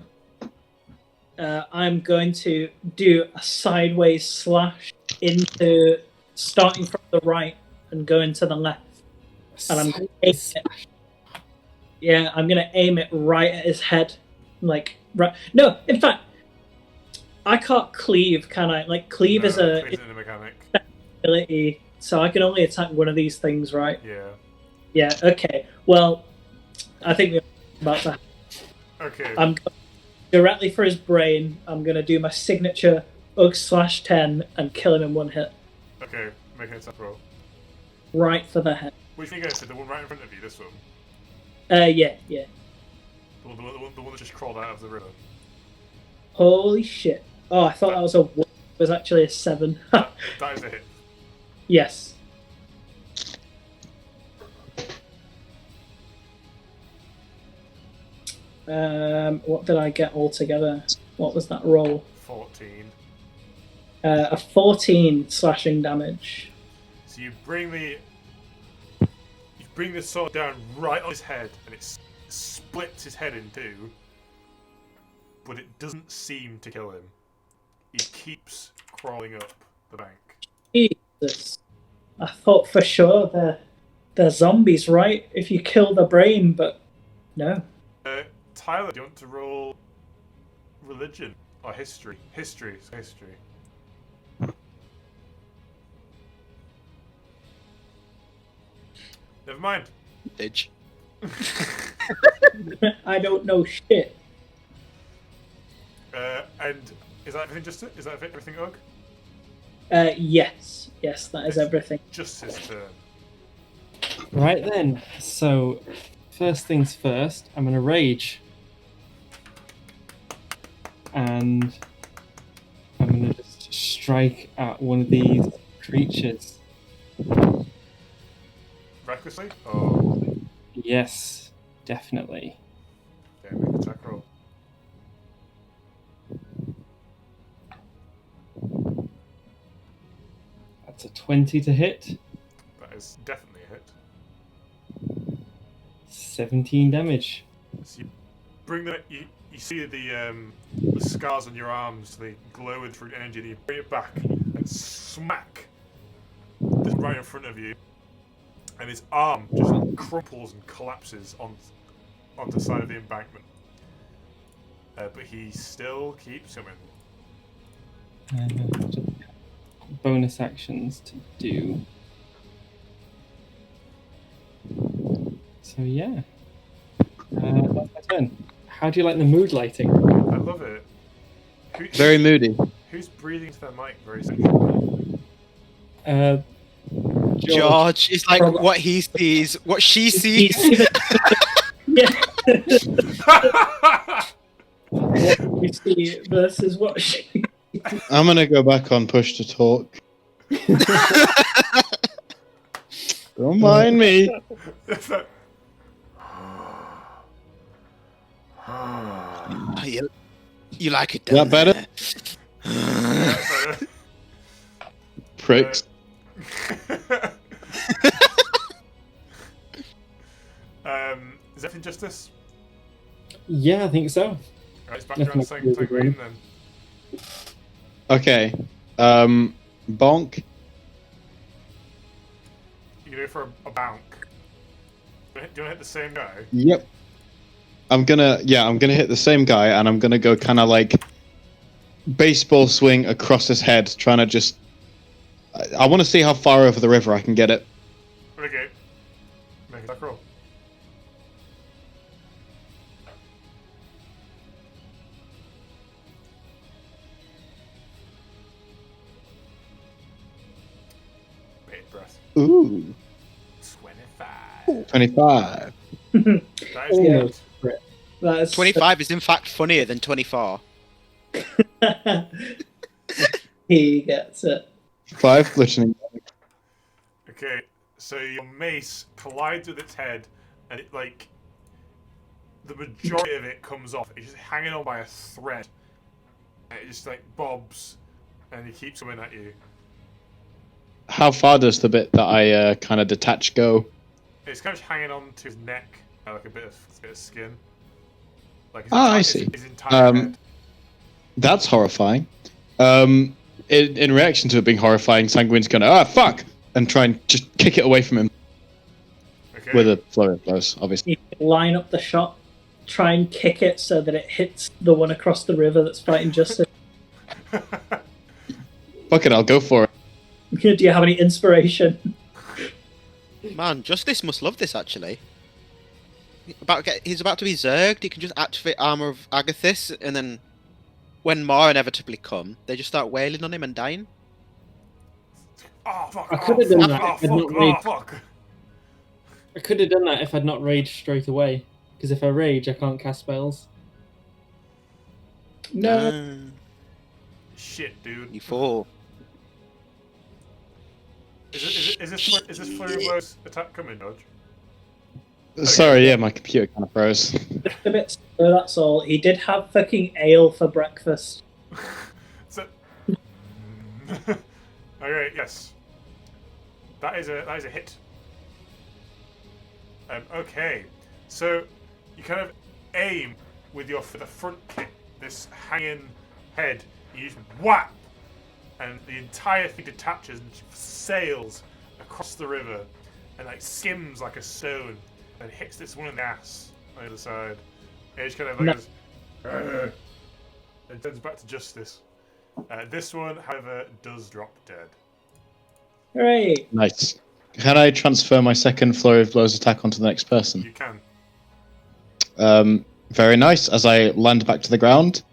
I'm going to do a sideways slash into starting from the right and going to the left. And I'm gonna aim it. Yeah, I'm gonna aim it right at his head, like right. No, in fact, I can't cleave, can I? Like cleave is a Cleave's in the mechanic. ability, so I can only attack one of these things, right? Yeah. Yeah. Okay. Well, I think we're about to. Okay. I'm going directly for his brain. I'm gonna do my signature Ugg/10 and kill him in one hit, Okay, make an attack roll. right for the head. Which one are you going to? The one right in front of you, this one? Yeah. The one that just crawled out of the river. Holy shit! Oh, I thought that was a 1. It was actually a 7. That is a hit. Yes. What did I get altogether? What was that roll? 14. A 14 slashing damage. So you bring the sword down right on his head, and it splits his head in two. But it doesn't seem to kill him. He keeps crawling up the bank. Jesus. I thought for sure they're zombies, right? If you kill the brain, but no. Tyler, do you want to roll religion or history? History. Never mind. Bitch. I don't know shit. And is that everything? Is that everything, Ugg? Yes, that is everything. Just his turn. Right then. So, first things first, I'm gonna rage, and I'm gonna just strike at one of these creatures. Recklessly? Or Yes, definitely. okay, make an attack roll. That's a 20 to hit. That is definitely a hit. 17 damage. So you bring that. You see the scars on your arms. They glow with through energy. And you bring it back and smack this right in front of you, and his arm just crumples and collapses onto the side of the embankment. But he still keeps coming. Bonus actions to do. So yeah, that's my turn. How do you like the mood lighting? I love it. Very moody. Who's breathing into their mic very sexually? George is like what he sees, what she sees. Yeah. What you see versus what she. I'm gonna go back on push to talk. Don't mind me. You like it, Is that better? Pricks. Is that injustice? Yeah, I think so. Alright, it's back around sanguine then. Okay. Bonk. You can go for a bonk. Do you want to hit the same guy? Yep. I'm gonna hit the same guy, and I'm gonna go kind of like baseball swing across his head, trying to just. I want to see how far over the river I can get it. Okay. Make a attack roll. Wait, breath. Ooh. 25. 25. That is Almost. good. That is 25 is in fact funnier than 24. He gets it. 5 bludgeoning. Okay, so your mace collides with its head, and it like the majority of it comes off. It's just hanging on by a thread. And it just like bobs, and he keeps coming at you. How far does the bit that I kind of detach go? It's kind of hanging on to his neck, like a bit of skin. Like I see. his entire head. That's horrifying. In reaction to it being horrifying, Sanguine's gonna fuck and try and just kick it away from him Okay. with a flurry of blows, obviously. You line up the shot, try and kick it so that it hits the one across the river that's fighting Justice. Fuck it, I'll go for it. Do you have any inspiration? Man, Justice must love this actually. He's about to be zerged. He can just activate Armor of Agathis, and then when Mar inevitably come, they just start wailing on him and dying. Oh fuck! I could have done that Oh if I'd not fuck! Oh raged. fuck! I could have done that if I'd not raged straight away. Because if I rage, I can't cast spells. No. Shit, dude. You fall. Is this flurry of blows attack coming, Dodge? Sorry, yeah, my computer kind of froze. Just a bit slow, that's all. He did have fucking ale for breakfast. So, okay, yes, that is a hit. Okay, so you kind of aim with the front kick, this hanging head. You just whap, and the entire thing detaches and sails across the river, and like skims like a stone, and hits this one in the ass on the other side. And it just kind of like goes, "Argh," and turns back to Justice. This one, however, does drop dead. Hooray! Nice. Can I transfer my second flurry of blows attack onto the next person? You can. Very nice. As I land back to the ground,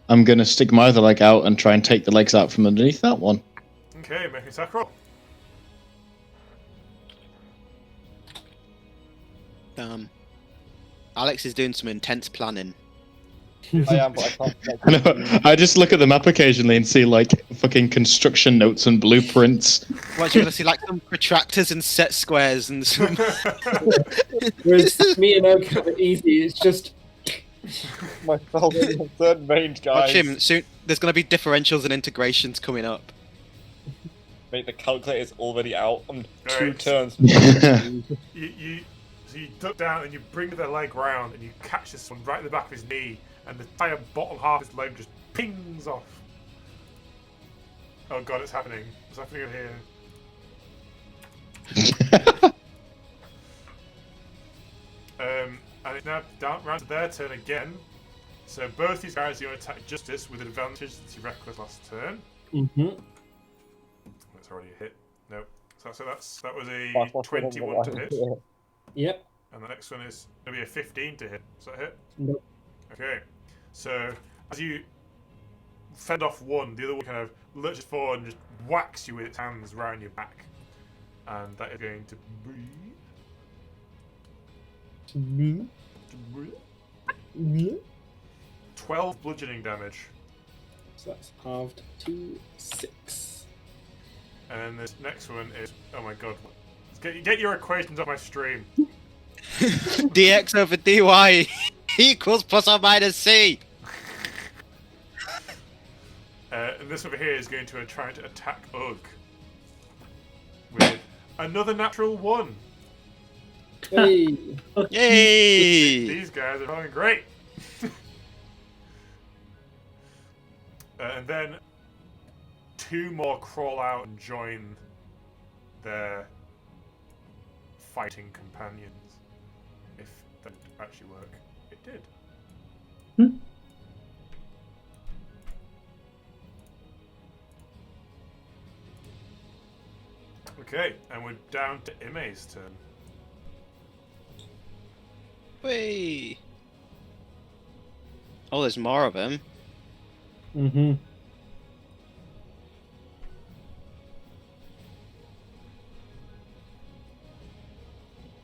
I'm going to stick my other leg out and try and take the legs out from underneath that one. Okay, make an attack roll. Alex is doing some intense planning. I am, but I can't. I know. I just look at the map occasionally and see like fucking construction notes and blueprints. What, you're gonna see like some protractors and set squares and some. Whereas me and Oak have it easy. It's just My third range, guys. Watch him. Soon, there's gonna be differentials and integrations coming up. Mate, the calculator's already out on two Alright. turns. So you duck down and you bring the leg round and you catch this one right in the back of his knee, and the entire bottom half of his leg just pings off. Oh god, it's happening. What's happening over here? And it's now down round to their turn again. So both these guys are going to attack Justice with an advantage since he reckless last turn. That's already a hit. Nope. So that was a 21 to hit. Yep. And the next one is going to be a 15 to hit. Is that a hit? Nope. Okay. So as you fend off one, the other one kind of lurches forward and just whacks you with its hands round your back. And that is going to be 12 bludgeoning damage. So that's halved to 6. And then this next one is, oh my god, get your equations off my stream. dx over dy equals plus or minus c. And this over here is going to try to attack Ugg with another natural 1. Hey. Yay! These guys are going great. And then 2 more crawl out and join their fighting companions. If that would actually work. It did. Okay, and we're down to Ime's turn. Whee! Oh, there's more of them.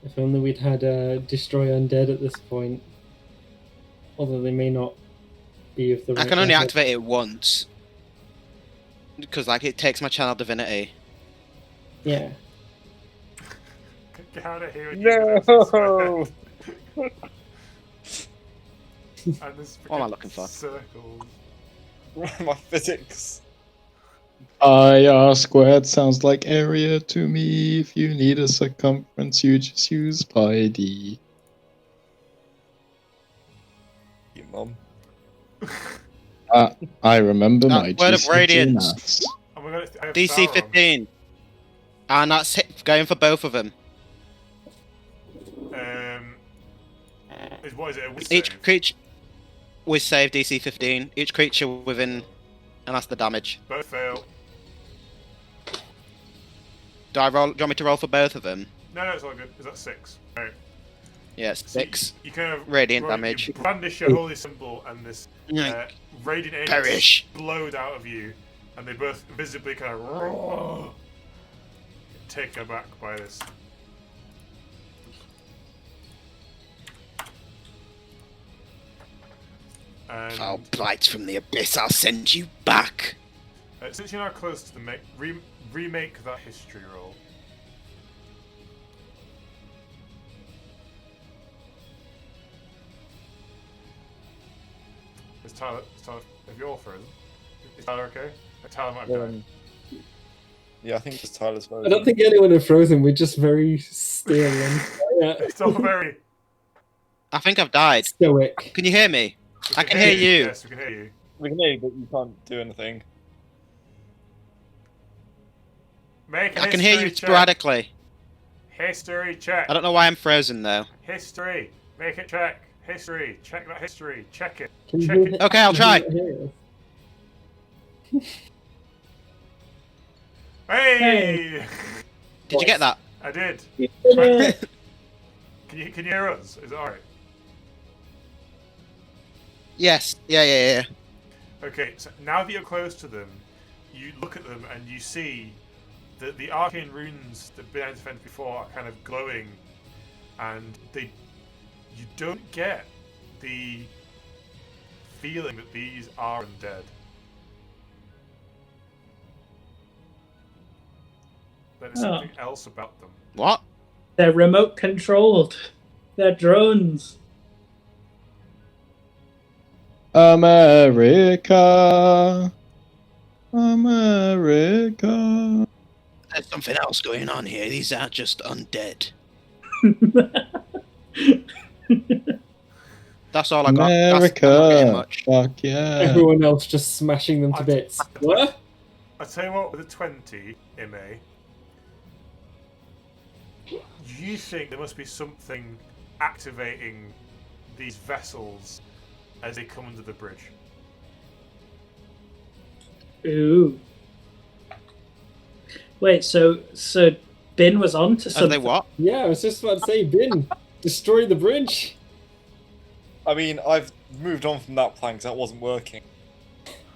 If only we'd had Destroy Undead at this point. Although they may not be of the I right can only level. activate it once. Because, like, it takes my channel divinity. Yeah. Get out of here. No! And this What am I looking for? Circles. My physics. IR squared sounds like area to me. If you need a circumference, you just use pi d. Your mum. I remember That my word of GCSE radiance. maths. Oh my god, I have DC Sauron. 15. And that's it, going for both of them. What is it? A whiz Each save? creature with save DC 15. Each creature within, and that's the damage. Both fail. Do you want me to roll for both of them? No, it's all good. Is that 6? Right. Yeah, it's 6. You kind of Radiant damage. You brandish your holy symbol, and this radiant energy Perish. explode out of you, and they both visibly kind of taken aback by this. And, Foul blight from the abyss, I'll send you back. Since you're now close to the remake that history roll. Is Tyler, have you all frozen? Is Tyler okay? Tyler might have died. Yeah, I think it's Tyler's phone. I don't think anyone is frozen. We're just very still and It's all very I think I've died. stoic. Can you hear me? I can hear you. Yes, we can hear you. We can hear you, but you can't do anything. Make a I can hear you history check. sporadically. History check. I don't know why I'm frozen though. History. Make it check. History. Check that history. Check it. Can you Check hear it. it? Okay, I'll try. Can you hear us? Hey! Did you get that? I did. Yeah. Can you hear us? Is it alright? Yes. Yeah. Okay, so now that you're close to them, you look at them and you see that the arcane runes that have been defended before are kind of glowing, and you don't get the feeling that these are undead. There's something else about them. What? They're remote controlled. They're drones. America. America. There's something else going on here. These aren't just undead. That's all I got. I'm not getting America. much. Fuck yeah. Everyone else just smashing them to bits. What? I tell you what, with a 20, MA, you think there must be something activating these vessels as they come under the bridge. Ooh. Wait, so Bin was on to Are something. they what? Yeah, I was just about to say, Bin, destroy the bridge. I mean, I've moved on from that plan because that wasn't working.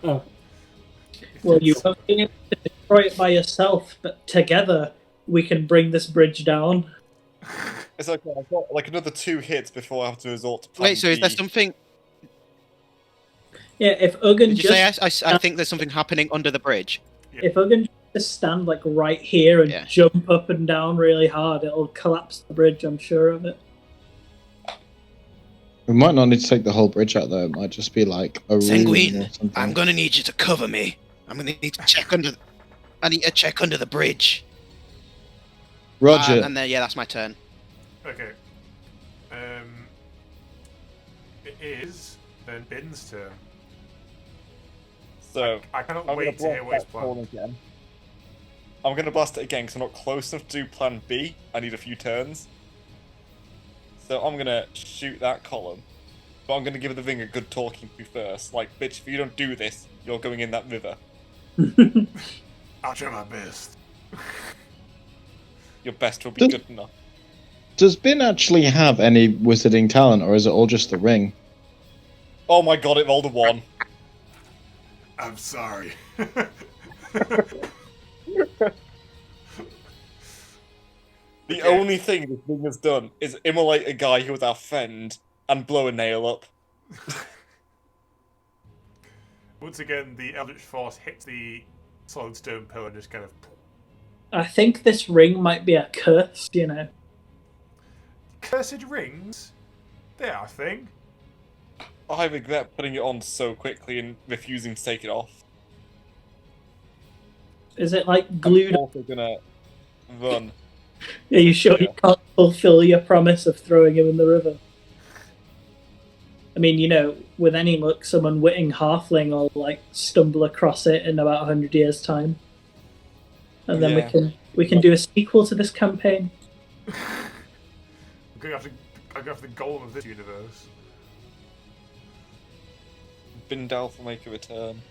Oh, Well, you won't be able to destroy it by yourself, but together we can bring this bridge down. It's okay, I've got like another 2 hits before I have to resort to plan Wait, so is there B. something? Yeah, if Ugin Did you say just I think there's something happening under the bridge? if Ugin just stand like right here and Yeah. jump up and down really hard, it'll collapse the bridge. I'm sure of it. We might not need to take the whole bridge out though. It might just be like a room Sanguine, or something. I'm gonna need you to cover me. I'm gonna need to check under. I need to check under the bridge. Roger. And then yeah, that's my turn. Okay. It is then Bin's turn. So, I cannot I'm wait to gonna hear what his blast that call plan. again. I'm gonna blast it again because I'm not close enough to do plan B. I need a few turns. So I'm gonna shoot that column. But I'm gonna give the thing a good talking to first. Like, bitch, if you don't do this, you're going in that river. I'll try my best. Your best will be good enough. Does Bin actually have any wizarding talent, or is it all just the ring? Oh my god, it rolled a 1. I'm sorry. The only thing this thing has done is immolate a guy who was our friend and blow a nail up. Once again, the Eldritch Force hits the solid stone pillar and just kind of... I think this ring might be a curse, you know. Cursed rings? They are a thing. I regret putting it on so quickly and refusing to take it off. Is it like glued? I'm also gonna run. Are you sure you can't fulfill your promise of throwing him in the river? I mean, with any luck, some unwitting halfling will like stumble across it in about 100 years' time, and then Yeah. we can do a sequel to this campaign. I'm going after the golem of this universe. Bindalf will make a return.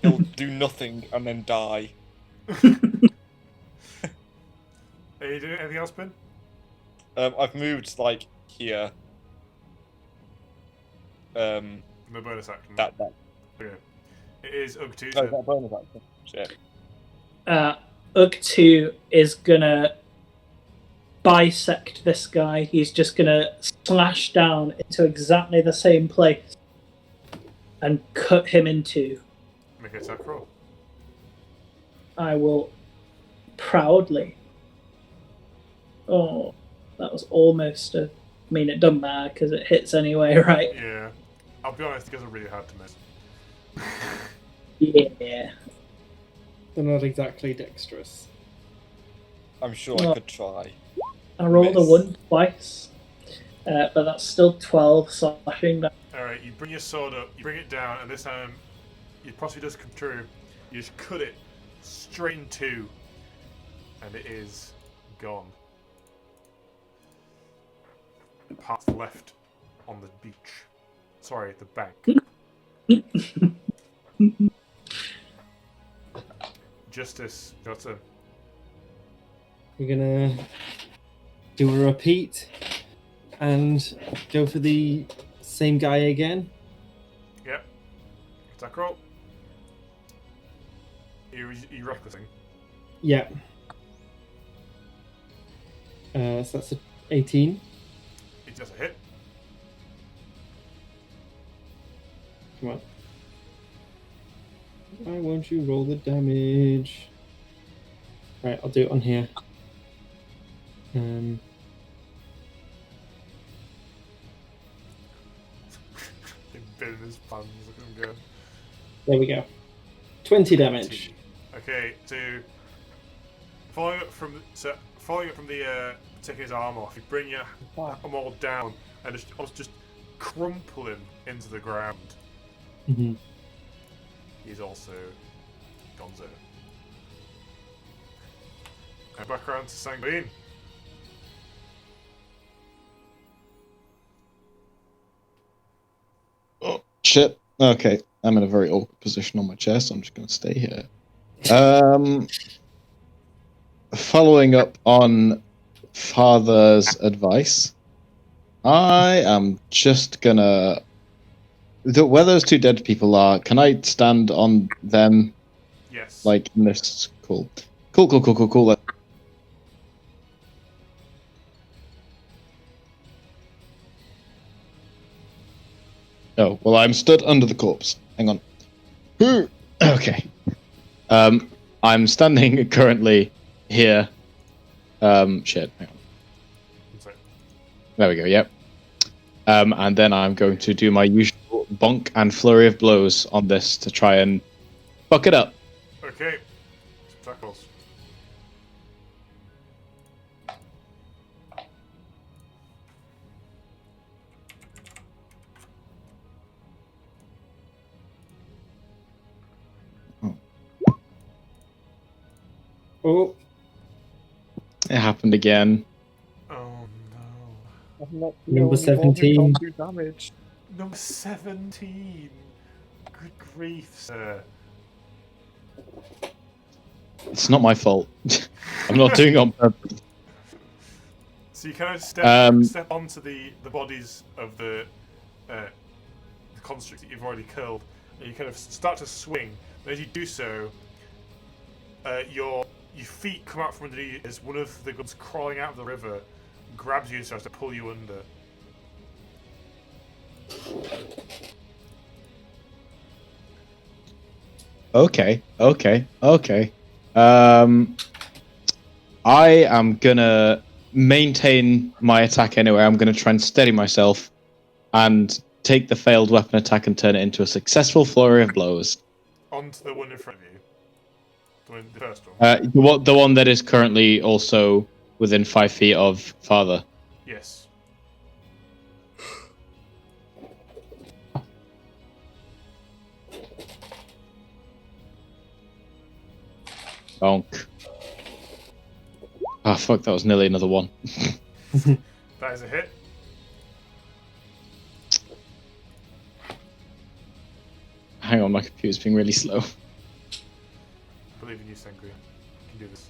He'll do nothing and then die. Are you doing anything else, Ben? I've moved like here. No bonus action. That. Okay. It is Ugg 2's No, turn. that bonus action. Shit. Ugg2 is gonna bisect this guy. He's just gonna slash down into exactly the same place and cut him in two. Make an attack roll. I will proudly. Oh, that was almost a. I mean, it doesn't matter because it hits anyway, right? Yeah. I'll be honest, these guys are really hard to miss. Yeah. They're not exactly dexterous. I'm sure I could try. I rolled a Miss. 1 twice, but that's still 12 slashing. Alright, you bring your sword up, you bring it down, and this time, it possibly does come true. You just cut it straight in two, and it is gone. The part's left on the beach. Sorry, the bank. Justice, your turn. We're gonna do a repeat and go for the same guy again. Yep. Attack roll. You recklessing. Yeah. So that's a 18. It does a hit. Come on. Why won't you roll the damage? Right, I'll do it on here. Been in his puns, look at him go. There we go. 20 damage. Okay, so following up from the taking his arm off, you bring your arm all down and just crumple him into the ground. Mm-hmm. He's also Gonzo. And back around to Sanguine. Oh, shit. Okay, I'm in a very awkward position on my chair, so I'm just going to stay here. Following up on Father's advice, I am just gonna... Where those two dead people are, can I stand on them? Yes. Like, in this... Cool. Oh, well, I'm stood under the corpse. Hang on. Okay. I'm standing currently here. Shit, hang on. There we go, yep. And then I'm going to do my usual bonk and flurry of blows on this to try and fuck it up. Okay. Some tackles. Oh, Oh It happened again. Oh no. I'm not the Number only one who 17. can't do damage. Number 17. Good grief, sir. It's not my fault. I'm not doing it on purpose. So you kind of step onto the bodies of the constructs that you've already killed, and you kind of start to swing. And as you do so, your feet come out from underneath as one of the guns crawling out of the river grabs you and starts to pull you under. Okay. I am gonna maintain my attack anyway. I'm gonna try and steady myself and take the failed weapon attack and turn it into a successful flurry of blows. Onto the one in front of you. The first one. The one that is currently also within 5 feet of Father. Yes. Bonk. Oh fuck, that was nearly another one. That is a hit. Hang on, my computer's being really slow. Believe in you, Sengri. You can do this.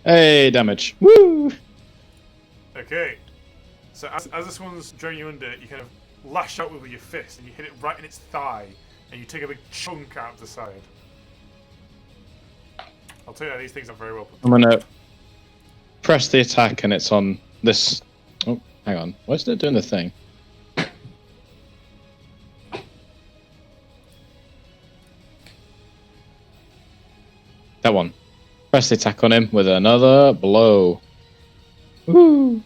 Hey, damage. Woo! Okay. So as this one's dragging you under, you kind of lash out with your fist and you hit it right in its thigh and you take a big chunk out of the side. I'll tell you how these things are very well put I'm gonna press the attack and it's on this. Oh, hang on. Why isn't it doing the thing? That one. Press the attack on him with another blow. Woo!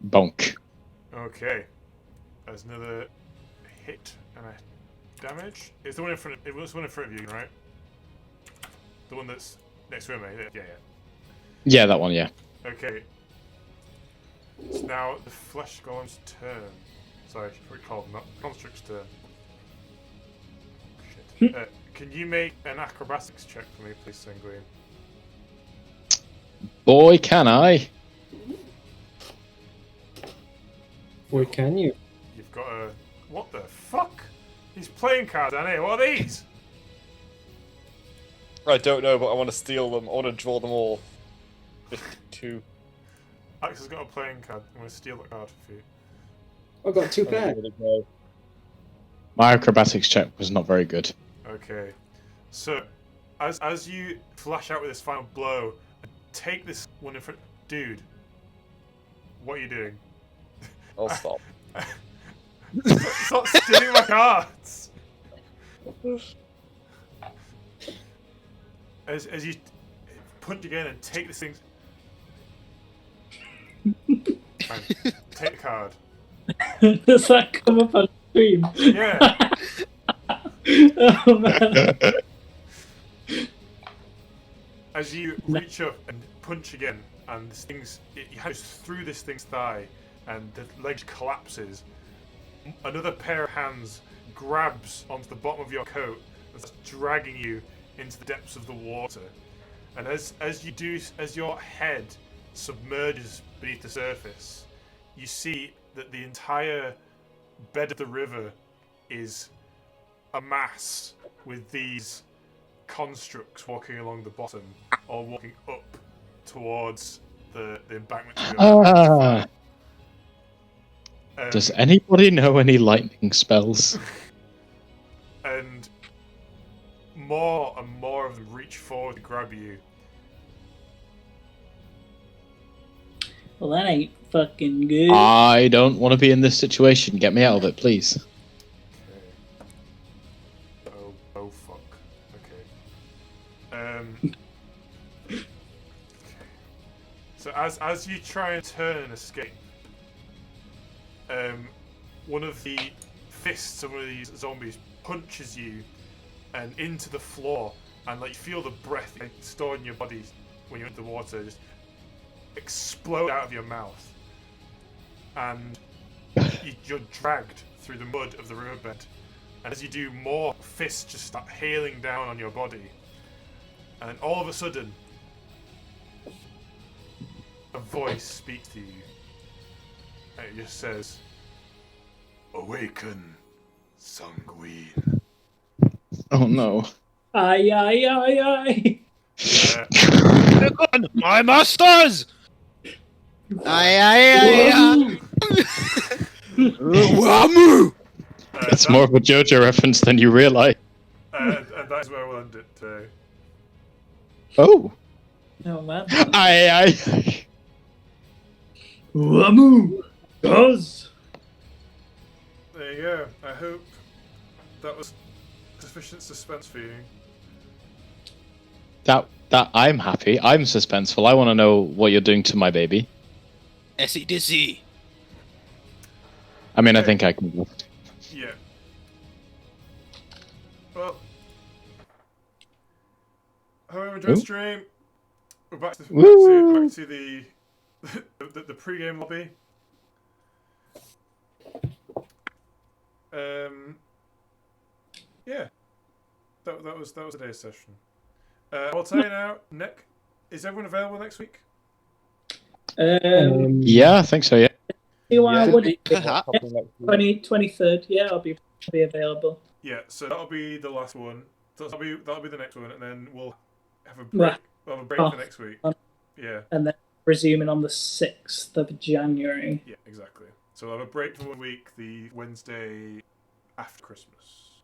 Bonk. Okay. There's another hit and a damage. It's the one in front. It was the one in front of you, right? The one that's next to him. Yeah. Yeah, that one, yeah. Okay. It's now the flesh golem's turn. Sorry, I should recall, not construct's turn. Shit. Can you make an acrobatics check for me, please, Sanguine? Boy, can I. Boy, can you? You've got a... What the fuck? These playing cards down here, what are these? I don't know, but I want to steal them. I want to draw them all. 52. Alex has got a playing card. I'm going to steal that card for you. I've got 2 pairs. My acrobatics check was not very good. Okay. So, as you flash out with this final blow, take this one in front... Dude. What are you doing? I'll stop. Stop stealing my cards! As you punch again and take this thing... Fine. Take the card. Does that come up on stream? Yeah. Oh man. As you reach up and punch again, and this thing's... It goes through this thing's thigh, and the leg collapses. Another pair of hands grabs onto the bottom of your coat and starts dragging you into the depths of the water. And as your head submerges beneath the surface, you see that the entire bed of the river is a mass with these constructs walking along the bottom or walking up towards the embankment. Does anybody know any lightning spells? And more and more of them reach forward to grab you. Well, that ain't fucking good. I don't want to be in this situation. Get me out of it, please. Okay. Oh fuck. Okay. Okay. So as you try and turn and escape, one of the fists of one of these zombies punches you and into the floor, and like you feel the breath stored in your body when you're in the water just explode out of your mouth, and you're dragged through the mud of the riverbed. And as you do, more fists just start hailing down on your body, and then all of a sudden, a voice speaks to you, and it just says, "Awaken, Sanguine." Oh no. Aye, aye, aye, Look, my masters! Aye. Wamu! It's more of a JoJo reference than you realise. And that's where we'll end it today. Oh. Oh man. Aye. Wamu! Does! There you go. I hope that was sufficient suspense for you. That I'm happy. I'm suspenseful. I want to know what you're doing to my baby. Essie dizzy. I mean, I think I can. Yeah. Well, I'm enjoying the stream. We're back to the the pre-game lobby. Yeah, that was today's session. I'll tell you now, Nick. Is everyone available next week? Yeah, I think so. Yeah. Perhaps. 23rd. Yeah, I'll be available. Yeah, so that'll be the last one. So that'll be the next one, and then we'll have a break. We'll have a break for next week. Yeah. And then resuming on the 6th of January. Yeah, exactly. So we'll have a break for 1 week, the Wednesday after Christmas.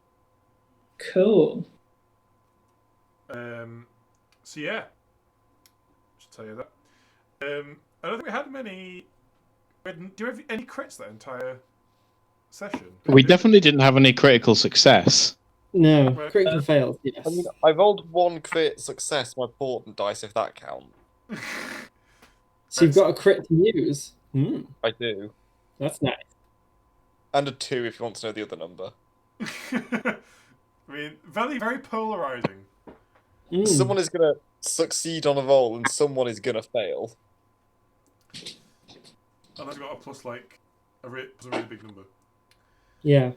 Cool. So yeah, just tell you that. I don't think we had many. Do you have any crits that entire session? We definitely didn't have any critical success. No, critical fails. Yes. I mean, I rolled 1 crit success on my portent dice, if that counts. So you've got a crit to use. I do. That's nice. And a 2 if you want to know the other number. I mean, very, very polarizing. Someone is going to succeed on a roll and someone is going to fail. Unless you got a plus like a really big number. Yeah.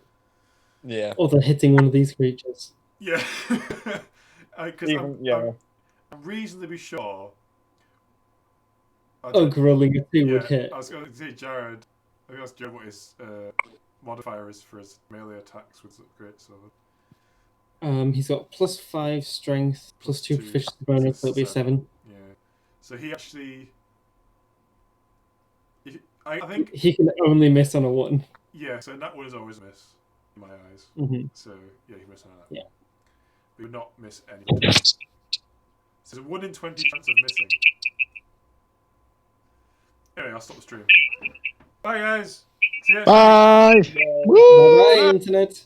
Yeah. Or they're hitting one of these creatures. Yeah. Because I'm reasonably sure. Rolling a 2 would hit. I was going to say Jared. I think that's Jared what his modifier is for his melee attacks with great sword. He's got +5 strength, +2 proficiency bonus, so it'll be 7. Yeah. So he actually. I think he can only miss on a 1. Yeah, so that one is always a miss in my eyes. So yeah, he missed on that. Yeah. But he would not miss anything. So there's a 1 in 20 chance of missing. Anyway, I'll stop the stream. Bye guys. See ya. Bye. Bye, internet.